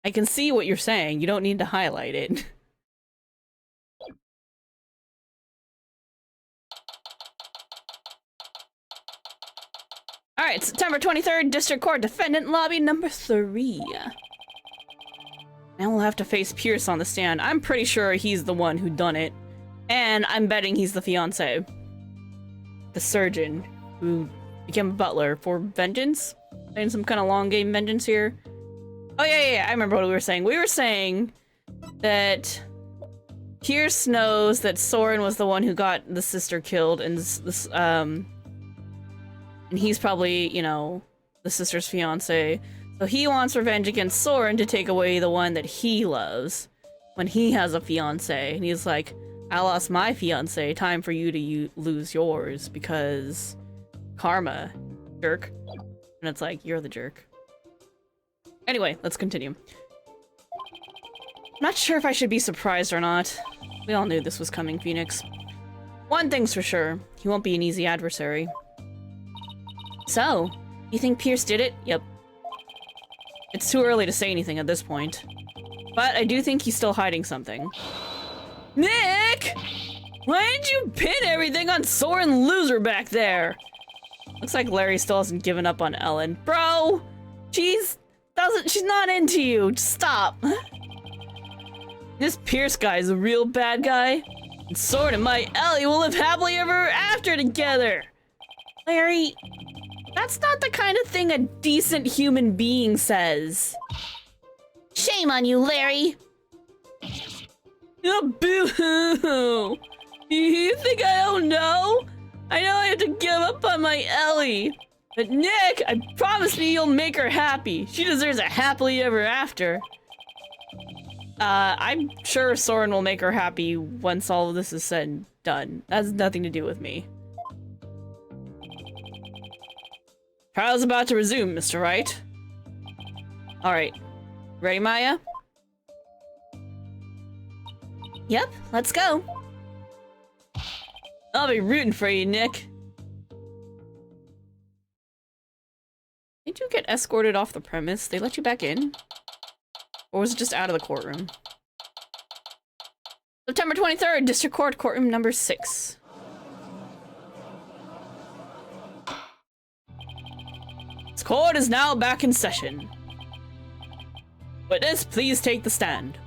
I can see what you're saying. You don't need to highlight it. Alright, September 23rd, District Court, Defendant Lobby number 3. Now we'll have to face Pierce on the stand. I'm pretty sure he's the one who done it. And I'm betting he's the fiancé. The surgeon who became a butler for vengeance? Playing some kind of long game vengeance here. Oh yeah, I remember what we were saying. We were saying that Pierce knows that Soren was the one who got the sister killed, and and he's probably, you know, the sister's fiance. So he wants revenge against Soren to take away the one that he loves when he has a fiance. And he's like, I lost my fiance, time for you to lose yours because karma, jerk. And it's like, you're the jerk. Anyway, let's continue. I'm not sure if I should be surprised or not. We all knew this was coming, Phoenix. One thing's for sure, he won't be an easy adversary. So, you think Pierce did it? Yep. It's too early to say anything at this point. But I do think he's still hiding something. Nick! Why did you pin everything on Soren Loser back there? Looks like Larry still hasn't given up on Ellen. Bro! She's not into you. Just stop. This Pierce guy is a real bad guy. And Soren and my Ellie will live happily ever after together. Larry, that's not the kind of thing a decent human being says. Shame on you, Larry! Oh, boo-hoo! You think I don't know? I know I have to give up on my Ellie. But Nick, I promise me you'll make her happy. She deserves a happily ever after. I'm sure Soren will make her happy once all of this is said and done. That has nothing to do with me. Trial's about to resume, Mr. Wright. Alright. Ready, Maya? Yep, let's go. I'll be rooting for you, Nick. Did you get escorted off the premise? They let you back in? Or was it just out of the courtroom? September 23rd, District Court, courtroom number 6. This court is now back in session. Witness, please take the stand.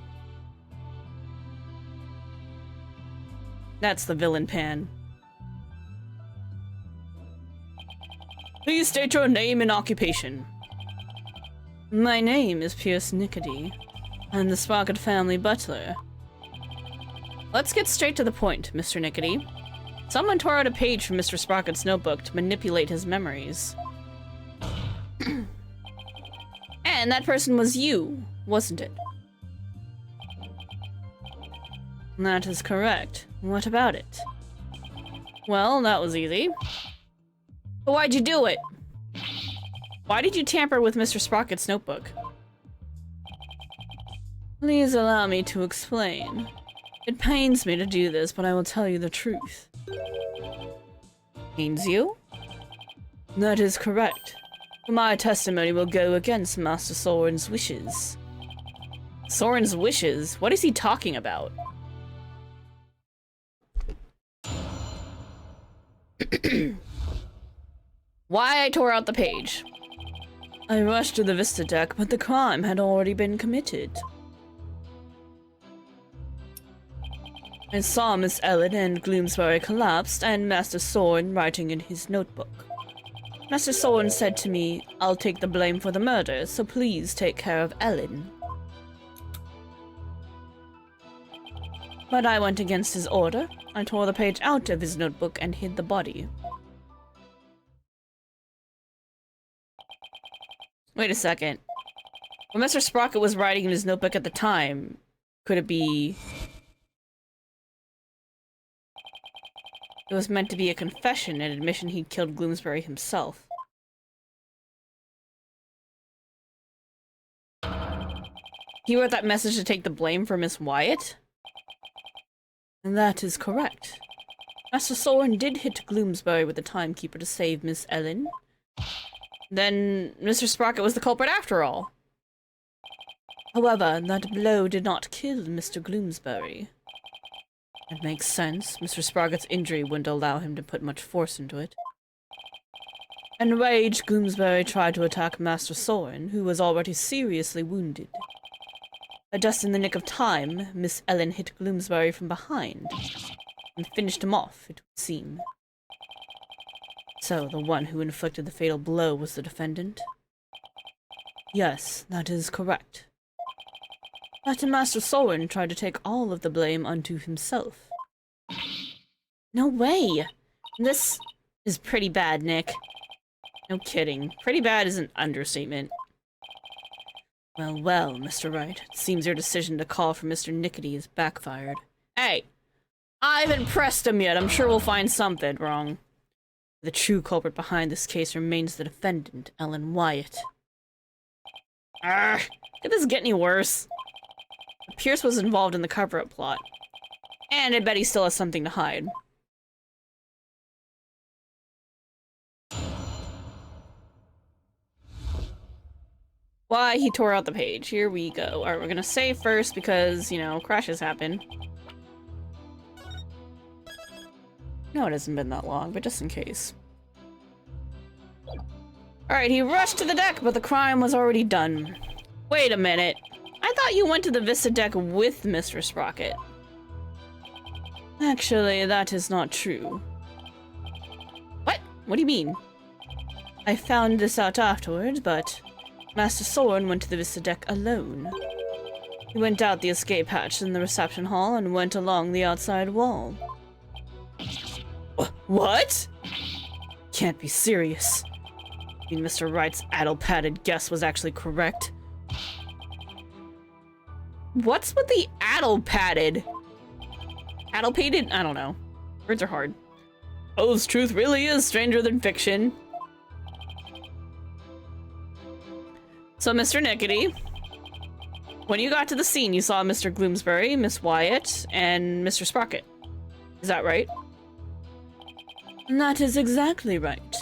That's the villain pan. Please state your name and occupation. My name is Pierce Nickety. I'm the Sprocket family butler. Let's get straight to the point, Mr. Nickety. Someone tore out a page from Mr. Sprocket's notebook to manipulate his memories. And that person was you, wasn't it? That is correct. What about it? Well, that was easy. But why'd you do it? Why did you tamper with Mr. Sprocket's notebook? Please allow me to explain. It pains me to do this, but I will tell you the truth. Pains you? That is correct. My testimony will go against Master Soren's wishes. Soren's wishes? What is he talking about? Why I tore out the page? I rushed to the Vista deck, but the crime had already been committed. I saw Miss Ellen and Gloomsbury collapsed, and Master Soren writing in his notebook. Master Soren said to me, I'll take the blame for the murder, so please take care of Ellen. But I went against his order. I tore the page out of his notebook and hid the body. Wait a second. When Mr. Sprocket was writing in his notebook at the time, could it be... It was meant to be a confession, an admission he'd killed Gloomsbury himself. He wrote that message to take the blame for Miss Wyatt? And that is correct. Master Soren did hit Gloomsbury with the timekeeper to save Miss Ellen. Then Mr. Sprocket was the culprit after all. However, that blow did not kill Mr. Gloomsbury. It makes sense. Mr. Sprocket's injury wouldn't allow him to put much force into it. Enraged, Gloomsbury tried to attack Master Soren, who was already seriously wounded. But just in the nick of time, Miss Ellen hit Gloomsbury from behind and finished him off, it would seem. So, the one who inflicted the fatal blow was the defendant? Yes, that is correct. But Master Soren tried to take all of the blame unto himself. No way! This is pretty bad, Nick. No kidding. Pretty bad is an understatement. Well, well, Mr. Wright. It seems your decision to call for Mr. Nickety has backfired. Hey! I haven't pressed him yet. I'm sure we'll find something wrong. The true culprit behind this case remains the defendant, Ellen Wyatt. Arrgh! Could this get any worse? Pierce was involved in the cover-up plot. And I bet he still has something to hide. Why he tore out the page. Here we go. Alright, we're gonna save first because, you know, crashes happen. No, it hasn't been that long, but just in case. Alright, he rushed to the deck, but the crime was already done. Wait a minute. I thought you went to the Vista deck with Mr. Sprocket. Actually, that is not true. What? What do you mean? I found this out afterwards, but Master Soren went to the Vista deck alone. He went out the escape hatch in the reception hall and went along the outside wall. What? Can't be serious. I mean, Mr. Wright's addle-padded guess was actually correct. What's with the addle-padded? Addle-pated? I don't know. Words are hard. O's truth really is stranger than fiction. So, Mr. Nickety, when you got to the scene, you saw Mr. Gloomsbury, Miss Wyatt, and Mr. Sprocket. Is that right? That is exactly right.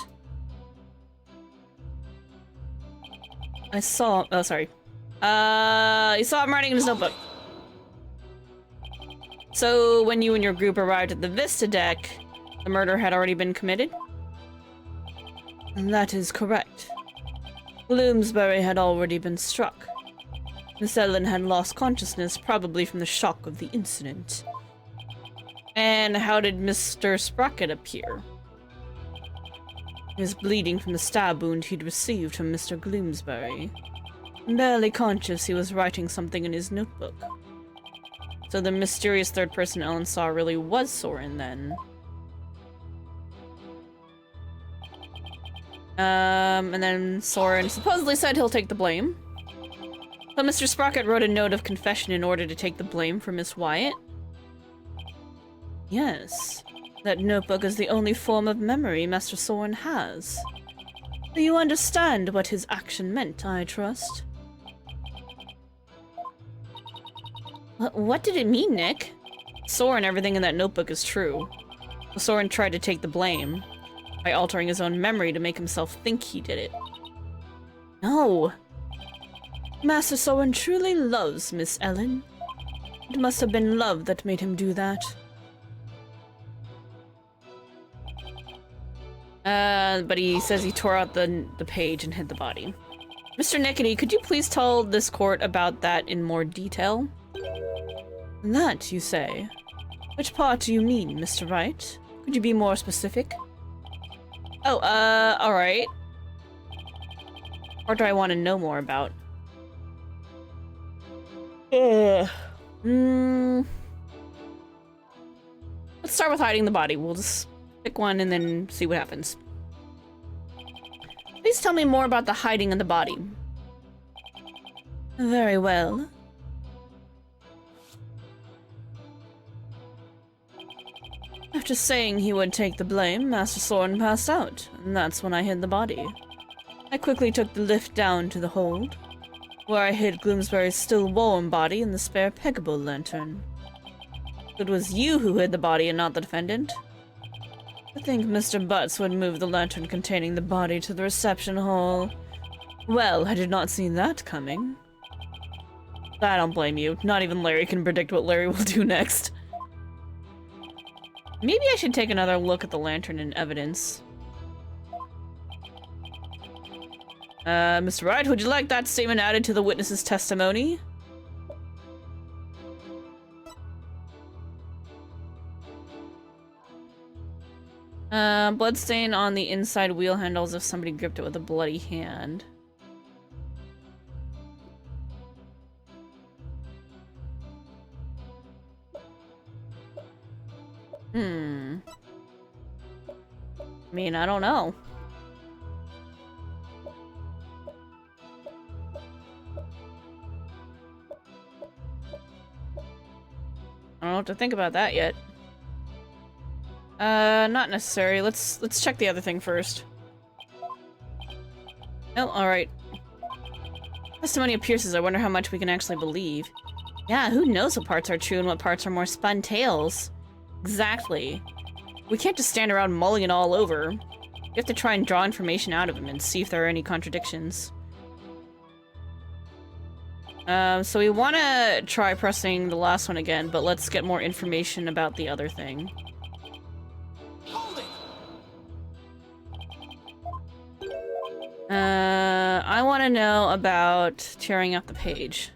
I saw- oh, sorry. You saw him writing in his notebook. So, when you and your group arrived at the Vista deck, the murder had already been committed? That is correct. Bloomsbury had already been struck. Miss Ellen had lost consciousness, probably from the shock of the incident. And how did Mr. Sprocket appear? He was bleeding from the stab wound he'd received from Mr. Gloomsbury. Barely conscious, he was writing something in his notebook. So the mysterious third person Ellen saw really was Soren, then. And then Soren supposedly said he'll take the blame. But Mr. Sprocket wrote a note of confession in order to take the blame for Miss Wyatt? Yes. That notebook is the only form of memory Master Soren has. You understand what his action meant, I trust? What did it mean, Nick? Soren, everything in that notebook is true. Soren tried to take the blame by altering his own memory to make himself think he did it. No! Master Soren truly loves Miss Ellen. It must have been love that made him do that. But he says he tore out the page and hid the body. Mr. Nickety, could you please tell this court about that in more detail? That, you say? Which part do you mean, Mr. Wright? Could you be more specific? Oh, alright. What do I want to know more about? Let's start with hiding the body. We'll just pick one and then see what happens. Please tell me more about the hiding of the body. Very well. After saying he would take the blame, Master Soren passed out, and that's when I hid the body. I quickly took the lift down to the hold, where I hid Gloomsbury's still warm body in the spare peggable lantern. It was you who hid the body and not the defendant. I think Mr. Butts would move the lantern containing the body to the reception hall. Well, I did not see that coming. I don't blame you. Not even Larry can predict what Larry will do next. Maybe I should take another look at the lantern in evidence. Mr. Wright, would you like that statement added to the witness's testimony? Bloodstain on the inside wheel handle as if somebody gripped it with a bloody hand. I mean, I don't know. I don't have to think about that yet. Not necessary. Let's check the other thing first. Oh, alright. Testimony of Pierce's, I wonder how much we can actually believe. Yeah, who knows what parts are true and what parts are more spun tales? Exactly. We can't just stand around mulling it all over. We have to try and draw information out of him and see if there are any contradictions. So we want to try pressing the last one again, but let's get more information about the other thing. Holding. I want to know about tearing up the page.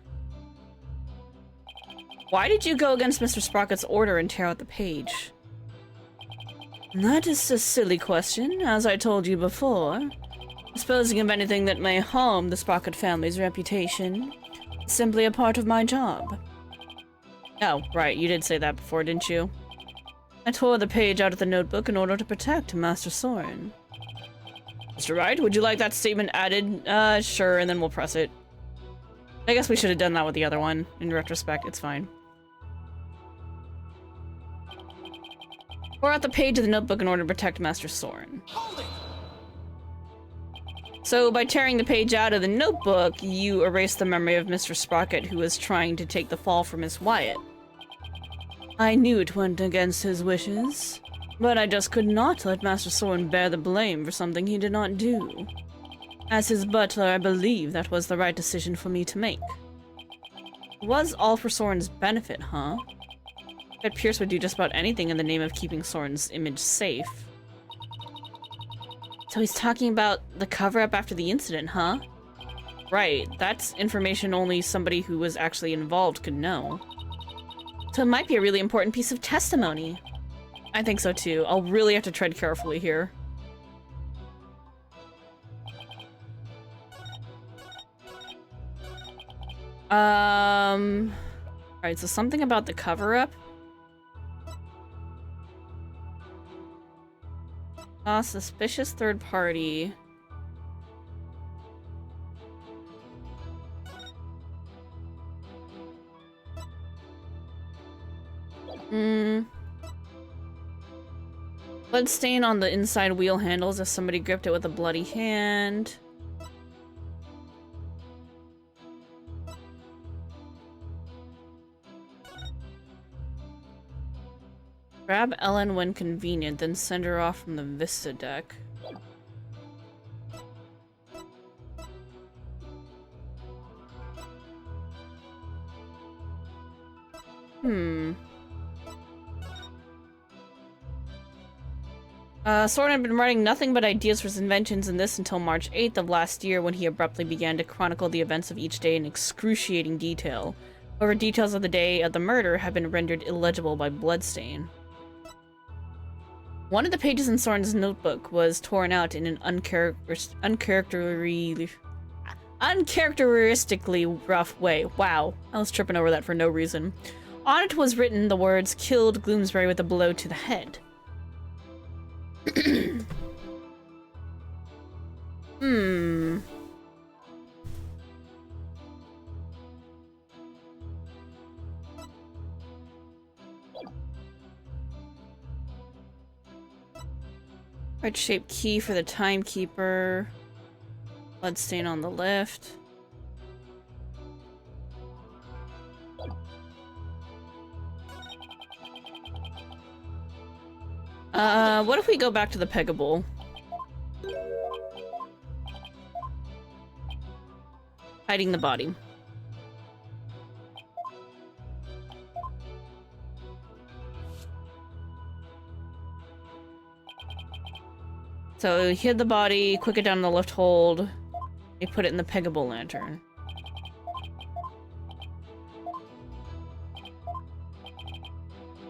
Why did you go against Mr. Sprocket's order and tear out the page? That is a silly question, as I told you before. Disposing of anything that may harm the Sprocket family's reputation is simply a part of my job. Oh, right, you did say that before, didn't you? I tore the page out of the notebook in order to protect Master Soren. Mr. Wright, would you like that statement added? Sure, and then we'll press it. I guess we should have done that with the other one. In retrospect, it's fine. Tore out the page of the notebook in order to protect Master Soren. Holding. So, by tearing the page out of the notebook, you erase the memory of Mr. Sprocket, who was trying to take the fall for Miss Wyatt. I knew it went against his wishes, but I just could not let Master Soren bear the blame for something he did not do. As his butler, I believe that was the right decision for me to make. It was all for Soren's benefit, huh? I bet Pierce would do just about anything in the name of keeping Soren's image safe. So he's talking about the cover-up after the incident, huh? Right, that's information only somebody who was actually involved could know. So it might be a really important piece of testimony. I think so too. I'll really have to tread carefully here. Alright, so something about the cover-up? Suspicious third party. Blood stain on the inside wheel handles as somebody gripped it with a bloody hand. Grab Ellen when convenient, then send her off from the Vista deck. Soren had been writing nothing but ideas for his inventions in this until March 8th of last year, when he abruptly began to chronicle the events of each day in excruciating detail. However, details of the day of the murder have been rendered illegible by bloodstain. One of the pages in Soren's notebook was torn out in an uncharacteristically rough way. Wow, I was tripping over that for no reason. On it was written the words, "Killed Gloomsbury with a blow to the head." Heart-shaped key for the timekeeper. Bloodstain on the left. What if we go back to the Pegable? Hiding the body. So he hid the body, quick it down in the left hold. They put it in the Pegable lantern.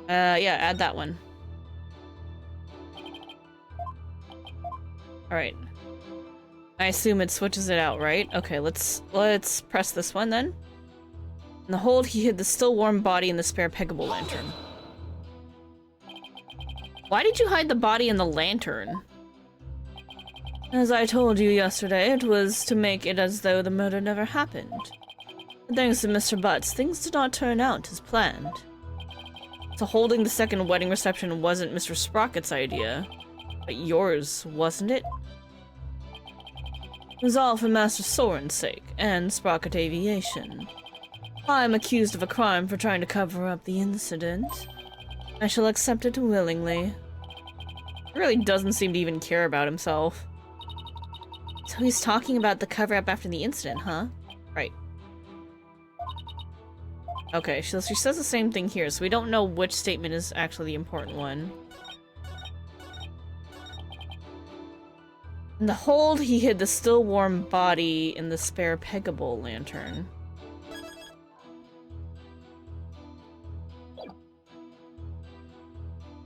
Yeah, add that one. Alright. I assume it switches it out, right? Okay, let's press this one then. In the hold, he hid the still warm body in the spare Pegable lantern. Why did you hide the body in the lantern? As I told you yesterday, it was to make it as though the murder never happened. But thanks to Mr. Butts, things did not turn out as planned. So holding the second wedding reception wasn't Mr. Sprocket's idea, but yours, wasn't it? It was all for Master Soren's sake, and Sprocket Aviation. I am accused of a crime for trying to cover up the incident. I shall accept it willingly. He really doesn't seem to even care about himself. So he's talking about the cover-up after the incident, huh? Right. Okay, so she says the same thing here, so we don't know which statement is actually the important one. In the hold, he hid the still warm body in the spare Pegable lantern.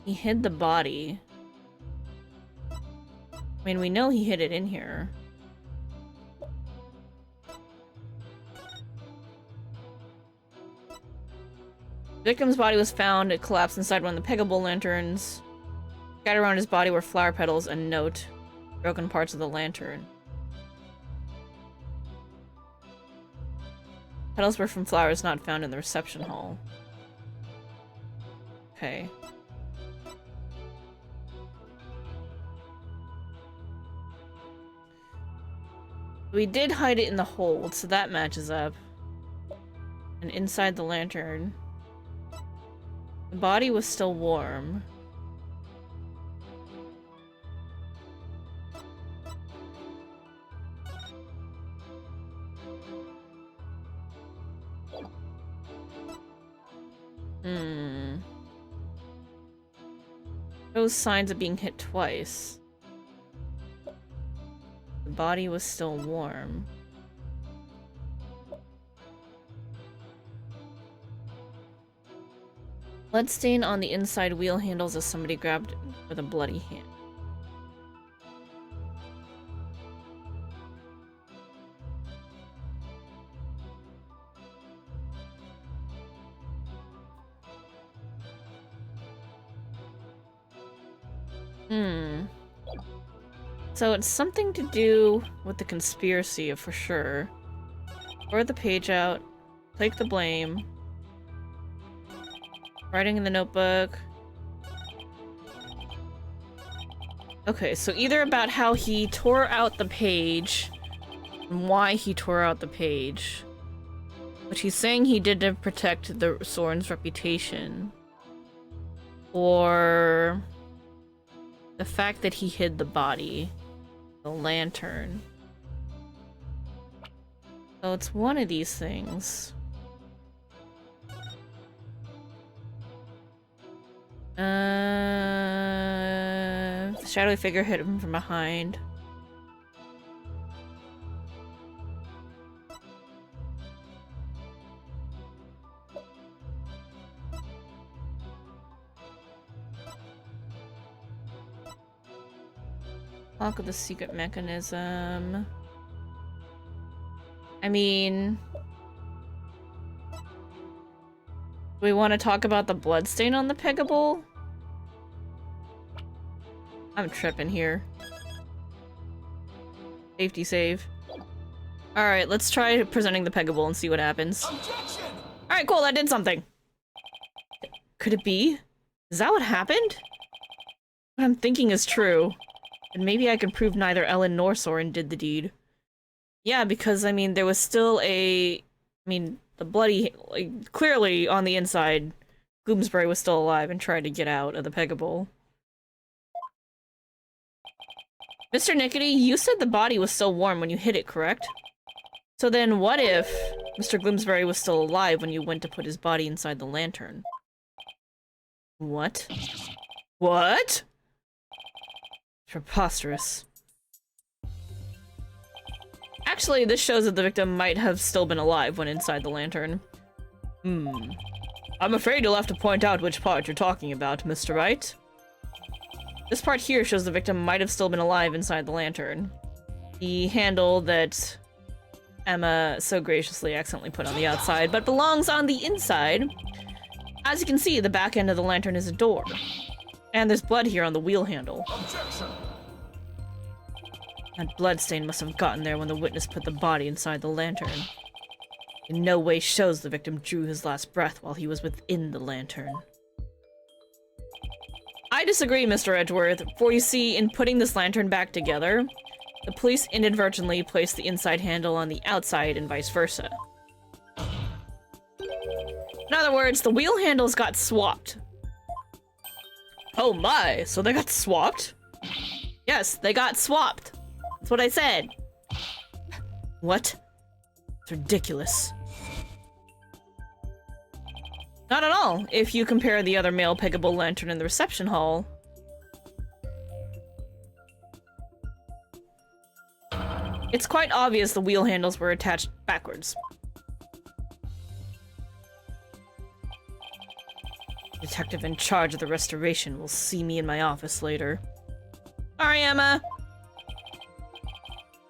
He hid the body. I mean, we know he hid it in here. The victim's body was found. It collapsed inside one of the Pegable lanterns. Scattered around his body were flower petals and note. Broken parts of the lantern. Petals were from flowers not found in the reception hall. Okay. We did hide it in the hold, so that matches up. And inside the lantern, the body was still warm. Those signs of being hit twice. The body was still warm. Bloodstain on the inside wheel handles as somebody grabbed it with a bloody hand. So it's something to do with the conspiracy, for sure. Throw the page out. Take the blame. Writing in the notebook. Okay, so either about how he tore out the page and why he tore out the page. Which he's saying he did to protect the Soren's reputation. Or the fact that he hid the body. The lantern. So it's one of these things. The shadowy figure hit him from behind. Talk of the secret mechanism. I mean, do we want to talk about the bloodstain on the Pegable? I'm tripping here. Safety save. Alright, let's try presenting the Pegable and see what happens. Alright, cool, that did something. Could it be? Is that what happened? What I'm thinking is true. And maybe I can prove neither Ellen nor Soren did the deed. Yeah, because, I mean, there was still the bloody, like, clearly on the inside, Gloomsbury was still alive and tried to get out of the Pegable. Mr. Nickety, you said the body was still warm when you hit it, correct? So then what if Mr. Gloomsbury was still alive when you went to put his body inside the lantern? What? What? Preposterous. Actually, this shows that the victim might have still been alive when inside the lantern. I'm afraid you'll have to point out which part you're talking about, Mr. Wright. This part here shows the victim might have still been alive inside the lantern. The handle that Emma so graciously accidentally put on the outside, but belongs on the inside. As you can see, the back end of the lantern is a door. And there's blood here on the wheel handle. Objection! That bloodstain must have gotten there when the witness put the body inside the lantern. In no way shows the victim drew his last breath while he was within the lantern. I disagree, Mr. Edgeworth, for you see, in putting this lantern back together, the police inadvertently placed the inside handle on the outside and vice versa. In other words, the wheel handles got swapped. Oh my, so they got swapped? Yes, they got swapped. That's what I said. What? It's ridiculous. Not at all, if you compare the other male peggable lantern in the reception hall. It's quite obvious the wheel handles were attached backwards. The detective in charge of the restoration will see me in my office later. Sorry, Emma.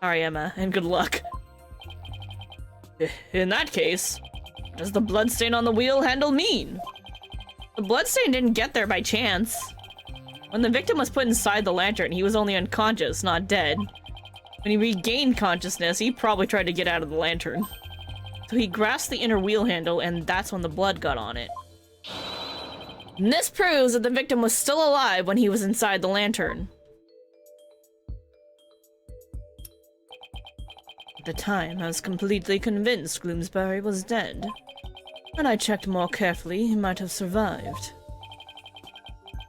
Sorry, Emma, and good luck. In that case, what does the bloodstain on the wheel handle mean? The bloodstain didn't get there by chance. When the victim was put inside the lantern, he was only unconscious, not dead. When he regained consciousness, he probably tried to get out of the lantern. So he grasped the inner wheel handle, and that's when the blood got on it. And this proves that the victim was still alive when he was inside the lantern. At the time, I was completely convinced Gloomsbury was dead. When I checked more carefully, he might have survived.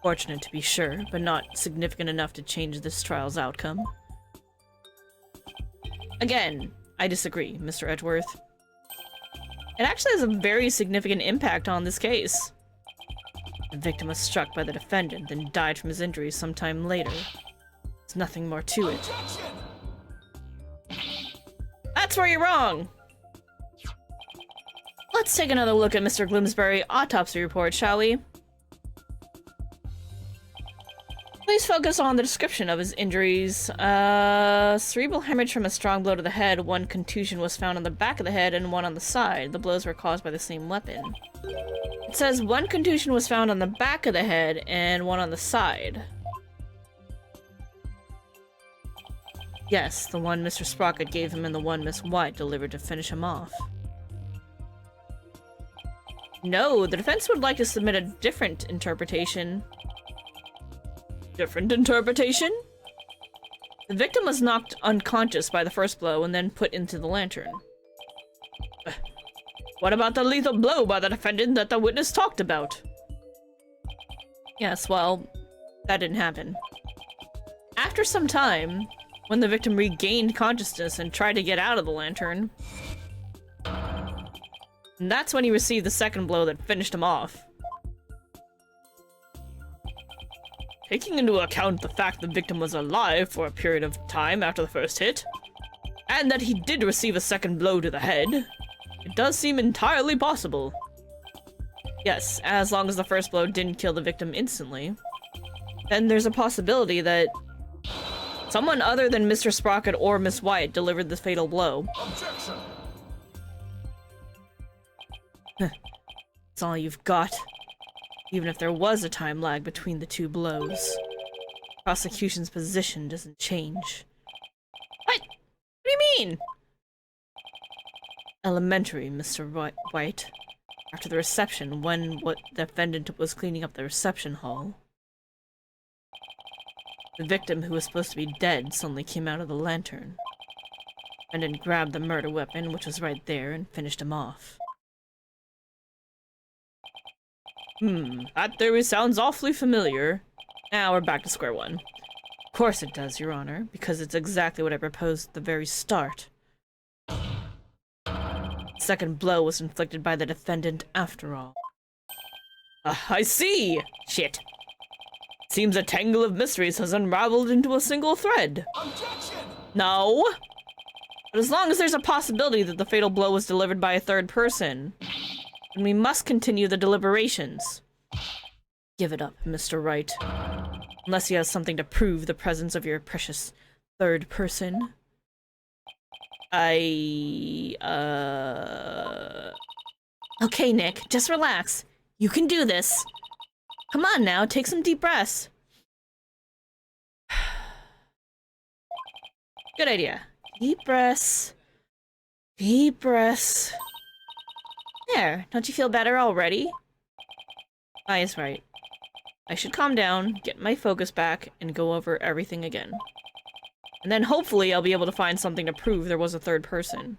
Fortunate to be sure, but not significant enough to change this trial's outcome. Again, I disagree, Mr. Edgeworth. It actually has a very significant impact on this case. The victim was struck by the defendant, then died from his injuries sometime later. There's nothing more to it. Objection! That's where you're wrong! Let's take another look at Mr. Gloomsbury's autopsy report, shall we? Please focus on the description of his injuries. Cerebral hemorrhage from a strong blow to the head, one contusion was found on the back of the head and one on the side. The blows were caused by the same weapon. It says one contusion was found on the back of the head and one on the side. Yes, the one Mr. Sprocket gave him and the one Miss White delivered to finish him off. No, the defense would like to submit a different interpretation. Different interpretation? The victim was knocked unconscious by the first blow and then put into the lantern. What about the lethal blow by the defendant that the witness talked about? Yes, well, that didn't happen. After some time, when the victim regained consciousness and tried to get out of the lantern, and that's when he received the second blow that finished him off. Taking into account the fact the victim was alive for a period of time after the first hit, and that he did receive a second blow to the head, it does seem entirely possible. Yes, as long as the first blow didn't kill the victim instantly, then there's a possibility that someone other than Mr. Sprocket or Miss White delivered the fatal blow. Objection! That's all you've got. Even if there was a time lag between the two blows. Prosecution's position doesn't change. What? What do you mean? Elementary, Mr. White. After the reception, when the defendant was cleaning up the reception hall, the victim, who was supposed to be dead, suddenly came out of the lantern. And then grabbed the murder weapon, which was right there, and finished him off. That theory sounds awfully familiar. Now we're back to square one. Of course it does, Your Honor, because it's exactly what I proposed at the very start. The second blow was inflicted by the defendant after all. I see! Shit. Seems a tangle of mysteries has unraveled into a single thread. Objection! No! But as long as there's a possibility that the fatal blow was delivered by a third person, then we must continue the deliberations. Give it up, Mr. Wright. Unless he has something to prove the presence of your precious third person. Okay, Nick, just relax. You can do this. Come on now, take some deep breaths. Good idea. Deep breaths. Deep breaths. There, don't you feel better already? Is right. I should calm down, get my focus back, and go over everything again. And then hopefully I'll be able to find something to prove there was a third person.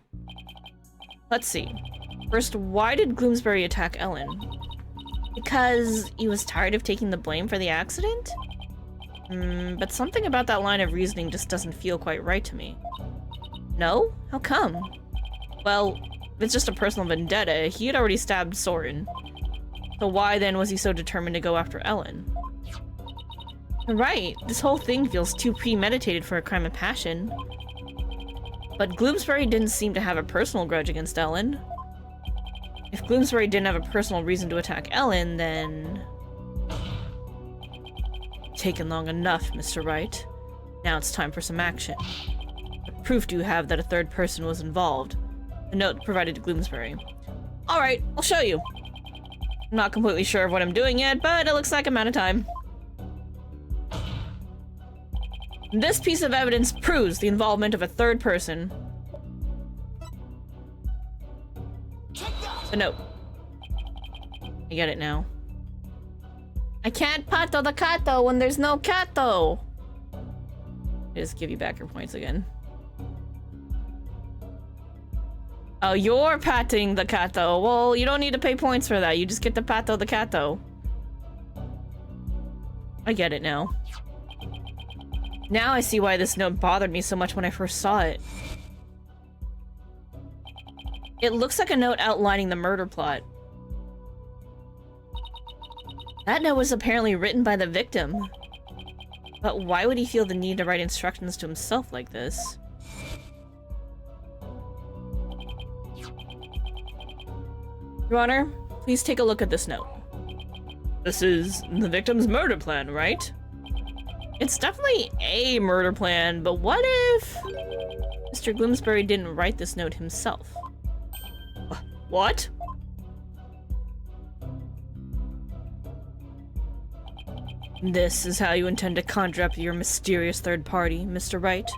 Let's see. First, why did Gloomsbury attack Ellen? Because he was tired of taking the blame for the accident? But something about that line of reasoning just doesn't feel quite right to me. No? How come? Well, if it's just a personal vendetta, he had already stabbed Soren. So why then was he so determined to go after Ellen? Right, this whole thing feels too premeditated for a crime of passion. But Gloomsbury didn't seem to have a personal grudge against Ellen. If Gloomsbury didn't have a personal reason to attack Ellen, then... Taken long enough, Mr. Wright. Now it's time for some action. What proof do you have that a third person was involved? The note provided to Gloomsbury. Alright, I'll show you. I'm not completely sure of what I'm doing yet, but it looks like I'm out of time. This piece of evidence proves the involvement of a third person. The note. I get it now. I can't pato the kato when there's no kato! Just give you back your points again. Oh, you're patting the kato. Well, you don't need to pay points for that. You just get to pato the kato. I get it now. Now I see why this note bothered me so much when I first saw it. It looks like a note outlining the murder plot. That note was apparently written by the victim. But why would he feel the need to write instructions to himself like this? Your Honor, please take a look at this note. This is the victim's murder plan, right? It's definitely a murder plan, but what if Mr. Gloomsbury didn't write this note himself? What? This is how you intend to conjure up your mysterious third party, Mr. Wright?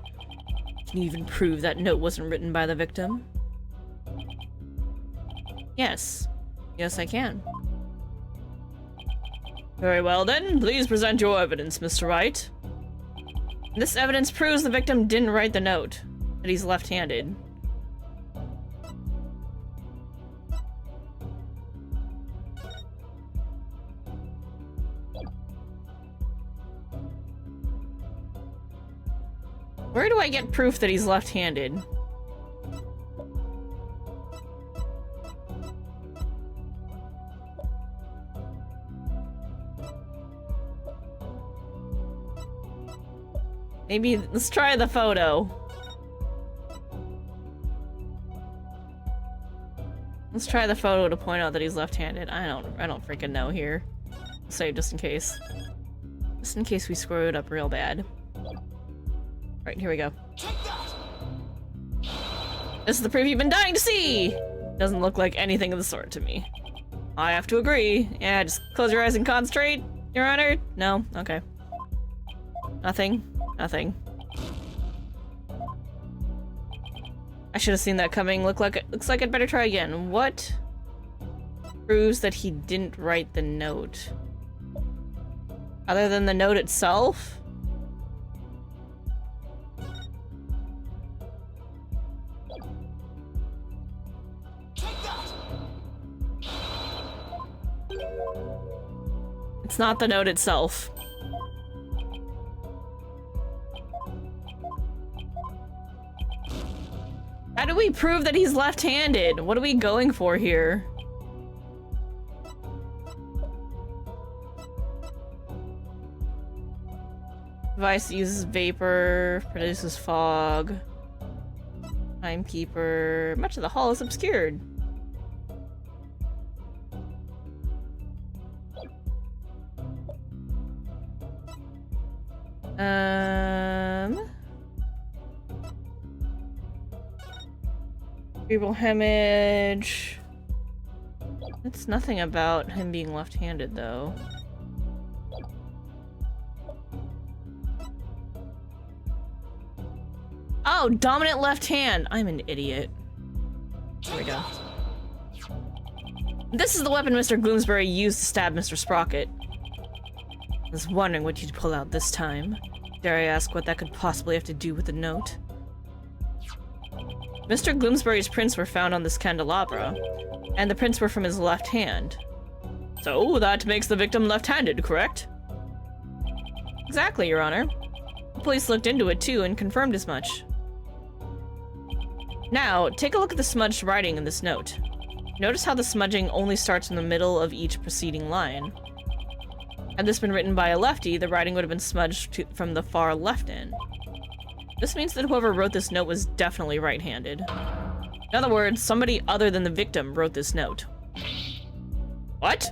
Can you even prove that note wasn't written by the victim? Yes. Yes, I can. Very well then, please present your evidence, Mr. Wright. This evidence proves the victim didn't write the note, that he's left-handed. Where do I get proof that he's left-handed? Maybe let's try the photo. Let's try the photo to point out that he's left-handed. I don't freaking know here. I'll say just in case. Just in case we screw it up real bad. Right, here we go. This is the proof you've been dying to see! Doesn't look like anything of the sort to me. I have to agree. Yeah, just close your eyes and concentrate, Your Honor. No? Okay. Nothing. Nothing. I should have seen that coming. Looks like I'd better try again. What proves that he didn't write the note? Other than the note itself? It's not the note itself. How do we prove that he's left-handed? What are we going for here? Device uses vapor, produces fog. Timekeeper. Much of the hall is obscured. Cerebral hemorrhage. It's nothing about him being left-handed, though. No, dominant left hand. I'm an idiot. There we go. This is the weapon Mr. Gloomsbury used to stab Mr. Sprocket. I was wondering what you'd pull out this time. Dare I ask what that could possibly have to do with the note? Mr. Gloomsbury's prints were found on this candelabra, and the prints were from his left hand. So, that makes the victim left-handed, correct? Exactly, Your Honor. The police looked into it too and confirmed as much. Now, take a look at the smudged writing in this note. Notice how the smudging only starts in the middle of each preceding line. Had this been written by a lefty, the writing would have been smudged from the far left end. This means that whoever wrote this note was definitely right-handed. In other words, somebody other than the victim wrote this note. What?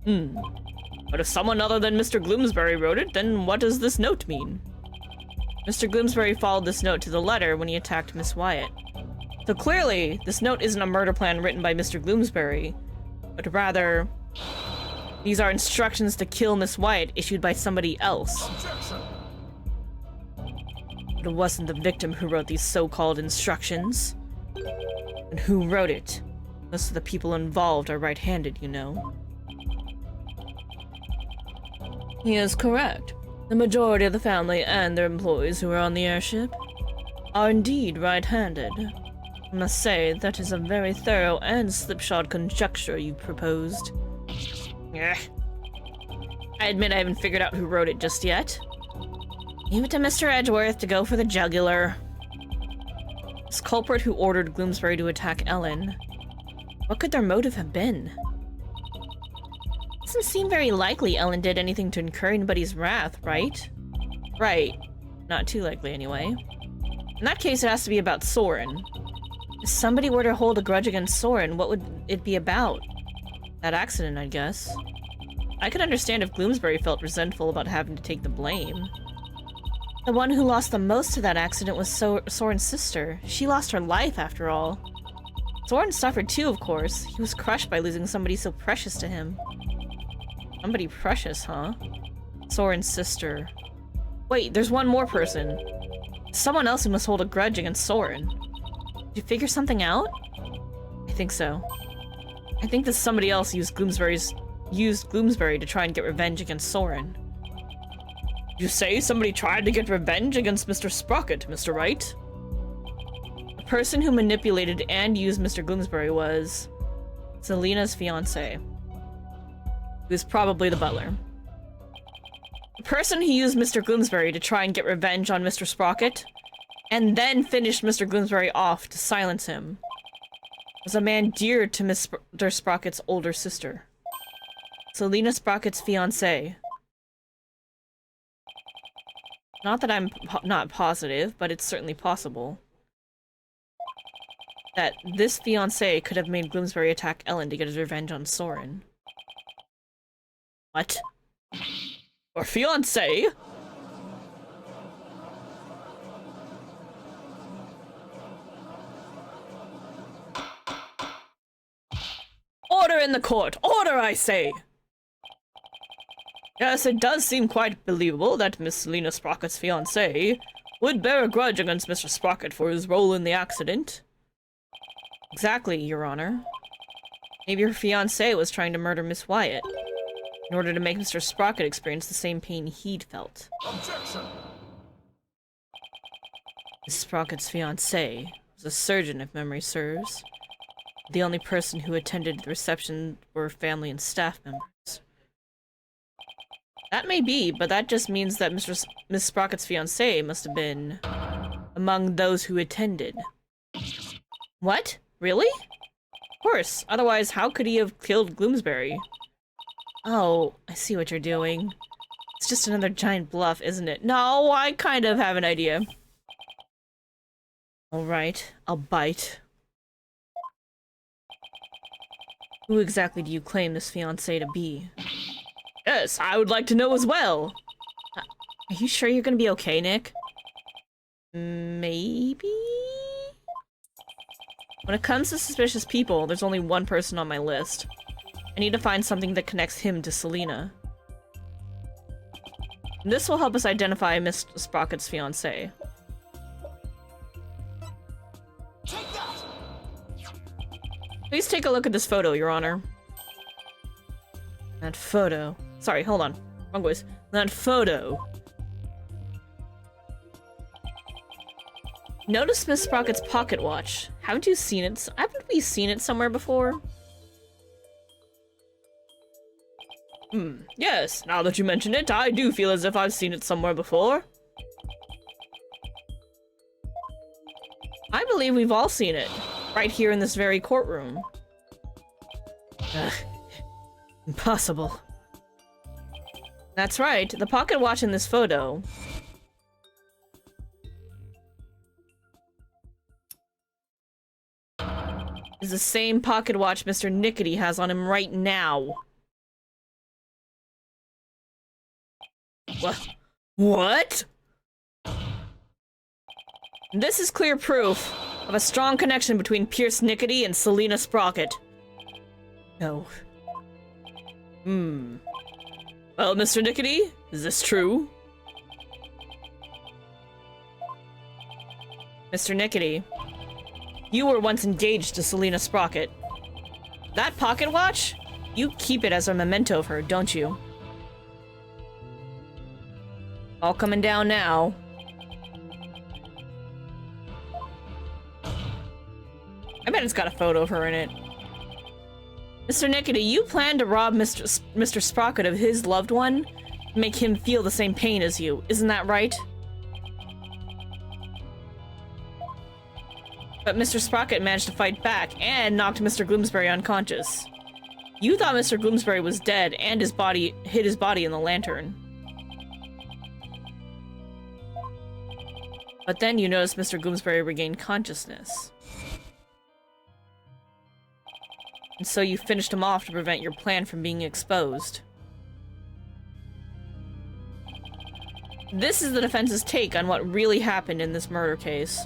But if someone other than Mr. Gloomsbury wrote it, then what does this note mean? Mr. Gloomsbury followed this note to the letter when he attacked Miss Wyatt. So clearly, this note isn't a murder plan written by Mr. Gloomsbury, but rather, these are instructions to kill Miss Wyatt issued by somebody else. But it wasn't the victim who wrote these so-called instructions. And who wrote it? Most of the people involved are right-handed, you know. He is correct. The majority of the family and their employees who are on the airship are indeed right-handed. I must say, that is a very thorough and slipshod conjecture you proposed. I admit I haven't figured out who wrote it just yet. Leave it to Mr. Edgeworth to go for the jugular. This culprit who ordered Gloomsbury to attack Ellen. What could their motive have been? Doesn't seem very likely Ellen did anything to incur anybody's wrath, right? Right. Not too likely, anyway. In that case, it has to be about Soren. If somebody were to hold a grudge against Soren, what would it be about? That accident, I guess. I could understand if Gloomsbury felt resentful about having to take the blame. The one who lost the most to that accident was Soren's sister. She lost her life, after all. Soren suffered too, of course. He was crushed by losing somebody so precious to him. Somebody precious, huh? Soren's sister. Wait, there's one more person. Someone else who must hold a grudge against Soren. Did you figure something out? I think so. I think that somebody else used Gloomsbury to try and get revenge against Soren. You say somebody tried to get revenge against Mr. Sprocket, Mr. Wright? The person who manipulated and used Mr. Gloomsbury was Selena's fiancé, who's probably the butler. The person who used Mr. Gloomsbury to try and get revenge on Mr. Sprocket, and then finished Mr. Gloomsbury off to silence him, was a man dear to Mr. Sprocket's older sister. Selena Sprocket's fiancé. Not that I'm not positive, but it's certainly possible that this fiancé could have made Gloomsbury attack Ellen to get his revenge on Soren. What? Or fiancé? Order in the court! Order, I say! Yes, it does seem quite believable that Miss Selena Sprocket's fiancé would bear a grudge against Mr. Sprocket for his role in the accident. Exactly, Your Honor. Maybe her fiancé was trying to murder Miss Wyatt in order to make Mr. Sprocket experience the same pain he'd felt. Objection! Miss Sprocket's fiancé was a surgeon, if memory serves. The only person who attended the reception were family and staff members. That may be, but that just means that Miss Sprocket's fiancé must have been among those who attended. What? Really? Of course, otherwise how could he have killed Gloomsbury? Oh, I see what you're doing. It's just another giant bluff, isn't it? No, I kind of have an idea. Alright, I'll bite. Who exactly do you claim this fiancé to be? Yes, I would like to know as well. Are you sure you're gonna be okay, Nick? Maybe? When it comes to suspicious people, there's only one person on my list. I need to find something that connects him to Selena. This will help us identify Miss Sprocket's fiancé. Please take a look at this photo, Your Honor. That photo. Sorry, hold on. Wrong voice. That photo. Notice Miss Sprocket's pocket watch. Haven't you seen it? Haven't we seen it somewhere before? Yes, now that you mention it, I do feel as if I've seen it somewhere before. I believe we've all seen it. Right here in this very courtroom. Impossible. That's right, the pocket watch in this photo is the same pocket watch Mr. Nickety has on him right now. What? This is clear proof of a strong connection between Pierce Nickety and Selena Sprocket. No. Well, Mr. Nickety, is this true? Mr. Nickety, you were once engaged to Selena Sprocket. That pocket watch? You keep it as a memento of her, don't you? All coming down now. I bet it's got a photo of her in it. Mr. Nickety, you plan to rob Mr. Sprocket of his loved one? Make him feel the same pain as you, isn't that right? But Mr. Sprocket managed to fight back and knocked Mr. Gloomsbury unconscious. You thought Mr. Gloomsbury was dead and hid his body in the lantern. But then you noticed Mr. Gloomsbury regained consciousness. And so you finished him off to prevent your plan from being exposed. This is the defense's take on what really happened in this murder case.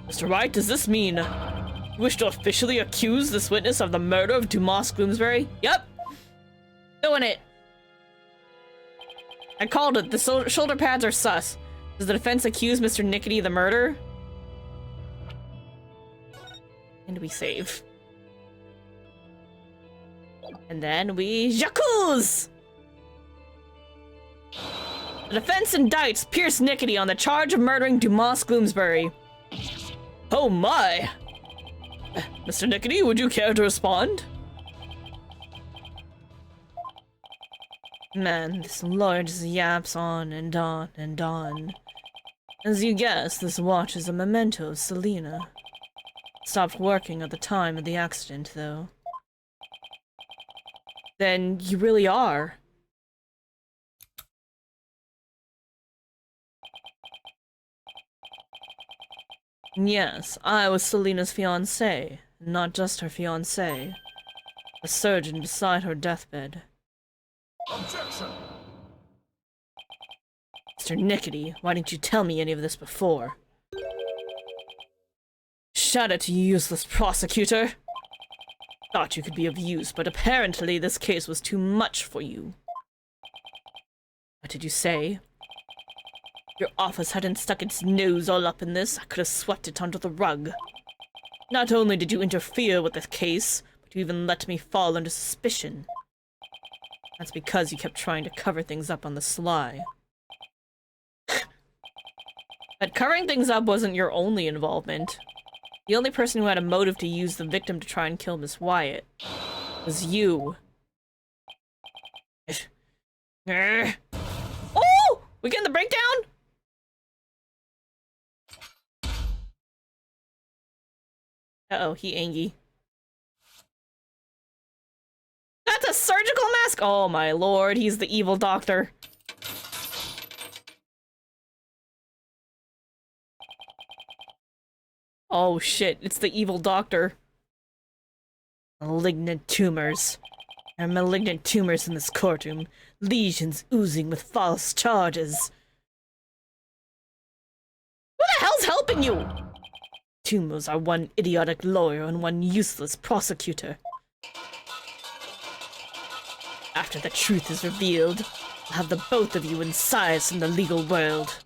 Mr. Wright, does this mean you wish to officially accuse this witness of the murder of Dumas Gloomsbury? Yep! Doing it! I called it. The shoulder pads are sus. Does the defense accuse Mr. Nickety of the murder? And we save. And then we jacuzz! The defense indicts Pierce Nickety on the charge of murdering Dumas Gloomsbury. Oh my! Mr. Nickety, would you care to respond? Man, this lawyer just yaps on and on and on. As you guess, this watch is a memento of Selena. Stopped working at the time of the accident, though. Then you really are. Yes, I was Selena's fiancé, not just her fiancé. A surgeon beside her deathbed. Objection! Mr. Nickety, why didn't you tell me any of this before? Shut it, you useless prosecutor! Thought you could be of use, but apparently this case was too much for you. What did you say? Your office hadn't stuck its nose all up in this, I could have swept it under the rug. Not only did you interfere with the case, but you even let me fall under suspicion. That's because you kept trying to cover things up on the sly. But covering things up wasn't your only involvement. The only person who had a motive to use the victim to try and kill Miss Wyatt was you. Oh! We getting the breakdown? Uh-oh, he angry. That's a surgical mask? Oh my lord, he's the evil doctor. Oh shit, it's the evil doctor. Malignant tumors. There are malignant tumors in this courtroom. Lesions oozing with false charges. Who the hell's helping you? Tumors are one idiotic lawyer and one useless prosecutor. After the truth is revealed, I'll have the both of you incised in the legal world.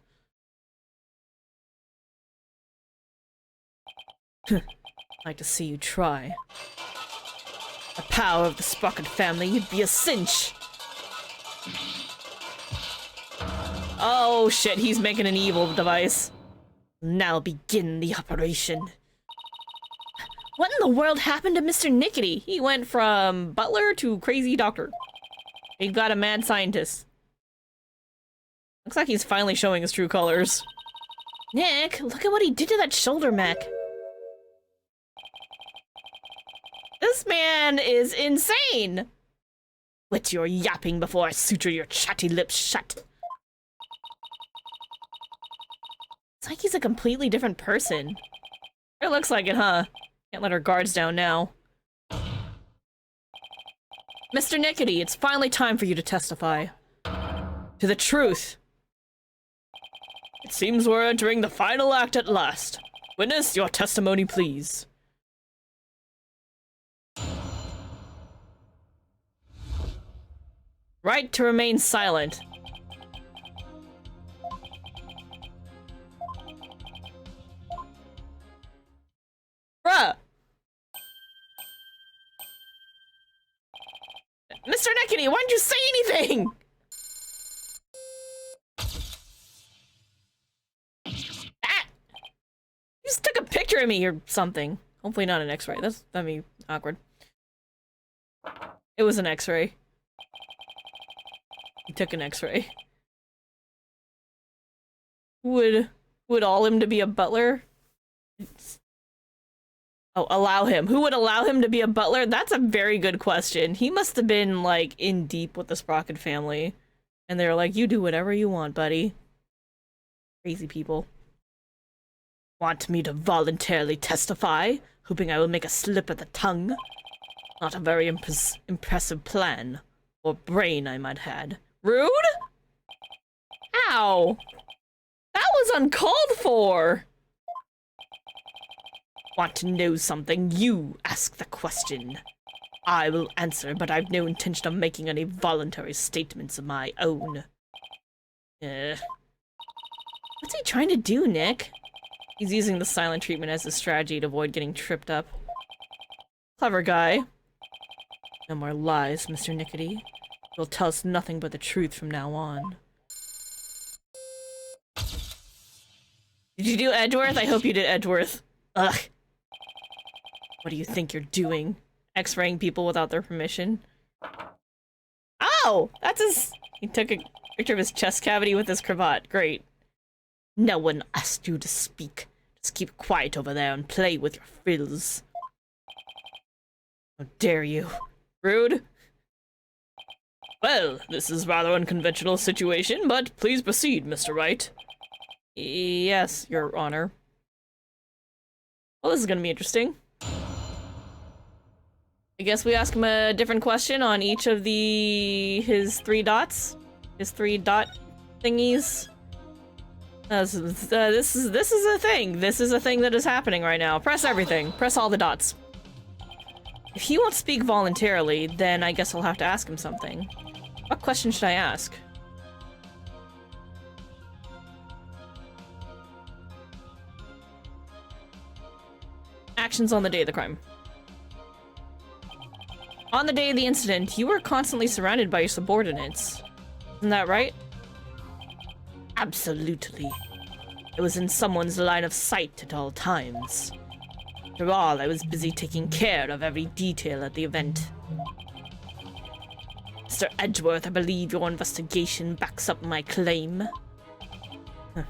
Like to see you try. The power of the Sprocket family, you'd be a cinch! Oh shit, he's making an evil device. Now begin the operation. What in the world happened to Mr. Nickety? He went from butler to crazy doctor. He got a mad scientist. Looks like he's finally showing his true colors. Nick, look at what he did to that shoulder mech. This man is insane! Quit your yapping before I suture your chatty lips shut. It's like he's a completely different person. It looks like it, huh? Can't let our guards down now. Mr. Nickety, it's finally time for you to testify. To the truth. It seems we're entering the final act at last. Witness, your testimony, please. Right to remain silent. Bruh! Mr. Nickety, why didn't you say anything? Ah! You just took a picture of me or something. Hopefully not an x-ray. That'd be awkward. It was an x-ray. He took an x-ray. Would all him to be a butler? Oh, allow him. Who would allow him to be a butler? That's a very good question. He must have been, like, in deep with the Sprocket family. And they're like, you do whatever you want, buddy. Crazy people. Want me to voluntarily testify, hoping I will make a slip of the tongue? Not a very impressive plan. Or brain, I might add. Rude? Ow! That was uncalled for! Want to know something? You ask the question. I will answer, but I've no intention of making any voluntary statements of my own. What's he trying to do, Nick? He's using the silent treatment as a strategy to avoid getting tripped up. Clever guy. No more lies, Mr. Nickety. You'll tell us nothing but the truth from now on. Did you do Edgeworth? I hope you did Edgeworth. Ugh. What do you think you're doing? X-raying people without their permission. Oh! That's his... He took a picture of his chest cavity with his cravat. Great. No one asked you to speak. Just keep quiet over there and play with your frills. How dare you? Rude. Well, this is rather unconventional situation, but please proceed, Mr. Wright. Yes, Your Honor. Well, this is gonna be interesting. I guess we ask him a different question on each of his 3 dots? His 3 dot thingies? This is a thing. This is a thing that is happening right now. Press everything. Press all the dots. If he won't speak voluntarily, then I guess I'll have to ask him something. What question should I ask? Actions on the day of the crime. On the day of the incident, you were constantly surrounded by your subordinates. Isn't that right? Absolutely. I was in someone's line of sight at all times. After all, I was busy taking care of every detail at the event. Mr. Edgeworth, I believe your investigation backs up my claim. I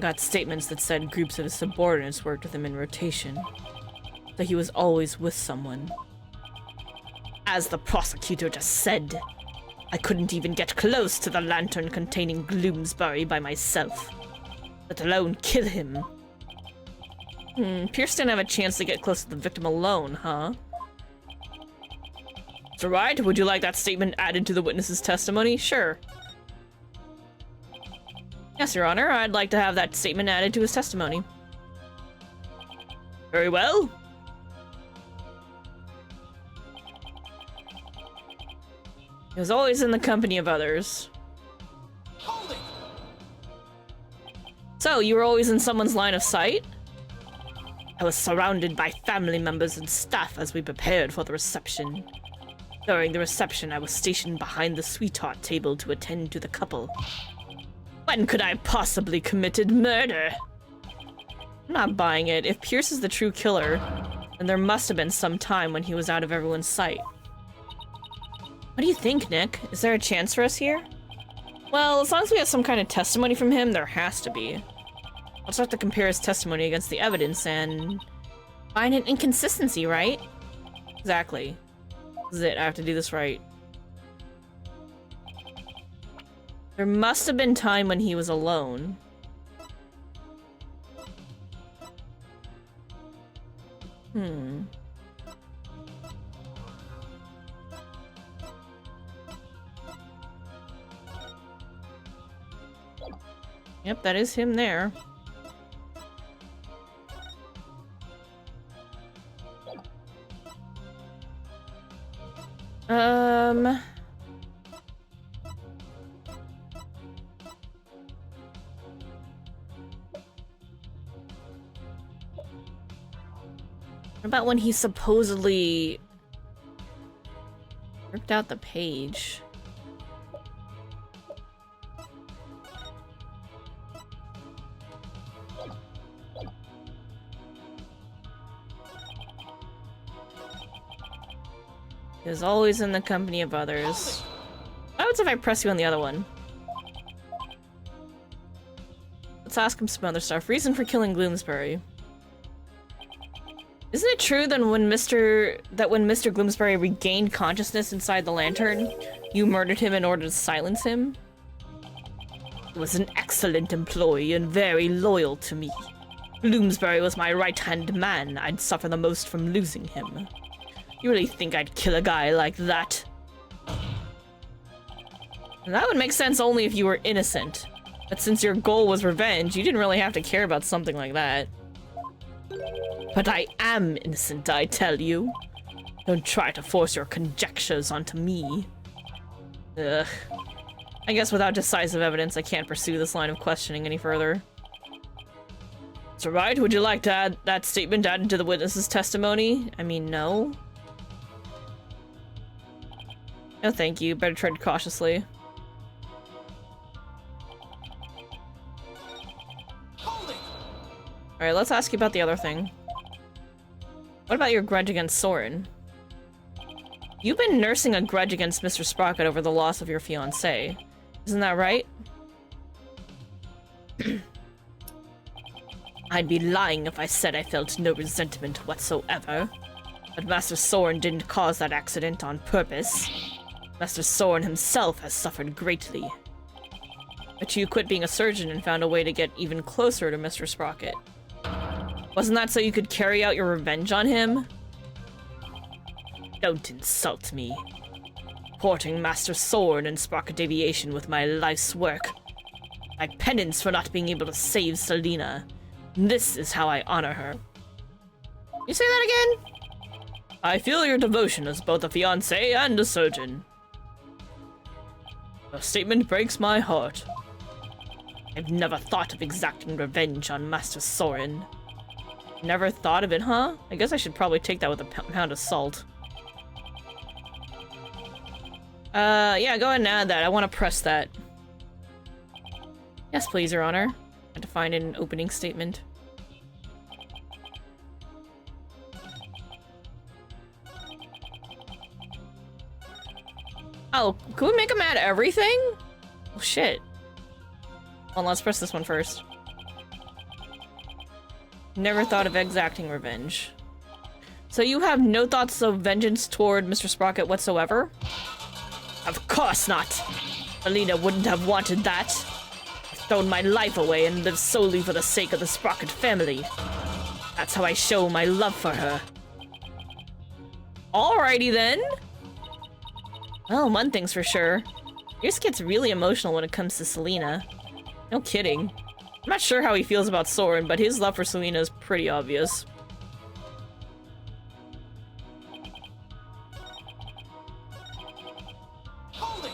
got statements that said groups of his subordinates worked with him in rotation. That he was always with someone. As the prosecutor just said, I couldn't even get close to the lantern containing Gloomsbury by myself, let alone kill him. Pierce didn't have a chance to get close to the victim alone, huh? Mr. Wright, would you like that statement added to the witness's testimony? Sure. Yes, Your Honor, I'd like to have that statement added to his testimony. Very well. He was always in the company of others. Hold it! So, you were always in someone's line of sight? I was surrounded by family members and staff as we prepared for the reception. During the reception, I was stationed behind the sweetheart table to attend to the couple. When could I have possibly committed murder? I'm not buying it. If Pierce is the true killer, then there must have been some time when he was out of everyone's sight. What do you think, Nick? Is there a chance for us here? Well, as long as we have some kind of testimony from him, there has to be. I'll just have to compare his testimony against the evidence and find an inconsistency, right? Exactly. This is it. I have to do this right. There must have been time when he was alone. Yep, that is him there. What about when he supposedly ripped out the page? He was always in the company of others. What happens if I press you on the other one? Let's ask him some other stuff. Reason for killing Gloomsbury. Isn't it true that when Mr. Gloomsbury regained consciousness inside the lantern, you murdered him in order to silence him? He was an excellent employee and very loyal to me. Gloomsbury was my right-hand man. I'd suffer the most from losing him. You really think I'd kill a guy like that? That would make sense only if you were innocent. But since your goal was revenge, you didn't really have to care about something like that. But I am innocent, I tell you. Don't try to force your conjectures onto me. Ugh. I guess without decisive evidence, I can't pursue this line of questioning any further. Mr. Wright, would you like to add that statement added to the witness's testimony? I mean, no. No, thank you. Better tread cautiously. Alright, let's ask you about the other thing. What about your grudge against Soren? You've been nursing a grudge against Mr. Sprocket over the loss of your fiancé. Isn't that right? I'd be lying if I said I felt no resentment whatsoever. But Master Soren didn't cause that accident on purpose. Master Soren himself has suffered greatly. But you quit being a surgeon and found a way to get even closer to Mr. Sprocket. Wasn't that so you could carry out your revenge on him? Don't insult me. Supporting Master Soren and Sprocket Aviation with my life's work. My penance for not being able to save Selena. This is how I honor her. You say that again? I feel your devotion as both a fiancé and a surgeon. Your statement breaks my heart. I've never thought of exacting revenge on Master Soren. Never thought of it, huh? I guess I should probably take that with a pound of salt. Yeah, go ahead and add that. I want to press that. Yes, please, Your Honor. I had to find an opening statement. Oh, could we make him add everything? Oh, shit. Well, let's press this one first. Never thought of exacting revenge. So you have no thoughts of vengeance toward Mr. Sprocket whatsoever? Of course not! Alina wouldn't have wanted that. I've thrown my life away and lived solely for the sake of the Sprocket family. That's how I show my love for her. Alrighty then. Well, one thing's for sure. Pierce gets really emotional when it comes to Selena. No kidding. I'm not sure how he feels about Soren, but his love for Selena is pretty obvious.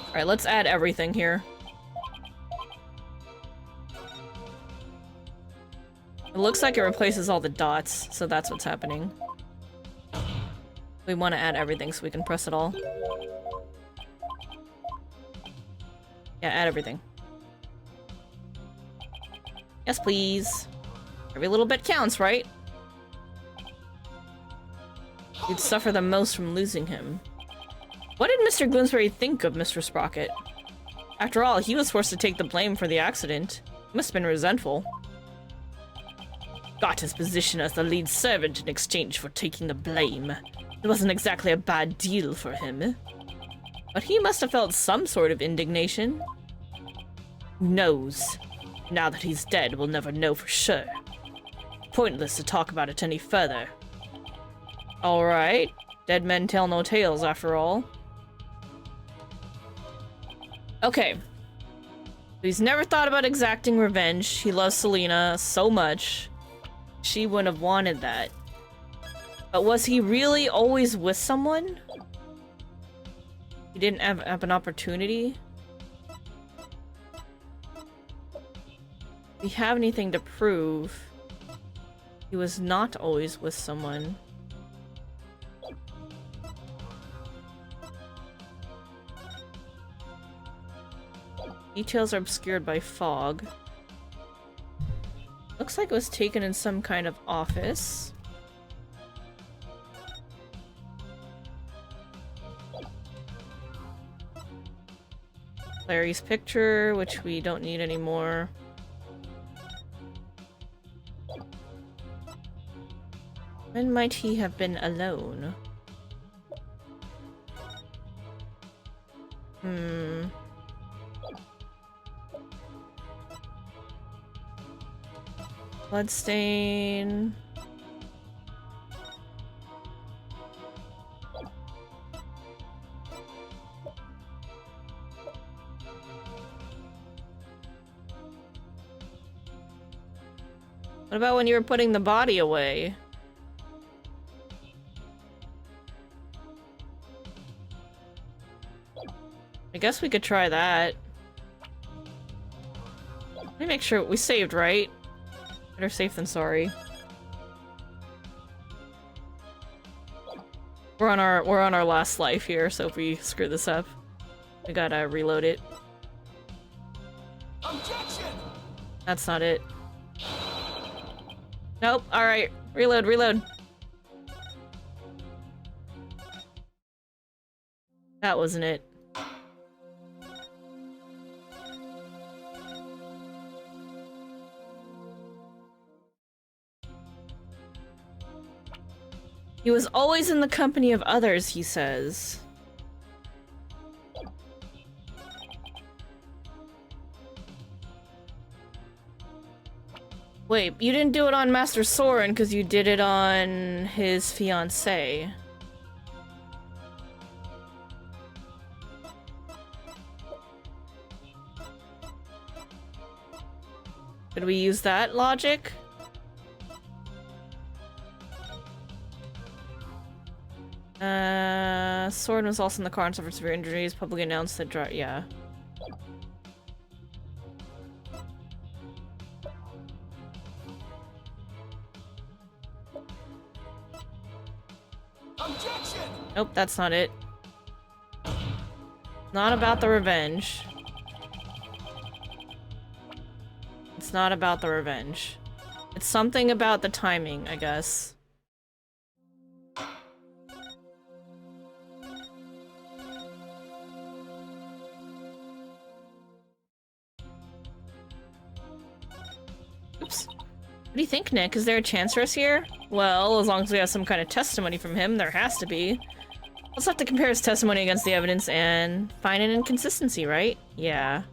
Alright, let's add everything here. It looks like it replaces all the dots, so that's what's happening. We want to add everything so we can press it all. Yeah, add everything. Yes, please. Every little bit counts, right? You'd suffer the most from losing him. What did Mr. Bloomsbury think of Mr. Sprocket? After all, he was forced to take the blame for the accident. He must have been resentful. Got his position as the lead servant in exchange for taking the blame. It wasn't exactly a bad deal for him. But he must have felt some sort of indignation. Who knows? Now that he's dead, we'll never know for sure. Pointless to talk about it any further. Alright. Dead men tell no tales, after all. Okay. He's never thought about exacting revenge. He loves Selena so much. She wouldn't have wanted that. But was he really always with someone? He didn't have an opportunity? Do we have anything to prove he was not always with someone? Details are obscured by fog. Looks like it was taken in some kind of office. Larry's picture, which we don't need anymore. When might he have been alone? Bloodstain. What about when you were putting the body away? I guess we could try that. Let me make sure we saved, right? Better safe than sorry. We're on our last life here, so if we screw this up, we gotta reload it. Objection! That's not it. Nope. Alright. Reload, reload. That wasn't it. He was always in the company of others, he says. Wait, you didn't do it on Master Soren because you did it on his fiancée. Did we use that logic? Soren was also in the car and suffered severe injuries. Publicly announced that yeah. Objection! Nope, that's not it. Not about the revenge. It's not about the revenge. It's something about the timing, I guess. Oops. What do you think, Nick? Is there a chance for us here? Well, as long as we have some kind of testimony from him, there has to be. Let's have to compare his testimony against the evidence and find an inconsistency, right? Yeah.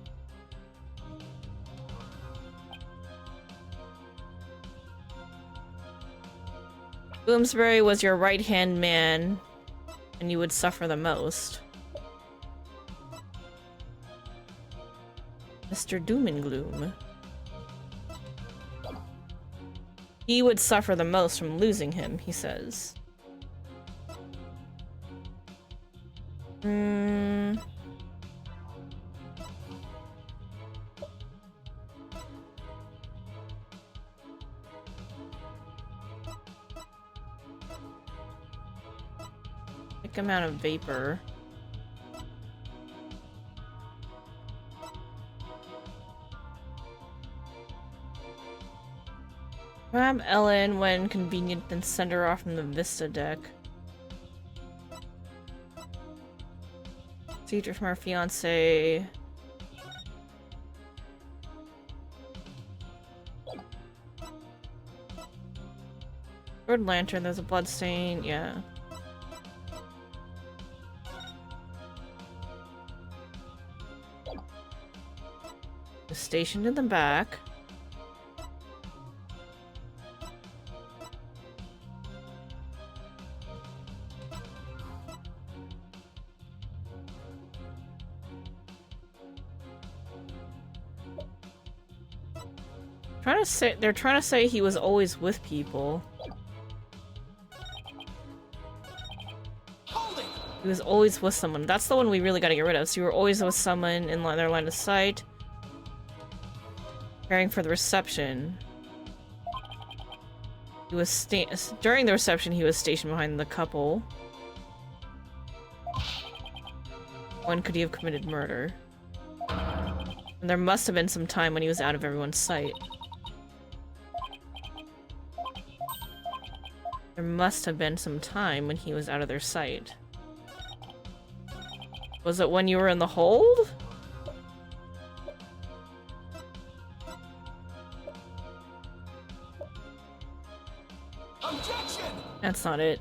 Bloomsbury was your right-hand man, and you would suffer the most. Mr. Doom and Gloom. He would suffer the most from losing him, he says. thick amount of vapor. Grab Ellen when convenient, then send her off from the Vista deck. Secret from our fiance. Red lantern, there's a blood stain, yeah. Stationed in the back. They're trying to say he was always with people. He was always with someone. That's the one we really gotta get rid of. So you were always with someone in their line of sight. Preparing for the reception. He was during the reception, he was stationed behind the couple. When could he have committed murder? And there must have been some time when he was out of everyone's sight. There must have been some time when he was out of their sight. Was it when you were in the hold? Objection! That's not it.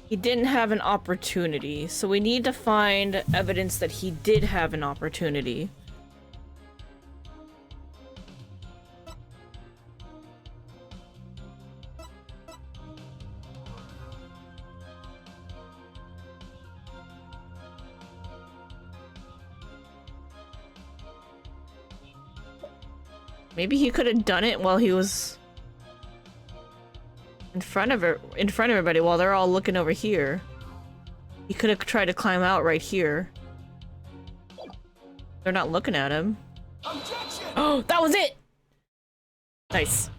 He didn't have an opportunity, so we need to find evidence that he did have an opportunity. Maybe he could have done it while he was in front of everybody while they're all looking over here. He could have tried to climb out right here. They're not looking at him. Objection! Oh, that was it! Nice.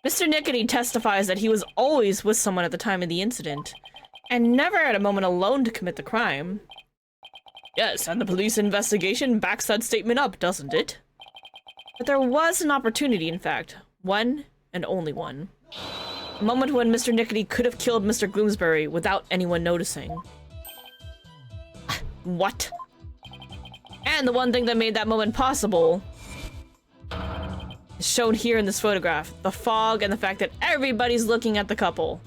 Mr. Nickety testifies that he was always with someone at the time of the incident, and never at a moment alone to commit the crime. Yes, and the police investigation backs that statement up, doesn't it? But there was an opportunity, in fact. One, and only one. A moment when Mr. Nickety could have killed Mr. Gloomsbury without anyone noticing. What? And the one thing that made that moment possible is shown here in this photograph. The fog and the fact that everybody's looking at the couple.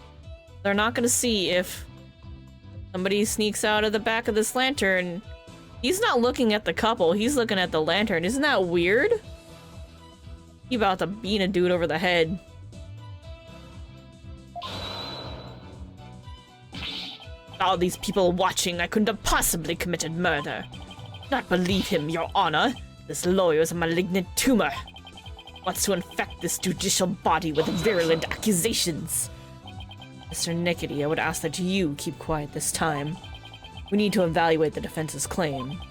They're not gonna see if somebody sneaks out of the back of this lantern. He's not looking at the couple, he's looking at the lantern. Isn't that weird? He about to beat a dude over the head. All these people watching, I couldn't have possibly committed murder. Not believe him, Your Honor. This lawyer's a malignant tumor. Wants to infect this judicial body with virulent accusations. Mr. Nickety, I would ask that you keep quiet this time. We need to evaluate the defense's claim.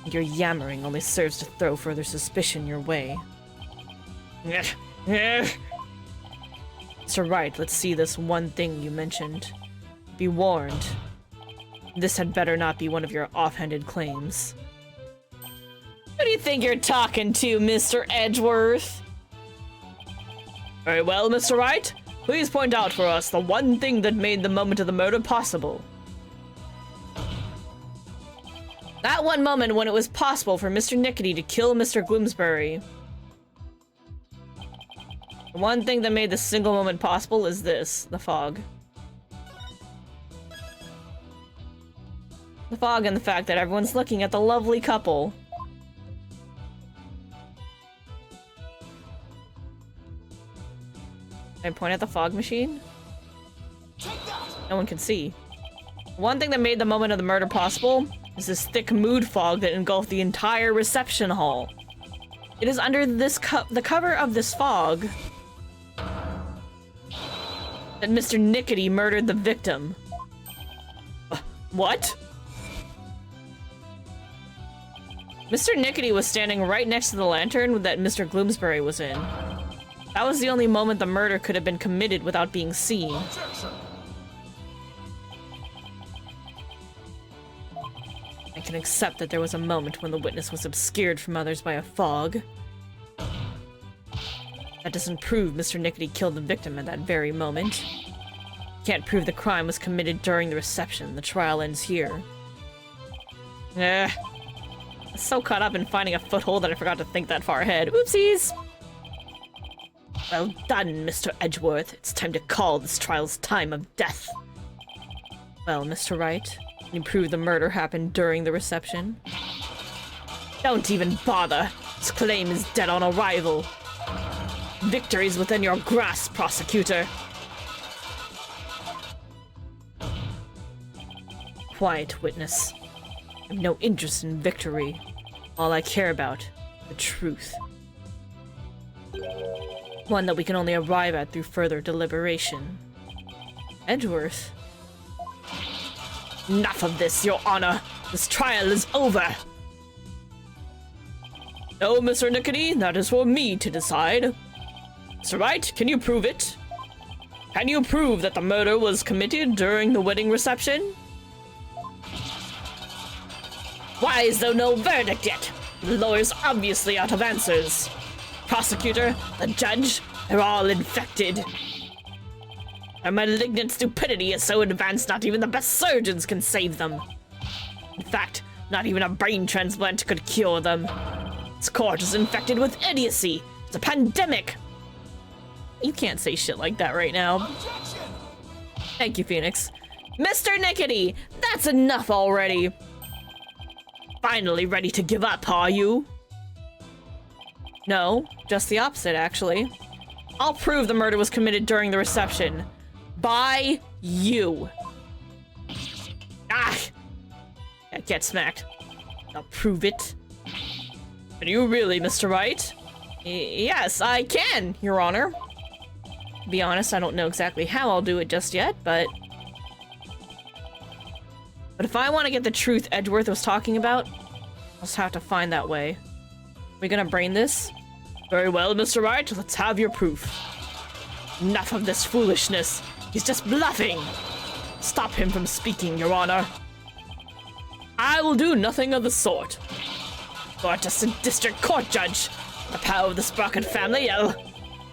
Your yammering only serves to throw further suspicion your way. Mr. Wright, let's see this one thing you mentioned. Be warned. This had better not be one of your offhanded claims. Who do you think you're talking to, Mr. Edgeworth? Very well, Mr. Wright. Please point out for us the one thing that made the moment of the murder possible. That one moment when it was possible for Mr. Nickety to kill Mr. Gloomsbury. The one thing that made this single moment possible is this, the fog. The fog and the fact that everyone's looking at the lovely couple. Can I point at the fog machine? No one can see. One thing that made the moment of the murder possible is this thick mood fog that engulfed the entire reception hall. It is under this the cover of this fog that Mr. Nickety murdered the victim. What? Mr. Nickety was standing right next to the lantern that Mr. Gloomsbury was in. That was the only moment the murder could have been committed without being seen. I can accept that there was a moment when the witness was obscured from others by a fog. That doesn't prove Mr. Nickety killed the victim at that very moment. Can't prove the crime was committed during the reception. The trial ends here. I was so caught up in finding a foothold that I forgot to think that far ahead. Oopsies! Well done, Mr. Edgeworth. It's time to call this trial's time of death. Well, Mr. Wright, can you prove the murder happened during the reception? Don't even bother. This claim is dead on arrival. Victory is within your grasp, prosecutor. Quiet, witness. I have no interest in victory. All I care about, the truth. One that we can only arrive at through further deliberation. Edgeworth? Enough of this, Your Honor! This trial is over! No, Mr. Nickety, that is for me to decide. Mr. Wright, can you prove it? Can you prove that the murder was committed during the wedding reception? Why is there no verdict yet? The lawyer's obviously out of answers. Prosecutor, the judge, they're all infected. Their malignant stupidity is so advanced not even the best surgeons can save them. In fact, not even a brain transplant could cure them. This court is infected with idiocy. It's a pandemic. You can't say shit like that right now. Objection! Thank you, Phoenix. Mr. Nickety, that's enough already. Finally ready to give up, are you? No, just the opposite, actually. I'll prove the murder was committed during the reception. By you. Ah! Get smacked. I'll prove it. Can you really, Mr. Wright? Yes, I can, Your Honor. To be honest, I don't know exactly how I'll do it just yet, but if I want to get the truth Edgeworth was talking about, I'll just have to find that way. We gonna brain this? Very well, Mr. Wright, let's have your proof. Enough of this foolishness. He's just bluffing. Stop him from speaking, Your Honor. I will do nothing of the sort. You're just a district court judge. The power of the Sprocket family,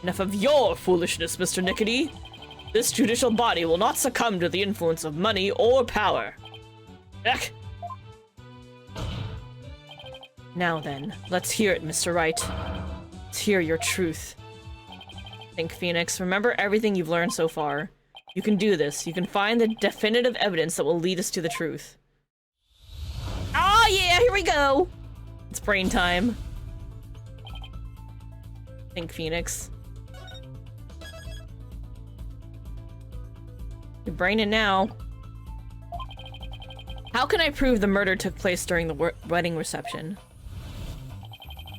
enough of your foolishness, Mr. Nickety. This judicial body will not succumb to the influence of money or power. Ugh. Now then, let's hear it, Mr. Wright. Let's hear your truth. Think, Phoenix. Remember everything you've learned so far. You can do this. You can find the definitive evidence that will lead us to the truth. Oh yeah, here we go! It's brain time. Think, Phoenix. You're braining now. How can I prove the murder took place during the wedding reception?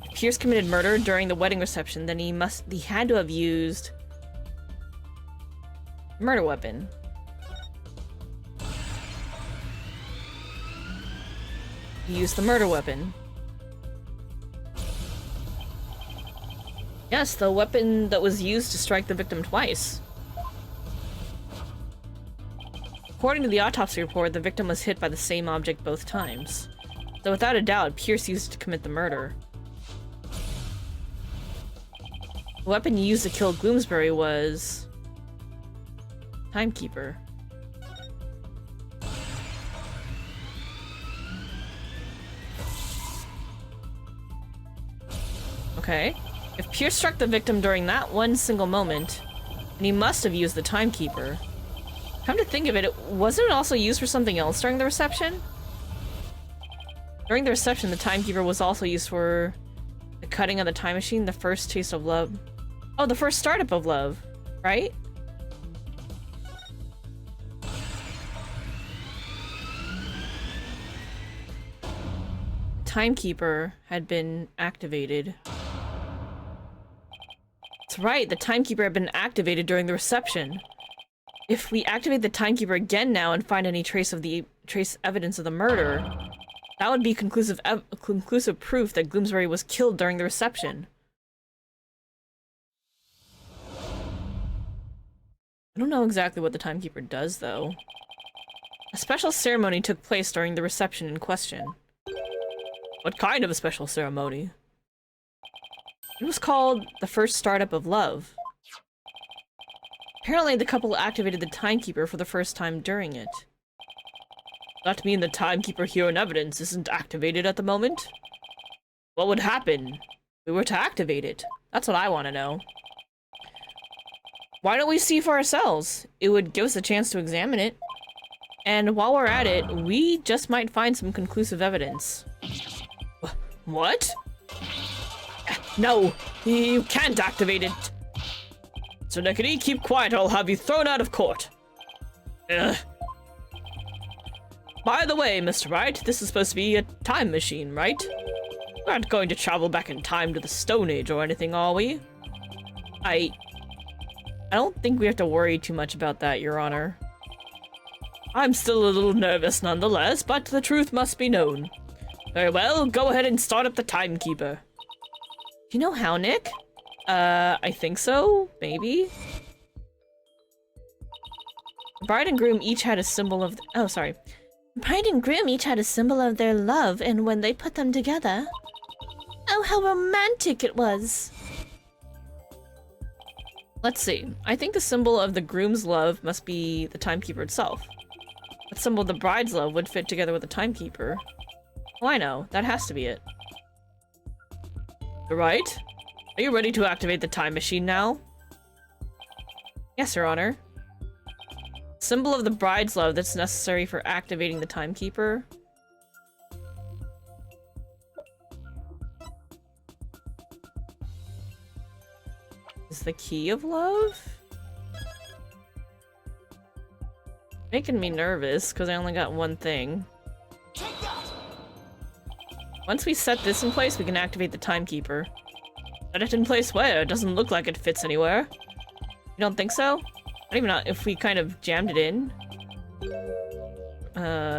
If Pierce committed murder during the wedding reception, then he had to have used a murder weapon. He used the murder weapon. Yes, the weapon that was used to strike the victim twice. According to the autopsy report, the victim was hit by the same object both times. So without a doubt, Pierce used it to commit the murder. The weapon used to kill Gloomsbury was... Timekeeper. Okay. If Pierce struck the victim during that one single moment, then he must have used the Timekeeper. Come to think of it, wasn't it also used for something else during the reception? During the reception, the Timekeeper was also used for the cutting of the time machine, the first taste of love. Oh, the first startup of love, right? Timekeeper had been activated. That's right, the Timekeeper had been activated during the reception. If we activate the timekeeper again now and find any trace evidence of the murder, that would be conclusive proof that Gloomsbury was killed during the reception. I don't know exactly what the timekeeper does, though. A special ceremony took place during the reception in question. What kind of a special ceremony? It was called the first startup of love. Apparently, the couple activated the timekeeper for the first time during it. Does that mean the timekeeper here in evidence isn't activated at the moment? What would happen if we were to activate it? That's what I want to know. Why don't we see for ourselves? It would give us a chance to examine it. And while we're at it, we just might find some conclusive evidence. What? No, you can't activate it. So Nekity, keep quiet or I'll have you thrown out of court. Ugh. By the way, Mr. Wright, this is supposed to be a time machine, right? We aren't going to travel back in time to the Stone Age or anything, are we? I don't think we have to worry too much about that, Your Honor. I'm still a little nervous nonetheless, but the truth must be known. Very well, go ahead and start up the timekeeper. Do you know how, Nick? I think so, maybe? Bride and groom each had a symbol of Bride and groom each had a symbol of their love, and when they put them together... Oh, how romantic it was! Let's see. I think the symbol of the groom's love must be the timekeeper itself. The symbol of the bride's love would fit together with the timekeeper. Oh, I know. That has to be it. Right? Are you ready to activate the time machine now? Yes, Your Honor. Symbol of the bride's love that's necessary for activating the timekeeper. Is the key of love? Making me nervous because I only got one thing. Once we set this in place, we can activate the timekeeper. Set it in place where? It doesn't look like it fits anywhere. You don't think so? Not even if we kind of jammed it in.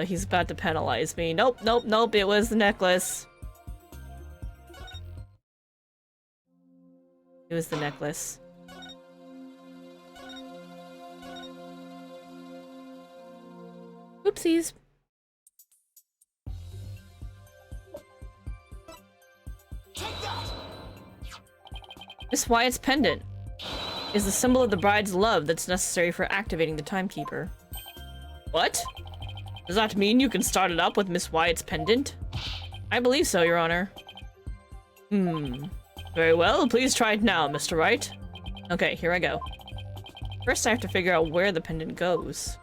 He's about to penalize me. Nope, nope, nope, it was the necklace. It was the necklace. Oopsies. Miss Wyatt's pendant is the symbol of the bride's love that's necessary for activating the timekeeper. What? Does that mean you can start it up with Miss Wyatt's pendant? I believe so, Your Honor. Very well, please try it now, Mr. Wright. Okay, here I go. First I have to figure out where the pendant goes.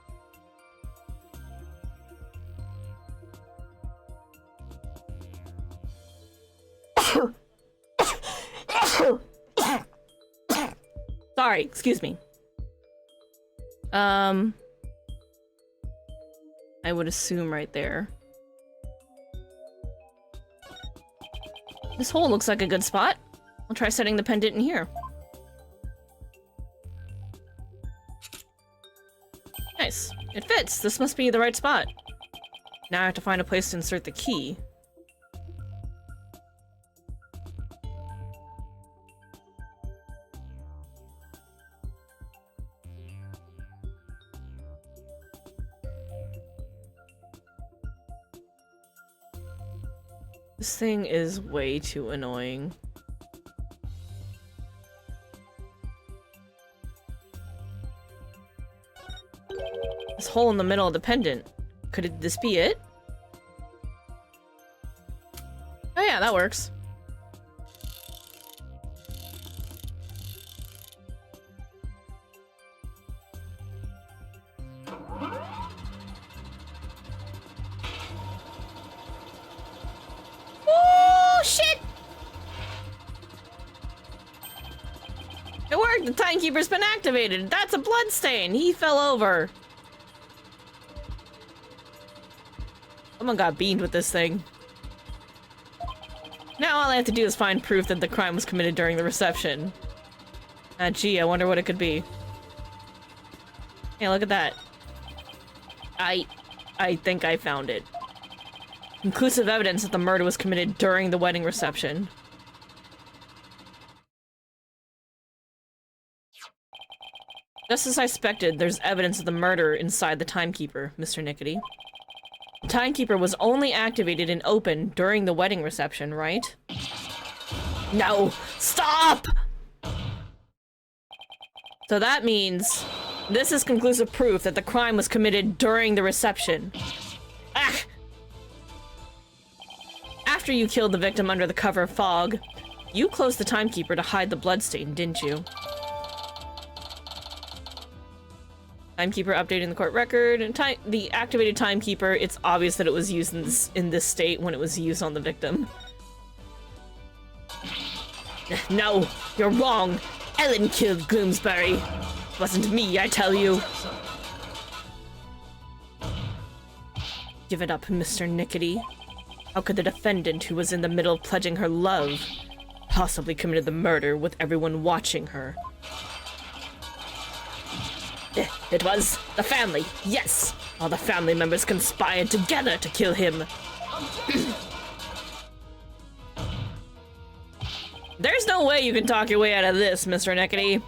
Sorry, excuse me. I would assume right there. This hole looks like a good spot. I'll try setting the pendant in here. Nice. It fits. This must be the right spot. Now I have to find a place to insert the key. This thing is way too annoying. This hole in the middle of the pendant. Could this be it? Oh yeah, that works. Oh, shit! It worked! The timekeeper's been activated! That's a bloodstain! He fell over! Someone got beamed with this thing. Now all I have to do is find proof that the crime was committed during the reception. Ah, gee, I wonder what it could be. Hey, look at that. I think I found it. Conclusive evidence that the murder was committed during the wedding reception. Just as I suspected, there's evidence of the murder inside the timekeeper, Mr. Nickety. The timekeeper was only activated and open during the wedding reception, right? No! Stop! So that means this is conclusive proof that the crime was committed during the reception. Ah! After you killed the victim under the cover of fog, you closed the timekeeper to hide the bloodstain, didn't you? Timekeeper updating the court record, and the activated timekeeper, it's obvious that it was used in this state when it was used on the victim. No, you're wrong. Ellen killed Gloomsbury. It wasn't me, I tell you. Give it up, Mr. Nickety. How could the defendant, who was in the middle of pledging her love, possibly committed the murder with everyone watching her? It was the family, yes! All the family members conspired together to kill him. There's no way you can talk your way out of this, Mr. Nickety.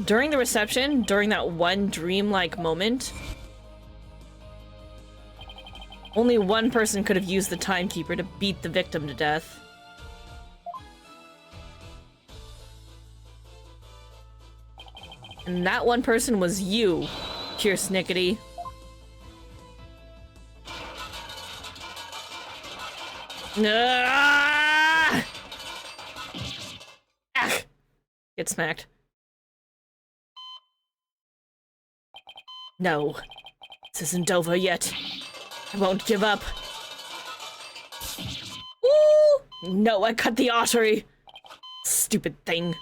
During the reception, during that one dreamlike moment, only one person could have used the timekeeper to beat the victim to death. And that one person was you, Nickety. Ah! Get smacked. No, this isn't over yet. I won't give up. Ooh! No, I cut the artery. Stupid thing.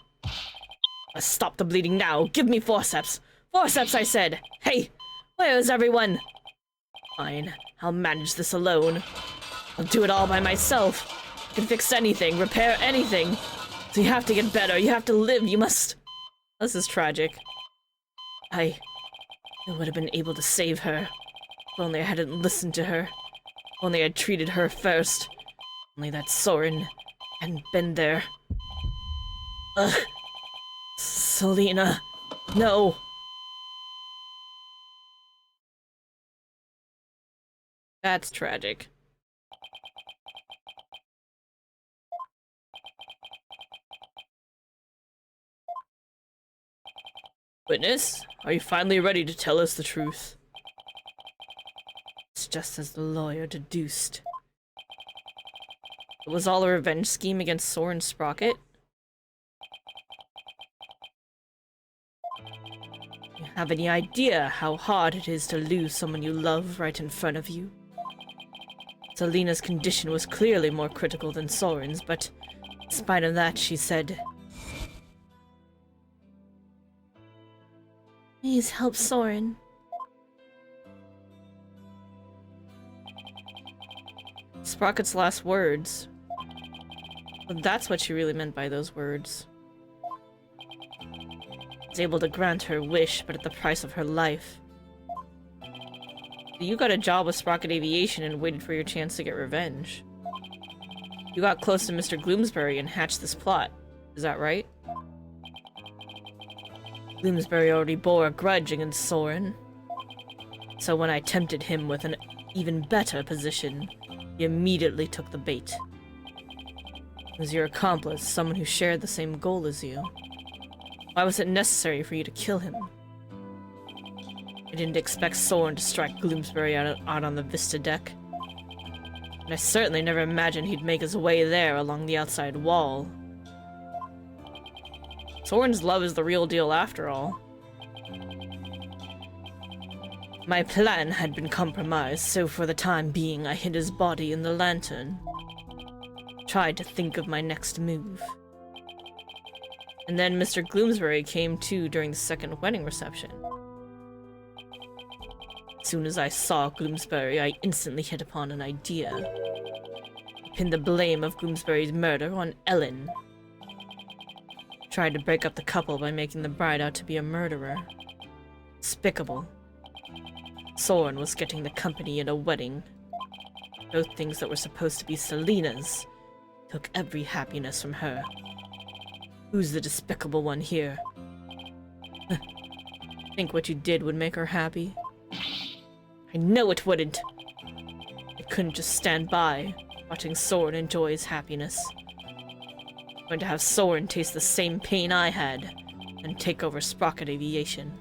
Stop the bleeding now. Give me forceps. Forceps, I said. Hey, where is everyone? Fine, I'll manage this alone. I'll do it all by myself. I can fix anything, repair anything. So you have to get better, you have to live, you must... This is tragic. I would have been able to save her. If only I hadn't listened to her. If only I'd treated her first. Only that Soren hadn't been there. Ugh. Selena, no. That's tragic. Witness, are you finally ready to tell us the truth? It's just as the lawyer deduced. It was all a revenge scheme against Soren Sprocket? You have any idea how hard it is to lose someone you love right in front of you? Selena's condition was clearly more critical than Soren's, but in spite of that, she said, Please help Soren. Sprocket's last words. Well, that's what she really meant by those words. Was able to grant her wish, but at the price of her life. You got a job with Sprocket Aviation and waited for your chance to get revenge. You got close to Mr. Gloomsbury and hatched this plot. Is that right? Gloomsbury already bore a grudge against Soren. So when I tempted him with an even better position, he immediately took the bait. It was your accomplice, someone who shared the same goal as you. Why was it necessary for you to kill him? I didn't expect Soren to strike Gloomsbury out on the Vista deck. And I certainly never imagined he'd make his way there along the outside wall. Soren's love is the real deal after all. My plan had been compromised, so for the time being I hid his body in the lantern. Tried to think of my next move. And then Mr. Gloomsbury came too during the second wedding reception. As soon as I saw Gloomsbury, I instantly hit upon an idea. I pinned the blame of Gloomsbury's murder on Ellen. Tried to break up the couple by making the bride out to be a murderer. Despicable. Soren was getting the company in a wedding. Both things that were supposed to be Selena's took every happiness from her. Who's the despicable one here? Think what you did would make her happy? I know it wouldn't. I couldn't just stand by, watching Soren enjoy his happiness. I'm going to have Soren taste the same pain I had, and take over Sprocket Aviation.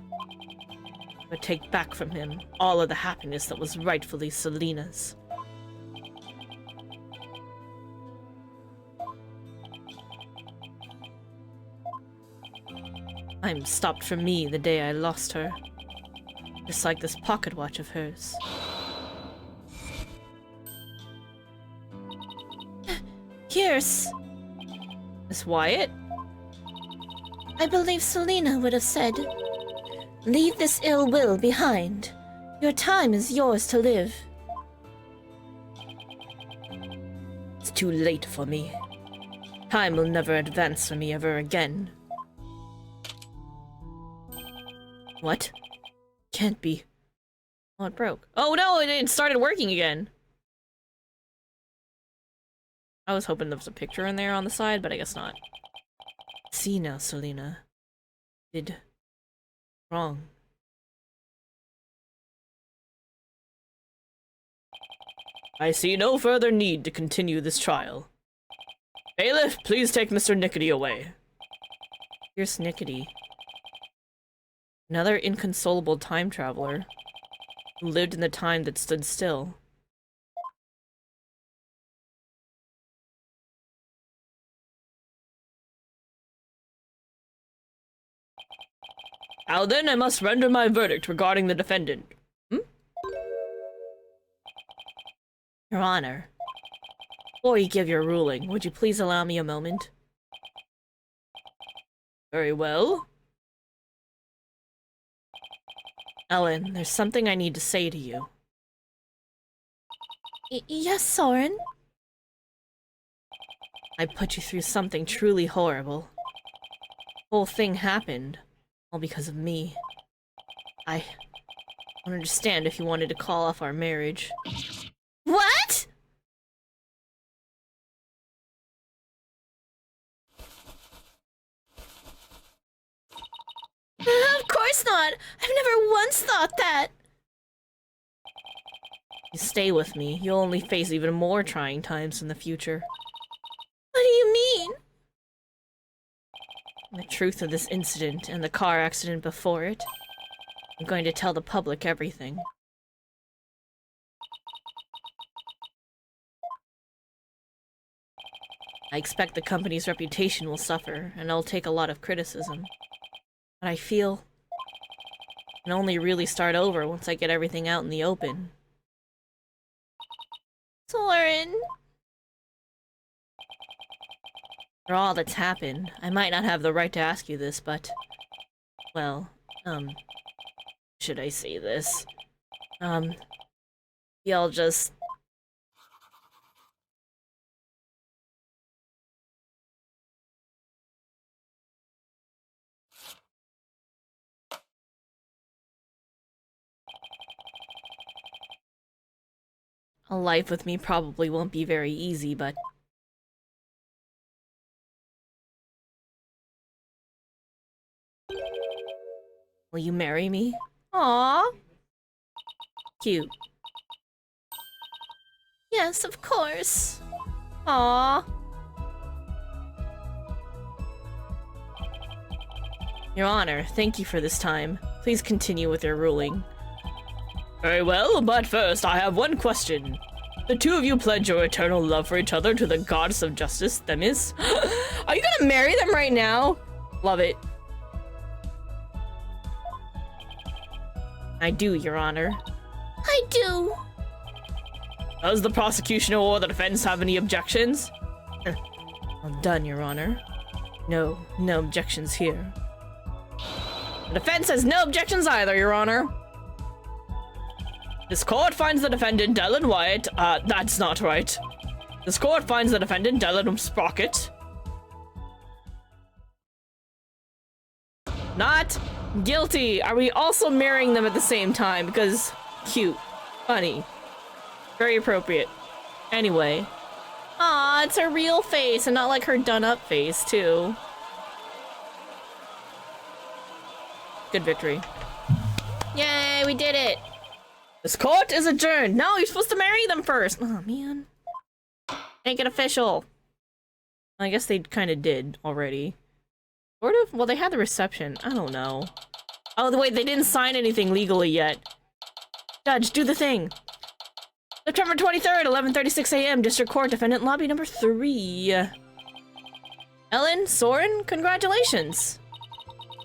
But take back from him all of the happiness that was rightfully Selena's. Time stopped for me the day I lost her. Just like this pocket watch of hers. Here's... Miss Wyatt? I believe Selena would have said, "Leave this ill will behind. Your time is yours to live." It's too late for me. Time will never advance for me ever again. What? Can't be. Oh, it broke. Oh no, it started working again! I was hoping there was a picture in there on the side, but I guess not. See now, Selena. Did... wrong. I see no further need to continue this trial. Bailiff, please take Mr. Nickety away. Here's Nickety. Another inconsolable time traveler who lived in the time that stood still. Now then, I must render my verdict regarding the defendant. Your Honor, before you give your ruling, would you please allow me a moment? Very well. Ellen, there's something I need to say to you. Yes, Soren? I put you through something truly horrible. The whole thing happened, all because of me. I don't understand if you wanted to call off our marriage. What? Of course not! I've never once thought that! You stay with me, you'll only face even more trying times in the future. What do you mean? The truth of this incident and the car accident before it. I'm going to tell the public everything. I expect the company's reputation will suffer, and I'll take a lot of criticism. But I feel I can only really start over once I get everything out in the open. Soren... For all that's happened, I might not have the right to ask you this, but... Well, should I say this? Y'all just... A life with me probably won't be very easy, but... Will you marry me? Aww. Cute. Yes, of course. Aww. Your Honor, thank you for this time. Please continue with your ruling. Very well, but first I have one question. The two of you pledge your eternal love for each other to the goddess of justice, Themis. Are you gonna marry them right now? Love it. I do, Your Honor. I do. Does the prosecution or the defense have any objections? Well done, Your Honor. No objections here. The defense has no objections either, Your Honor. This court finds the defendant Ellen Wyatt, that's not right. This court finds the defendant Ellen Sprocket Not guilty. Are we also marrying them at the same time? Because cute, funny, very appropriate. Anyway. Aw, it's her real face and not like her done-up face, too. Good victory. Yay, we did it! This court is adjourned! No, you're supposed to marry them first! Oh, man. Make it official. I guess they kind of did already. Sort of? Well, they had the reception. I don't know. Oh, wait, they didn't sign anything legally yet. Judge, do the thing! September 23rd, 11:36 a.m. District Court, Defendant Lobby number 3. Ellen, Soren, congratulations!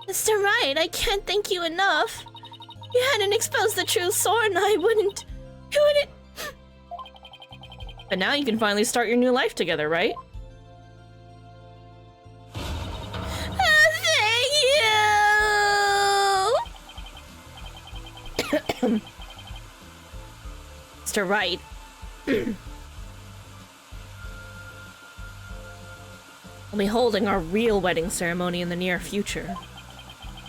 Mr. Wright, I can't thank you enough. If you hadn't exposed the truth, Soren, I wouldn't... But now you can finally start your new life together, right? Thank you! Mr. Wright. We'll be holding our real wedding ceremony in the near future.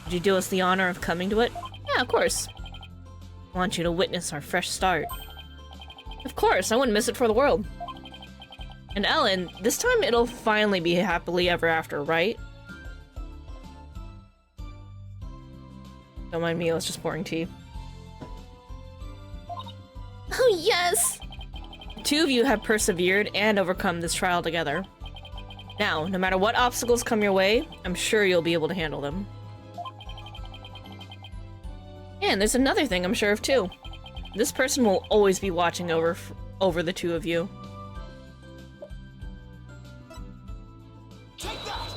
Would you do us the honor of coming to it? Yeah, of course. I want you to witness our fresh start. Of course, I wouldn't miss it for the world. And Ellen, this time it'll finally be happily ever after, right? Don't mind me, I was just pouring tea. Oh, yes! The two of you have persevered and overcome this trial together. Now, no matter what obstacles come your way, I'm sure you'll be able to handle them. And there's another thing I'm sure of too. This person will always be watching over the two of you. Take that!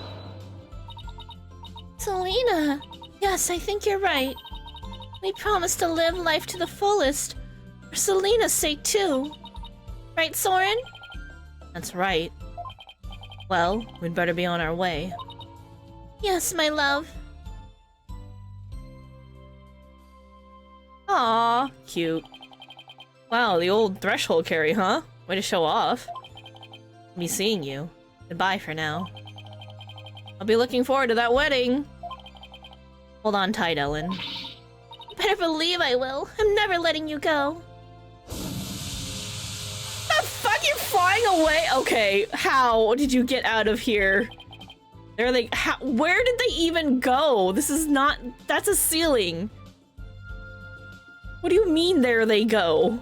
Selena! Yes, I think you're right. We promised to live life to the fullest. For Selena's sake, too. Right, Soren? That's right. Well, we'd better be on our way. Yes, my love. Aww, cute. Wow, the old threshold carry, huh? Way to show off. I'll be seeing you. Goodbye for now. I'll be looking forward to that wedding. Hold on tight, Ellen. Better believe I will. I'm never letting you go. The fuck, you're flying away? Okay, how did you get out of here? There they- where did they even go? This is not- that's a ceiling. What do you mean there they go?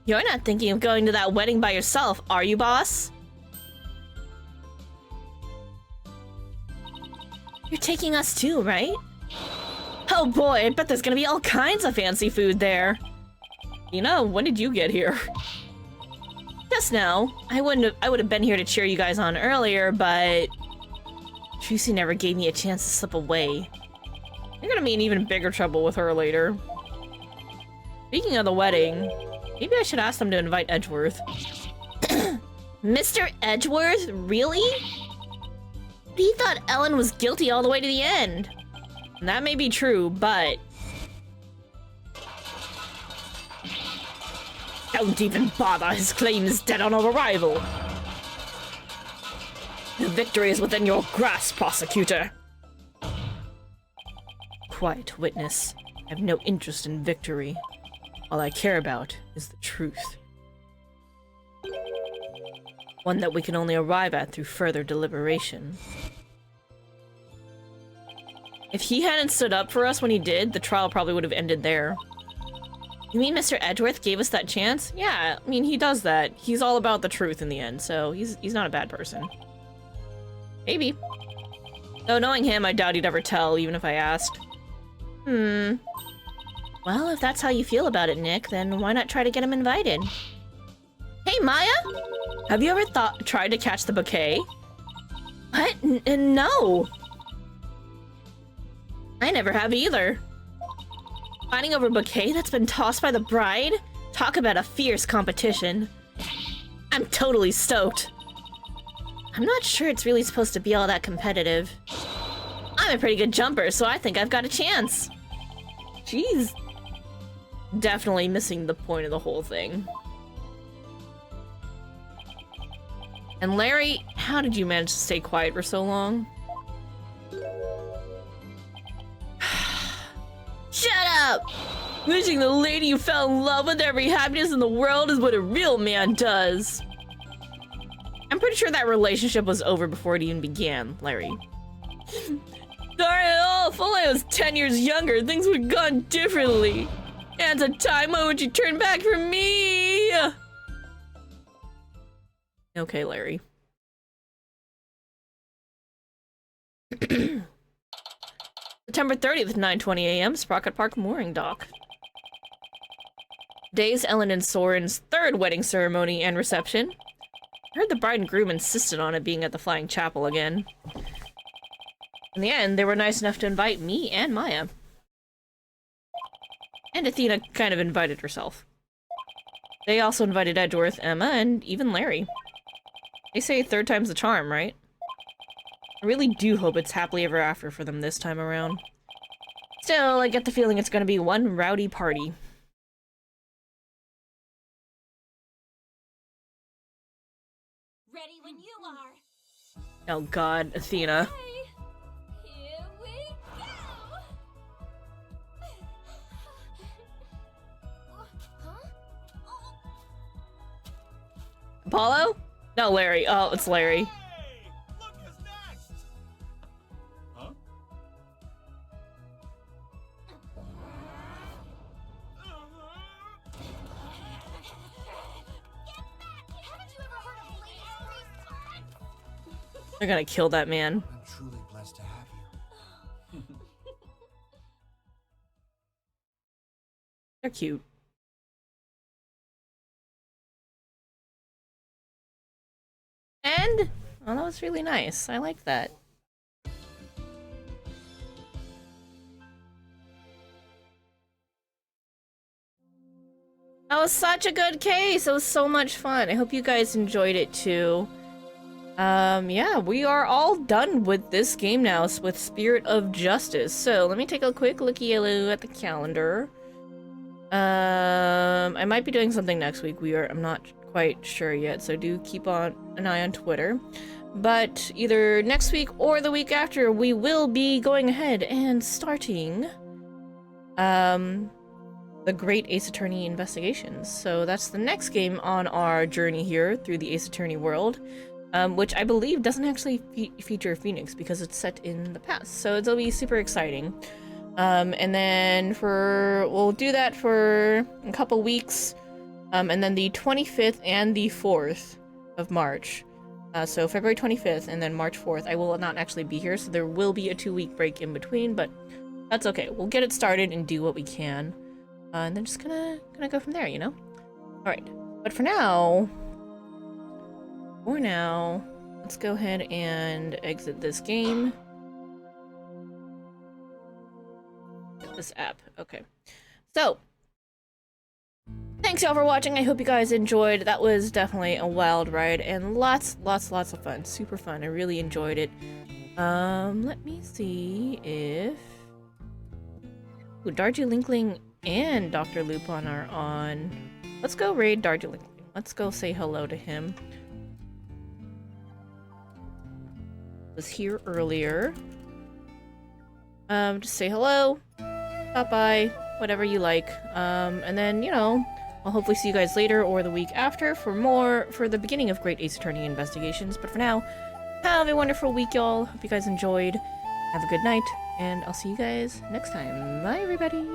You're not thinking of going to that wedding by yourself, are you, boss? You're taking us too, right? Oh boy, I bet there's gonna be all kinds of fancy food there. You know, when did you get here? Just now. I would have been here to cheer you guys on earlier, but Tracy never gave me a chance to slip away. You're gonna be in even bigger trouble with her later. Speaking of the wedding, maybe I should ask them to invite Edgeworth. Mr. Edgeworth? Really? He thought Ellen was guilty all the way to the end. And that may be true, but don't even bother. His claim is dead on arrival. The victory is within your grasp, prosecutor. Quiet, witness. I have no interest in victory. All I care about is the truth. One that we can only arrive at through further deliberation. If he hadn't stood up for us when he did, the trial probably would have ended there. You mean Mr. Edgeworth gave us that chance? Yeah, I mean, he does that. He's all about the truth in the end, so he's not a bad person. Maybe. Though knowing him, I doubt he'd ever tell, even if I asked. Well, if that's how you feel about it, Nick, then why not try to get him invited? Hey, Maya? Have you ever tried to catch the bouquet? What? No. I never have either. Fighting over a bouquet that's been tossed by the bride? Talk about a fierce competition. I'm totally stoked. I'm not sure it's really supposed to be all that competitive. I'm a pretty good jumper, so I think I've got a chance. Jeez. Definitely missing the point of the whole thing. And Larry how did you manage to stay quiet for so long? Shut up! Wishing the lady you fell in love with every happiness in the world is what a real man does. I'm pretty sure that relationship was over before it even began, Larry. Darn it all, if only I was 10 years younger, things would have gone differently. And at a time, why would you turn back for me? Okay, Larry. September 30th, 9:20 a.m., Sprocket Park Mooring Dock. Today's Ellen and Soren's third wedding ceremony and reception. I heard the bride and groom insisted on it being at the Flying Chapel again. In the end, they were nice enough to invite me and Maya. And Athena kind of invited herself. They also invited Edgeworth, Emma, and even Larry. They say third time's the charm, right? I really do hope it's happily ever after for them this time around. Still, I get the feeling it's gonna be one rowdy party. Ready when you are. Oh god, Athena. Here we go. Huh? Apollo? No, Larry. Oh, it's Larry. Hey! Look who's next! Huh? Haven't you ever heard of ladies' priest? They're gonna kill that man. I'm truly blessed to have you. They're cute. And, oh, that was really nice. I like that. That was such a good case. It was so much fun. I hope you guys enjoyed it too. Yeah, we are all done with this game now with Spirit of Justice. So let me take a quick looky-loo at the calendar. I might be doing something next week. I'm not quite sure yet, so do keep an eye on Twitter. But either next week or the week after, we will be going ahead and starting the Great Ace Attorney Investigations. So that's the next game on our journey here through the Ace Attorney world, which I believe doesn't actually feature Phoenix because it's set in the past. So it'll be super exciting. And then we'll do that for a couple weeks, and then the 25th and the 4th of March. So February 25th and then March 4th, I will not actually be here, so there will be a 2-week break in between, but that's okay. We'll get it started and do what we can, and then just gonna go from there, you know? Alright, but for now, let's go ahead and exit this game. This app. Okay. So, thanks y'all for watching. I hope you guys enjoyed. That was definitely a wild ride and lots of fun. Super fun. I really enjoyed it. Let me see if Darjeelingling and Dr. Lupin are on. Let's go raid Darjeelingling. Let's go say hello to him. Was here earlier. Just say hello. Stop by, whatever you like. And then, you know, I'll hopefully see you guys later or the week after for the beginning of Great Ace Attorney Investigations. But for now, have a wonderful week, y'all. Hope you guys enjoyed. Have a good night, and I'll see you guys next time. Bye, everybody.